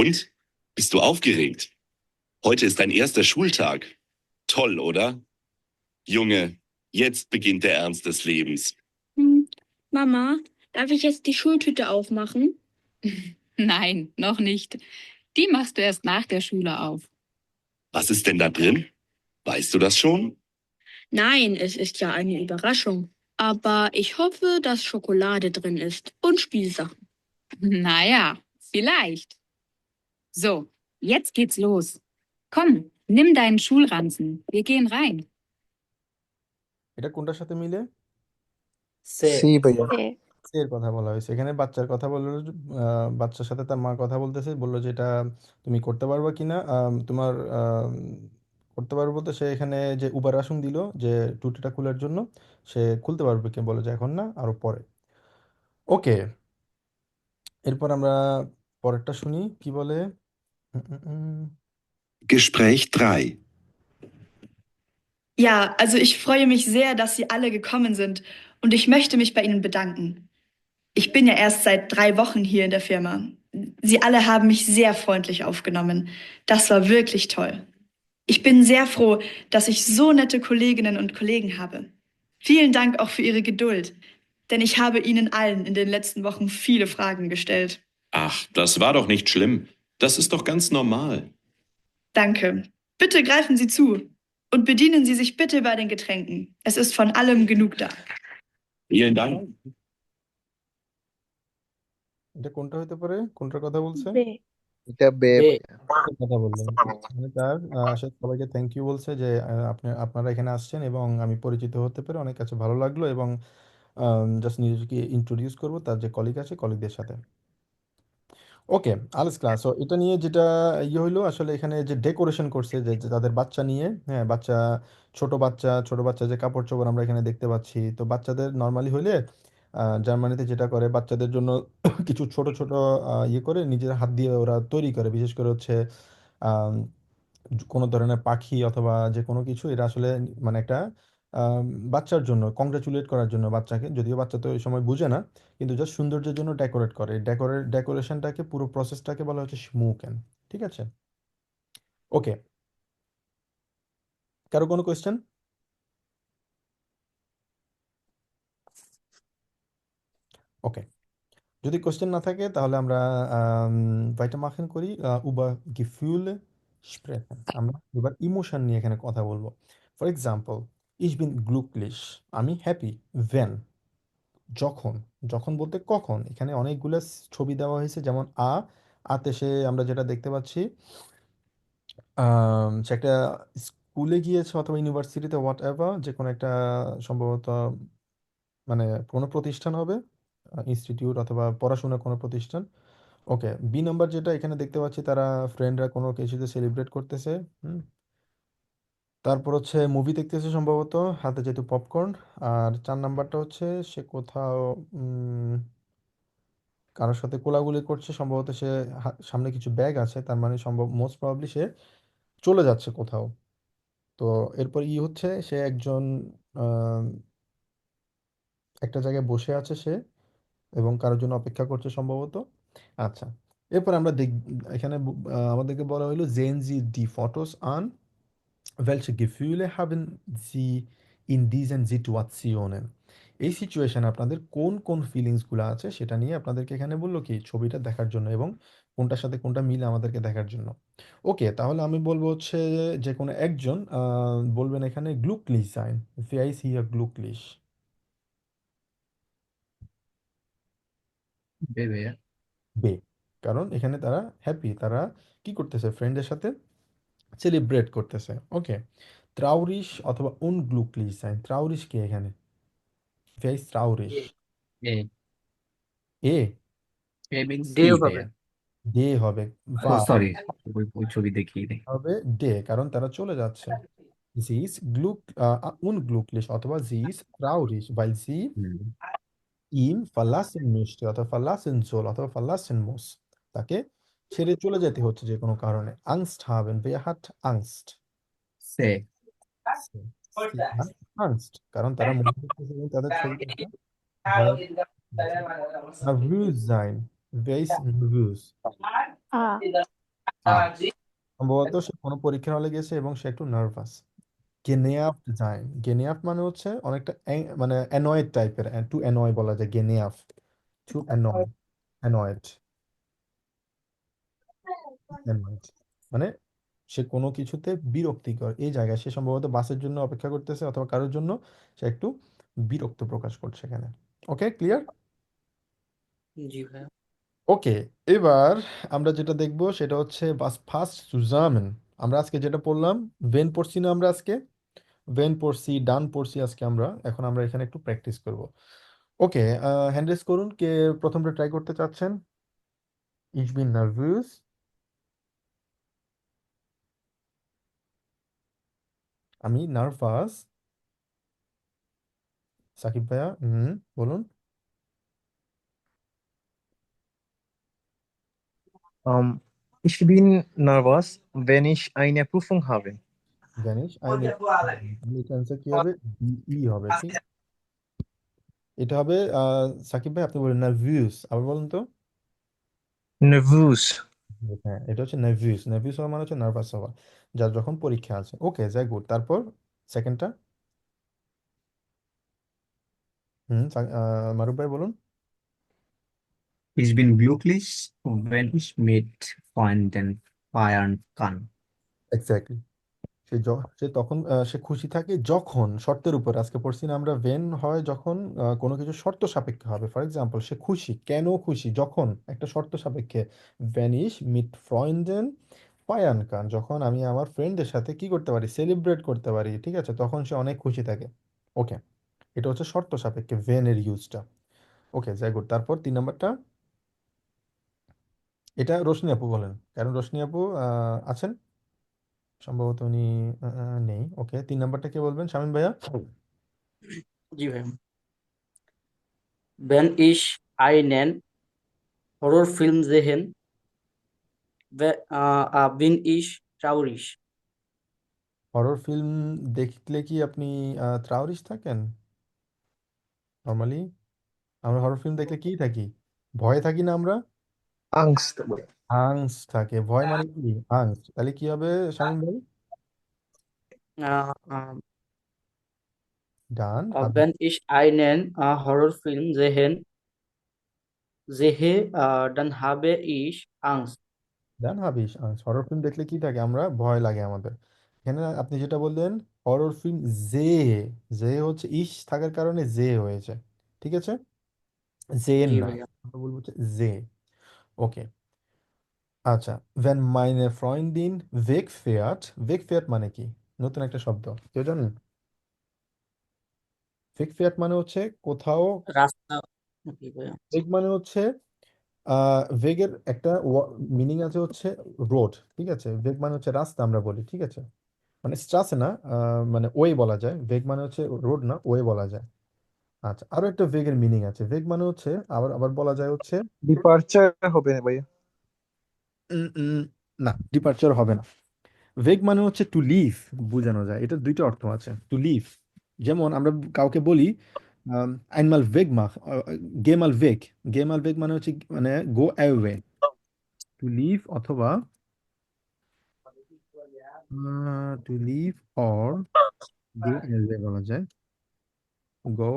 Und? Bist du aufgeregt? Heute ist dein erster Schultag. Toll, oder? Junge, jetzt beginnt der Ernst des Lebens. Mama, darf ich jetzt die Schultüte aufmachen? Nein, noch nicht. Die machst du erst nach der Schule auf. Was ist denn da drin? Weißt du das schon? Nein, es ist ja eine Überraschung. Aber ich hoffe, dass Schokolade drin ist und Spielsachen. Naja, vielleicht. So, jetzt geht's los. Komm, nimm deinen Schulranzen. Wir gehen rein. এটা কোনটার সাথে মিলে? সে C ভাইয়া। এর কথা বলা হয়েছে এখানে। বাচ্চার কথা বললো বাচ্চার সাথে তার মা কথা বলতেছে, বললো যে এটা তুমি করতে পারবা কিনা। তোমার করতে পারবো বলতে সে এখানে যে উবার আসন দিল যে টুটিটা খোলার জন্য, সে খুলতে পারবে কি, বলে যে এখন না, আরো পরে। ওকে, এরপর আমরা পরেরটা শুনি কি বলে। উম, উম, উম। Gespräch 3. Ja, also ich freue mich sehr, dass Sie alle gekommen sind und ich möchte mich bei Ihnen bedanken. Ich bin ja erst seit 3 Wochen hier in der Firma. Sie alle haben mich sehr freundlich aufgenommen. Das war wirklich toll. Ich bin sehr froh, dass ich so nette Kolleginnen und Kollegen habe. Vielen Dank auch für Ihre Geduld, denn ich habe Ihnen allen in den letzten Wochen viele Fragen gestellt. Ach, das war doch nicht schlimm. Das ist doch ganz normal. Danke. Bitte greifen Sie zu und bedienen Sie sich bitte bei den Getränken. Es ist von allem genug da. Vielen Dank. এটা কোনটা হতে পারে, কোনটার কথা বলছে? বে এটা বে বে ভাইয়া। এর কথা বললেন মানে তার আসলে সবাইকে থ্যাংক ইউ বলছে যে আপনারা এখানে আসছেন এবং আমি পরিচিত হতে পেরে অনেক কাছে ভালো লাগলো, এবং জাস্ট নিজেকে ইন্ট্রোডিউস করবো তার যে কলিগ আছে কলিগদের সাথে। ওকে, আলেস ক্লাস। সো এটা নিয়ে যেটা ইয়ে হইলো আসলে এখানে যে ডেকোরেশন করছে যে যে তাদের বাচ্চা নিয়ে, হ্যাঁ বাচ্চা, ছোট বাচ্চা যে কাপড় চোপড় আমরা এখানে দেখতে পাচ্ছি। তো বাচ্চাদের নর্মালি হইলে জার্মানিতে যেটা করে বাচ্চাদের জন্য কিছু ছোট ছোট ইয়ে করে নিজের হাত দিয়ে ওরা তৈরি করে, বিশেষ করে হচ্ছে আম, কোনো ধরনের পাখি অথবা যে কোনো কিছু। এটা আসলে মানে একটা আম, বাচ্চার জন্য কংগ্রাচুলেট করার জন্য বাচ্চাকে, যদিও বাচ্চা তো এই সময় বুঝে না, কিন্তু জাস্ট সৌন্দর্যের জন্য ডেকোরেট করে। ডেকোরেশনটাকে, পুরো প্রসেসটাকে বলা হচ্ছে স্মোকেন। ঠিক আছে, ওকে, কারো কোনো কোয়েশ্চেন? ওকে, যদি কোয়েশ্চেন না থাকে তাহলে আমরা weitermachen করি। über Gefühle sprechen। আমরা এবার ইমোশন নিয়ে এখানে কথা বলবো। For example, ich bin glücklich, আমি হ্যাপি, when, যখন। যখন বলতে কখন, এখানে অনেকগুলো ছবি দেওয়া হয়েছে, যেমন আতে সে আমরা যেটা দেখতে পাচ্ছি সে একটা স্কুলে গিয়েছে অথবা ইউনিভার্সিটিতে, হোয়াট এভার, যে কোনো একটা সম্ভবত মানে কোনো প্রতিষ্ঠান হবে, ইনস্টিটিউট অথবা পড়াশোনার কোনো প্রতিষ্ঠান। ওকে, বি নাম্বার যেটা এখানে দেখতে পাচ্ছি, তারা ফ্রেন্ডরা কোনো কিছুতে সেলিব্রেট করতেছে। হুম, তারপর হচ্ছে মুভি দেখতেছে সম্ভবত, হাতে যেহেতু পপকর্ন। আর 4 নাম্বারটা হচ্ছে সে কোথাও উম, কারোর সাথে কোলাকুলি করছে সম্ভবত। সে সামনে কিছু ব্যাগ আছে, তার মানে সম্ভব মোস্ট প্রবাবলি সে চলে যাচ্ছে কোথাও। তো এরপর হচ্ছে সে একজন আহ, একটা জায়গায় বসে আছে সে, এবং কারোর জন্য অপেক্ষা করছে সম্ভবত। আচ্ছা, এরপর আমরা দেখ, এখানে আমাদেরকে বলা হলো sehen Sie die Fotos an, welche Gefühle haben Sie in diesen Situationen? এই সিচুয়েশনে আপনাদের কোন কোন ফিলিংসগুলো আছে সেটা নিয়ে আপনাদেরকে এখানে বললো কি ছবিটা দেখার জন্য, এবং কোনটার সাথে কোনটা মিলে আমাদেরকে দেখার জন্য। ওকে, তাহলে আমি বলবো হচ্ছে যে কোনো একজন বলবেন এখানে glücklich sein, wer ist hier glücklich? বে ভাইয়া। বে, কারণ এখানে তারা হ্যাপি, তারা কি করতেছে, ফ্রেন্ডের সাথে সেলিব্রেট করতেছে। ওকে, ট্রাউরিশ অথবা unglücklich sein, ট্রাউরিশ কে এখানে, wer ist traurig? A A, a means day ই হবে। ভাইয়া। ডে হবে, ও বা সরি, ওই ছবি দেখিয়ে নেই। হবে ডে, কারণ তারা চলে যাচ্ছে। sie ist unglücklich অথবা sie ist traurig, weil sie হুম, ihn verlassen möchte অথবা verlassen soll অথবা verlassen muss, তাকে ছেড়ে চলে যেতে হচ্ছে যে কোনো কারণে। Angst haben, wer hat Angst? সে Sie, sie hat Angst, কারণ তারা মনে করতেছে যে তাদের শরীরে একটা ভয় আছে। Nervös sein, wer ist nervös? আ সম্ভবত সে কোনো পরীক্ষার হলে গেছে এবং সে একটু নার্ভাস। genervt sein, genervt মানে হচ্ছে অনেকটা মানে annoyed টাইপের, টু annoy বলা যায় genervt, to annoy, annoyed, annoyed মানে সে কোনো কিছুতে বিরক্তিকর। এই জায়গায় সে সম্ভবত বাসের জন্য অপেক্ষা করতেছে অথবা কারোর জন্য সে একটু বিরক্ত প্রকাশ করছে এখানে। ওকে, ক্লিয়ার? জি ভাইয়া। ওকে, এবার আমরা যেটা দেখব সেটা হচ্ছে was passt zusammen। আমরা আজকে যেটা পড়লাম, ভেন পড়ছি না আমরা আজকে, ভেন পড়ছি, ডান পড়ছি আজকে আমরা। এখন আমরা এখানে একটু প্র্যাকটিস করব। ওকে, হ্যান্ড রেজ করুন কে প্রথমটা ট্রাই করতে চাচ্ছেন। ich bin nervös, আমি নার্ভাস। সাকিব ভাইয়া, বলুন। Ich bin nervös, wenn ich eine Prüfung habe. জানিস আইনে, এটা অ্যান্সার কি হবে, ই হবে, ঠিক। এটা হবে সাকিব ভাই আপনি বলেন নার্ভিউস, আবার বলুন তো। Nervös. হ্যাঁ, এটা হচ্ছে নার্ভিউস, নার্ভিউস হওয়া মানে হচ্ছে নার্ভাস হওয়া, যার যখন পরীক্ষা আছে। ওকে, যাই গুড। তারপর সেকেন্ডটা, মারুফ ভাই বলুন। Ich bin glücklich, wenn ich mit Freunden feiern kann. Exactly, সে তখন সে খুশি থাকে যখন, শর্তের উপর আজকে পড়ছি না আমরা, ভেন হয় যখন কোনো কিছু শর্ত সাপেক্ষে হবে। ফর এক্সাম্পল, সে খুশি, কেন খুশি, যখন একটা শর্ত সাপেক্ষে। ভ্যানিশ মিট ফ্রয়েন্ডেন ফায়ান কান, যখন আমি আমার ফ্রেন্ডদের সাথে কি করতে পারি, সেলিব্রেট করতে পারি, ঠিক আছে, তখন সে অনেক খুশি থাকে। ওকে, এটা হচ্ছে শর্ত সাপেক্ষে ভেনের ইউজটা। ওকে, যাই গুড। তারপর 3 নাম্বারটা, এটা রোশনি আপু বলেন, কারণ রোশনি আপু আছেন সম্ভবত, উনি নেই। ওকে, 3 নাম্বারটা কে বলবেন, শামীম ভাইয়া? জি ভাইয়া। Wenn ich einen Horrorfilm sehen, bin ich traurig. Horror film দেখলে কি আপনি ত্রাউরিস থাকেন? নর্মালি আমরা হরর ফিল্ম দেখলে কি থাকি, ভয়ে থাকি না আমরা? Angst. আংস থাকে, ভয় মানে কি, আংস। তাহলে কি হবে শামীম ভাই? Äh, äh, ডান হাবি, Wenn ich einen Horrorfilm sehe, dann habe ich Angst. ডান হাবিস আংস। হরর ফিল্ম দেখলে কি থাকে, আমরা ভয় লাগে আমাদের। এখানে আপনি যেটা বললেন হরর ফিল্ম জে, জে হচ্ছে ইস থাকার কারণে জে হয়েছে, ঠিক আছে, জেন জি না, ভাইয়া। আমরা বলবো হচ্ছে জে। ওকে, আচ্ছা, wenn meine Freundin wegfährt, wegfährt মানে কি, নতুন একটা শব্দ, কেউ জানেন? wegfährt মানে হচ্ছে কোথাও, রাস্তা, জি ভাইয়া। weg মানে হচ্ছে ভেগের একটা মিনিং আছে হচ্ছে রোড, ঠিক আছে, ভেগ মানে হচ্ছে রাস্তা আমরা বলি, ঠিক আছে। মানে স্ট্রাসে না, মানে ওয়ে বলা যায়। ভেগ মানে হচ্ছে রোড না, ওয়ে বলা যায়। আচ্ছা, আরো একটা ভেগের মিনিং আছে। ভেগ মানে হচ্ছে আবার আবার বলা যায় হচ্ছে ডিপারচার হবে না ভাইয়া? উম, উম, না, ডিপারচার হবে না। ভেগ মানে হচ্ছে টু লিভ বোঝানো যায়। এটা দুইটা অর্থ আছে, টু লিভ। যেমন আমরা কাউকে বলি আইনমাল ভেগ মাখ, গেমাল ভেগ। গেমাল ভেগ মানে হচ্ছে মানে গো অ্যাওয়ে, টু লিভ, অথবা to leave or go away বলা যায়, গো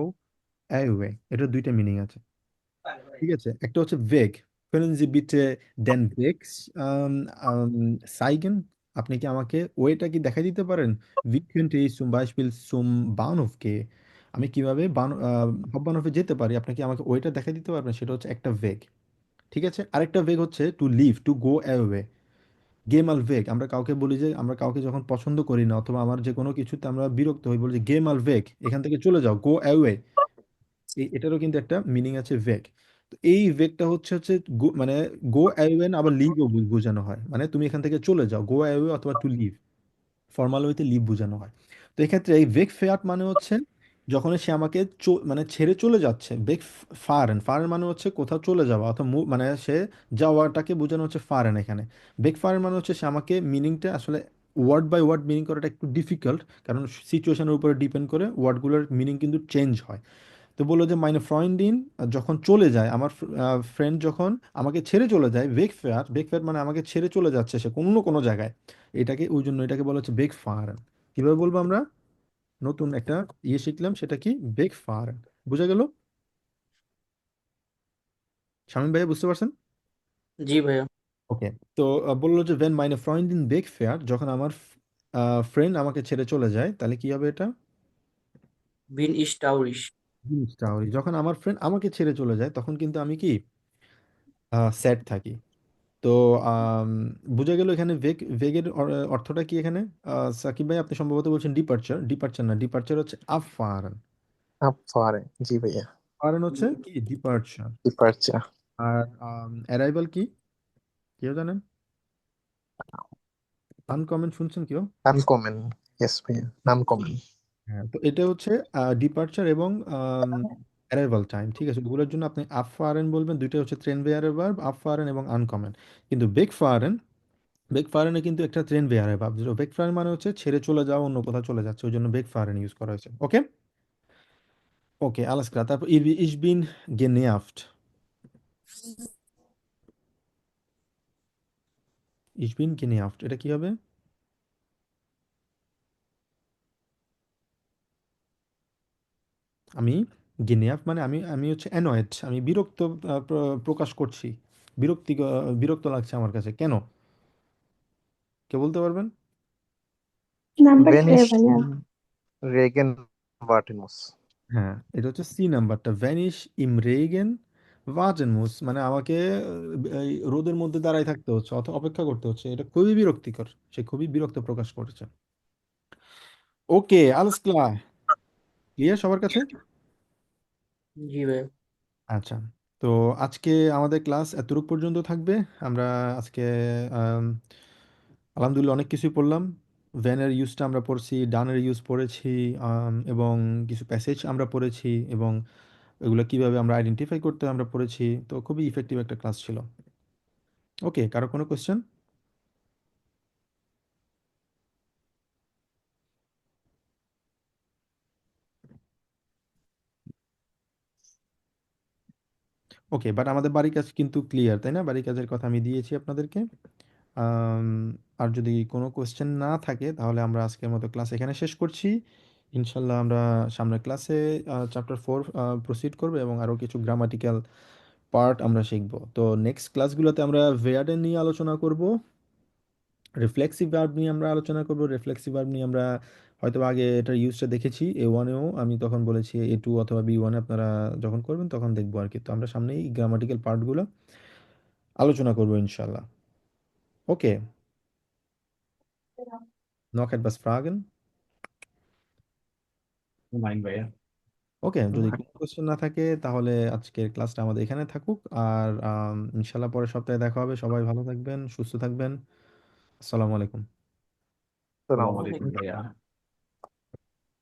অ্যাওয়ে। এটা দুইটা মিনিং আছে। ঠিক আছে, একটা হচ্ছে vague, können Sie bitte den Weg zeigen? আপনি কি আমাকে ওয়েটা কি দেখাই দিতে পারেন? Wie könnte ich zum Beispiel zum Bahnhof gehen? আমি কিভাবে হাববানহফে যেতে পারি, আপনি কি আমাকে ওয়েটা দেখাই দিতে পারবেন? সেটা হচ্ছে একটা ভেগ। ঠিক আছে, আরেকটা ভেগ হচ্ছে to leave, to go away, গেমাল ভেগ। আমরা কাউকে বলি যে আমরা কাউকে যখন পছন্দ করি না অথবা আমার যে কোনো কিছুতে আমরা বিরক্ত হই, বলি যে গেমাল ভেগ, এখান থেকে চলে যাও, গো অ্যাওয়ে। এটারও কিন্তু একটা মিনিং আছে ভেগ। তো এই ভেগটা হচ্ছে হচ্ছে মানে গো অ্যাওয়ে আবার লিভও বোঝানো হয়, মানে তুমি এখান থেকে চলে যাও, গো অ্যাওয়ে অথবা টু লিভ, ফর্মাল ওয়েতে লিভ বোঝানো হয়। তো এক্ষেত্রে এই ভেগ ফেয়ার্ট মানে হচ্ছে যখন সে আমাকে মানে ছেড়ে চলে যাচ্ছে। বেগ ফারেন, ফারেন মানে হচ্ছে কোথাও চলে যাওয়া অথবা মানে সে যাওয়াটাকে বোঝানো হচ্ছে ফারেন এখানে। বেগ ফারেন মানে হচ্ছে সে আমাকে, মিনিংটা আসলে ওয়ার্ড বাই ওয়ার্ড মিনিং করাটা একটু ডিফিকাল্ট, কারণ সিচুয়েশনের উপরে ডিপেন্ড করে ওয়ার্ডগুলোর মিনিং কিন্তু চেঞ্জ হয়। তো বললো যে মাইনে ফ্রয়েন্ডিন যখন চলে যায়, আমার ফ্রেন্ড যখন আমাকে ছেড়ে চলে যায়, বেগ ফেয়ার, বেগ ফেয়ার মানে আমাকে ছেড়ে চলে যাচ্ছে সে কোনো কোনো জায়গায়, এটাকে ওই জন্য এটাকে বলা হচ্ছে বেগ ফায়ার। কিভাবে বলবো আমরা? নতুন একটা শিখলাম, সেটা কি? বেগ ফায়ার। বুঝা গেল? শামীম ভাইয়া বুঝতে পারছেন? জি ভাইয়া। ওকে। তো বললো যে ভেন মাইনে ফ্রয়েন্ডিন বেগ ফেয়ার, যখন আমার ফ্রেন্ড আমাকে ছেড়ে চলে যায়, তাহলে কি হবে এটা? বিন ইস টাউরিশ। জিনিসটা যখন আমার ফ্রেন্ড আমাকে ছেড়ে চলে যায় তখন কিন্তু আমি কি স্যাড থাকি। তো আম, বোঝা গেল এখানে ভেগের অর্থটা কি এখানে? সাকিব ভাই আপনি সম্ভবত বলছেন ডিপারচার। ডিপারচার না, ডিপারচার হচ্ছে আফারান। আফারে, জি ভাইয়া। ফারান হচ্ছে কি? ডিপারচার। ডিপারচার। আর অ্যারাইভাল কি? কেউ জানেন? আনকমন শুনছেন কেউ? আনকমন। ইয়েস ভাইয়া, আনকমন। হ্যাঁ, তো এটা হচ্ছে ডিপারচার এবং অ্যারাইভাল টাইম। ঠিক আছে, ওগুলোর জন্য আপনি আফারেন বলবেন। দুইটা হচ্ছে ট্রেন বেয়ারের ভার্ব, আফারেন এবং আনকমন। কিন্তু বেগ ফারেন, বেগ ফারেনে কিন্তু একটা ট্রেন বেয়ারের ভার্ব। বেগ ফারেন মানে হচ্ছে ছেড়ে চলে যাওয়া, অন্য কোথাও চলে যাচ্ছে, ওই জন্য বেগ ফারেন ইউজ করা হয়েছে। ওকে, ওকে, alles klar। তারপর ich bin genervt। ich bin genervt, এটা কি হবে? আমি genervt মানে আমি আমি হচ্ছে annoyed, আমি বিরক্ত প্রকাশ করছি, বিরক্ত লাগছে আমার কাছে। কেন? কে বলতে পারবেন? নাম্বার কে ভেনিশ ভাইয়া? রেগেন ভার্টিমুস। হ্যাঁ, এটা হচ্ছে সি নাম্বারটা, ভ্যানিশ ইম রেগেন ওয়ার্টেন মুস, মানে আমাকে এই রোদের মধ্যে দাঁড়ায় থাকতে হচ্ছে অথবা অপেক্ষা করতে হচ্ছে, এটা খুবই বিরক্তিকর। সে খুবই বিরক্ত প্রকাশ করেছে। ওকে, আলস ক্লার, ক্লিয়ার সবার কাছে? জি ভাইয়া। আচ্ছা, তো আজকে আমাদের ক্লাস এতটুকু পর্যন্ত থাকবে। আমরা আজকে আম, আলহামদুলিল্লাহ অনেক কিছুই পড়লাম। ভ্যানের ইউজটা আমরা পড়ছি, ডানের ইউজ পড়েছি, এবং কিছু প্যাসেজ আমরা পড়েছি, এবং এগুলো কিভাবে আমরা আইডেন্টিফাই করতে হয় আমরা পড়েছি। তো খুবই ইফেক্টিভ একটা ক্লাস ছিল। ওকে, কারো কোনো কোয়েশ্চেন? ওকে, বাট আমাদের বাড়ির কাজ কিন্তু ক্লিয়ার, তাই না? বাড়ির কাজের কথা আমি দিয়েছি আপনাদেরকে। আম, আর যদি কোনো কোয়েশ্চেন না থাকে তাহলে আমরা আজকের মতো ক্লাস এখানে শেষ করছি। ইনশাল্লাহ আমরা সামনের ক্লাসে চ্যাপ্টার 4 প্রসিড করবো এবং আরও কিছু গ্রামাটিক্যাল পার্ট আমরা শিখবো। তো নেক্সট ক্লাসগুলোতে আমরা ভেয়ার্ডেন নিয়ে আলোচনা করব, রিফ্লেক্সিভ ভার্ব নিয়ে আমরা আলোচনা করব। রিফ্লেক্সিভ ভার্ব নিয়ে আমরা হয়তো আগে এটার ইউজটা দেখেছি A1-এও, আমি তখন বলেছি A2 অথবা B1-এ আপনারা যখন করবেন তখন দেখবো আর কি। তো আমরা সামনেই গ্রামাটিক্যাল পার্টগুলো আলোচনা করবো ইনশাল্লাহ। ওকে, noch etwas Fragen? Nein, ভাইয়া। ওকে, যদি কোনো কোশ্চেন না থাকে তাহলে আজকের ক্লাসটা আমাদের এখানে থাকুক। আর ইনশাল্লাহ পরের সপ্তাহে দেখা হবে। সবাই ভালো থাকবেন, সুস্থ থাকবেন। আসসালামু আলাইকুম। আসসালামু ওয়ালাইকুম আলাইকুম ভাইয়া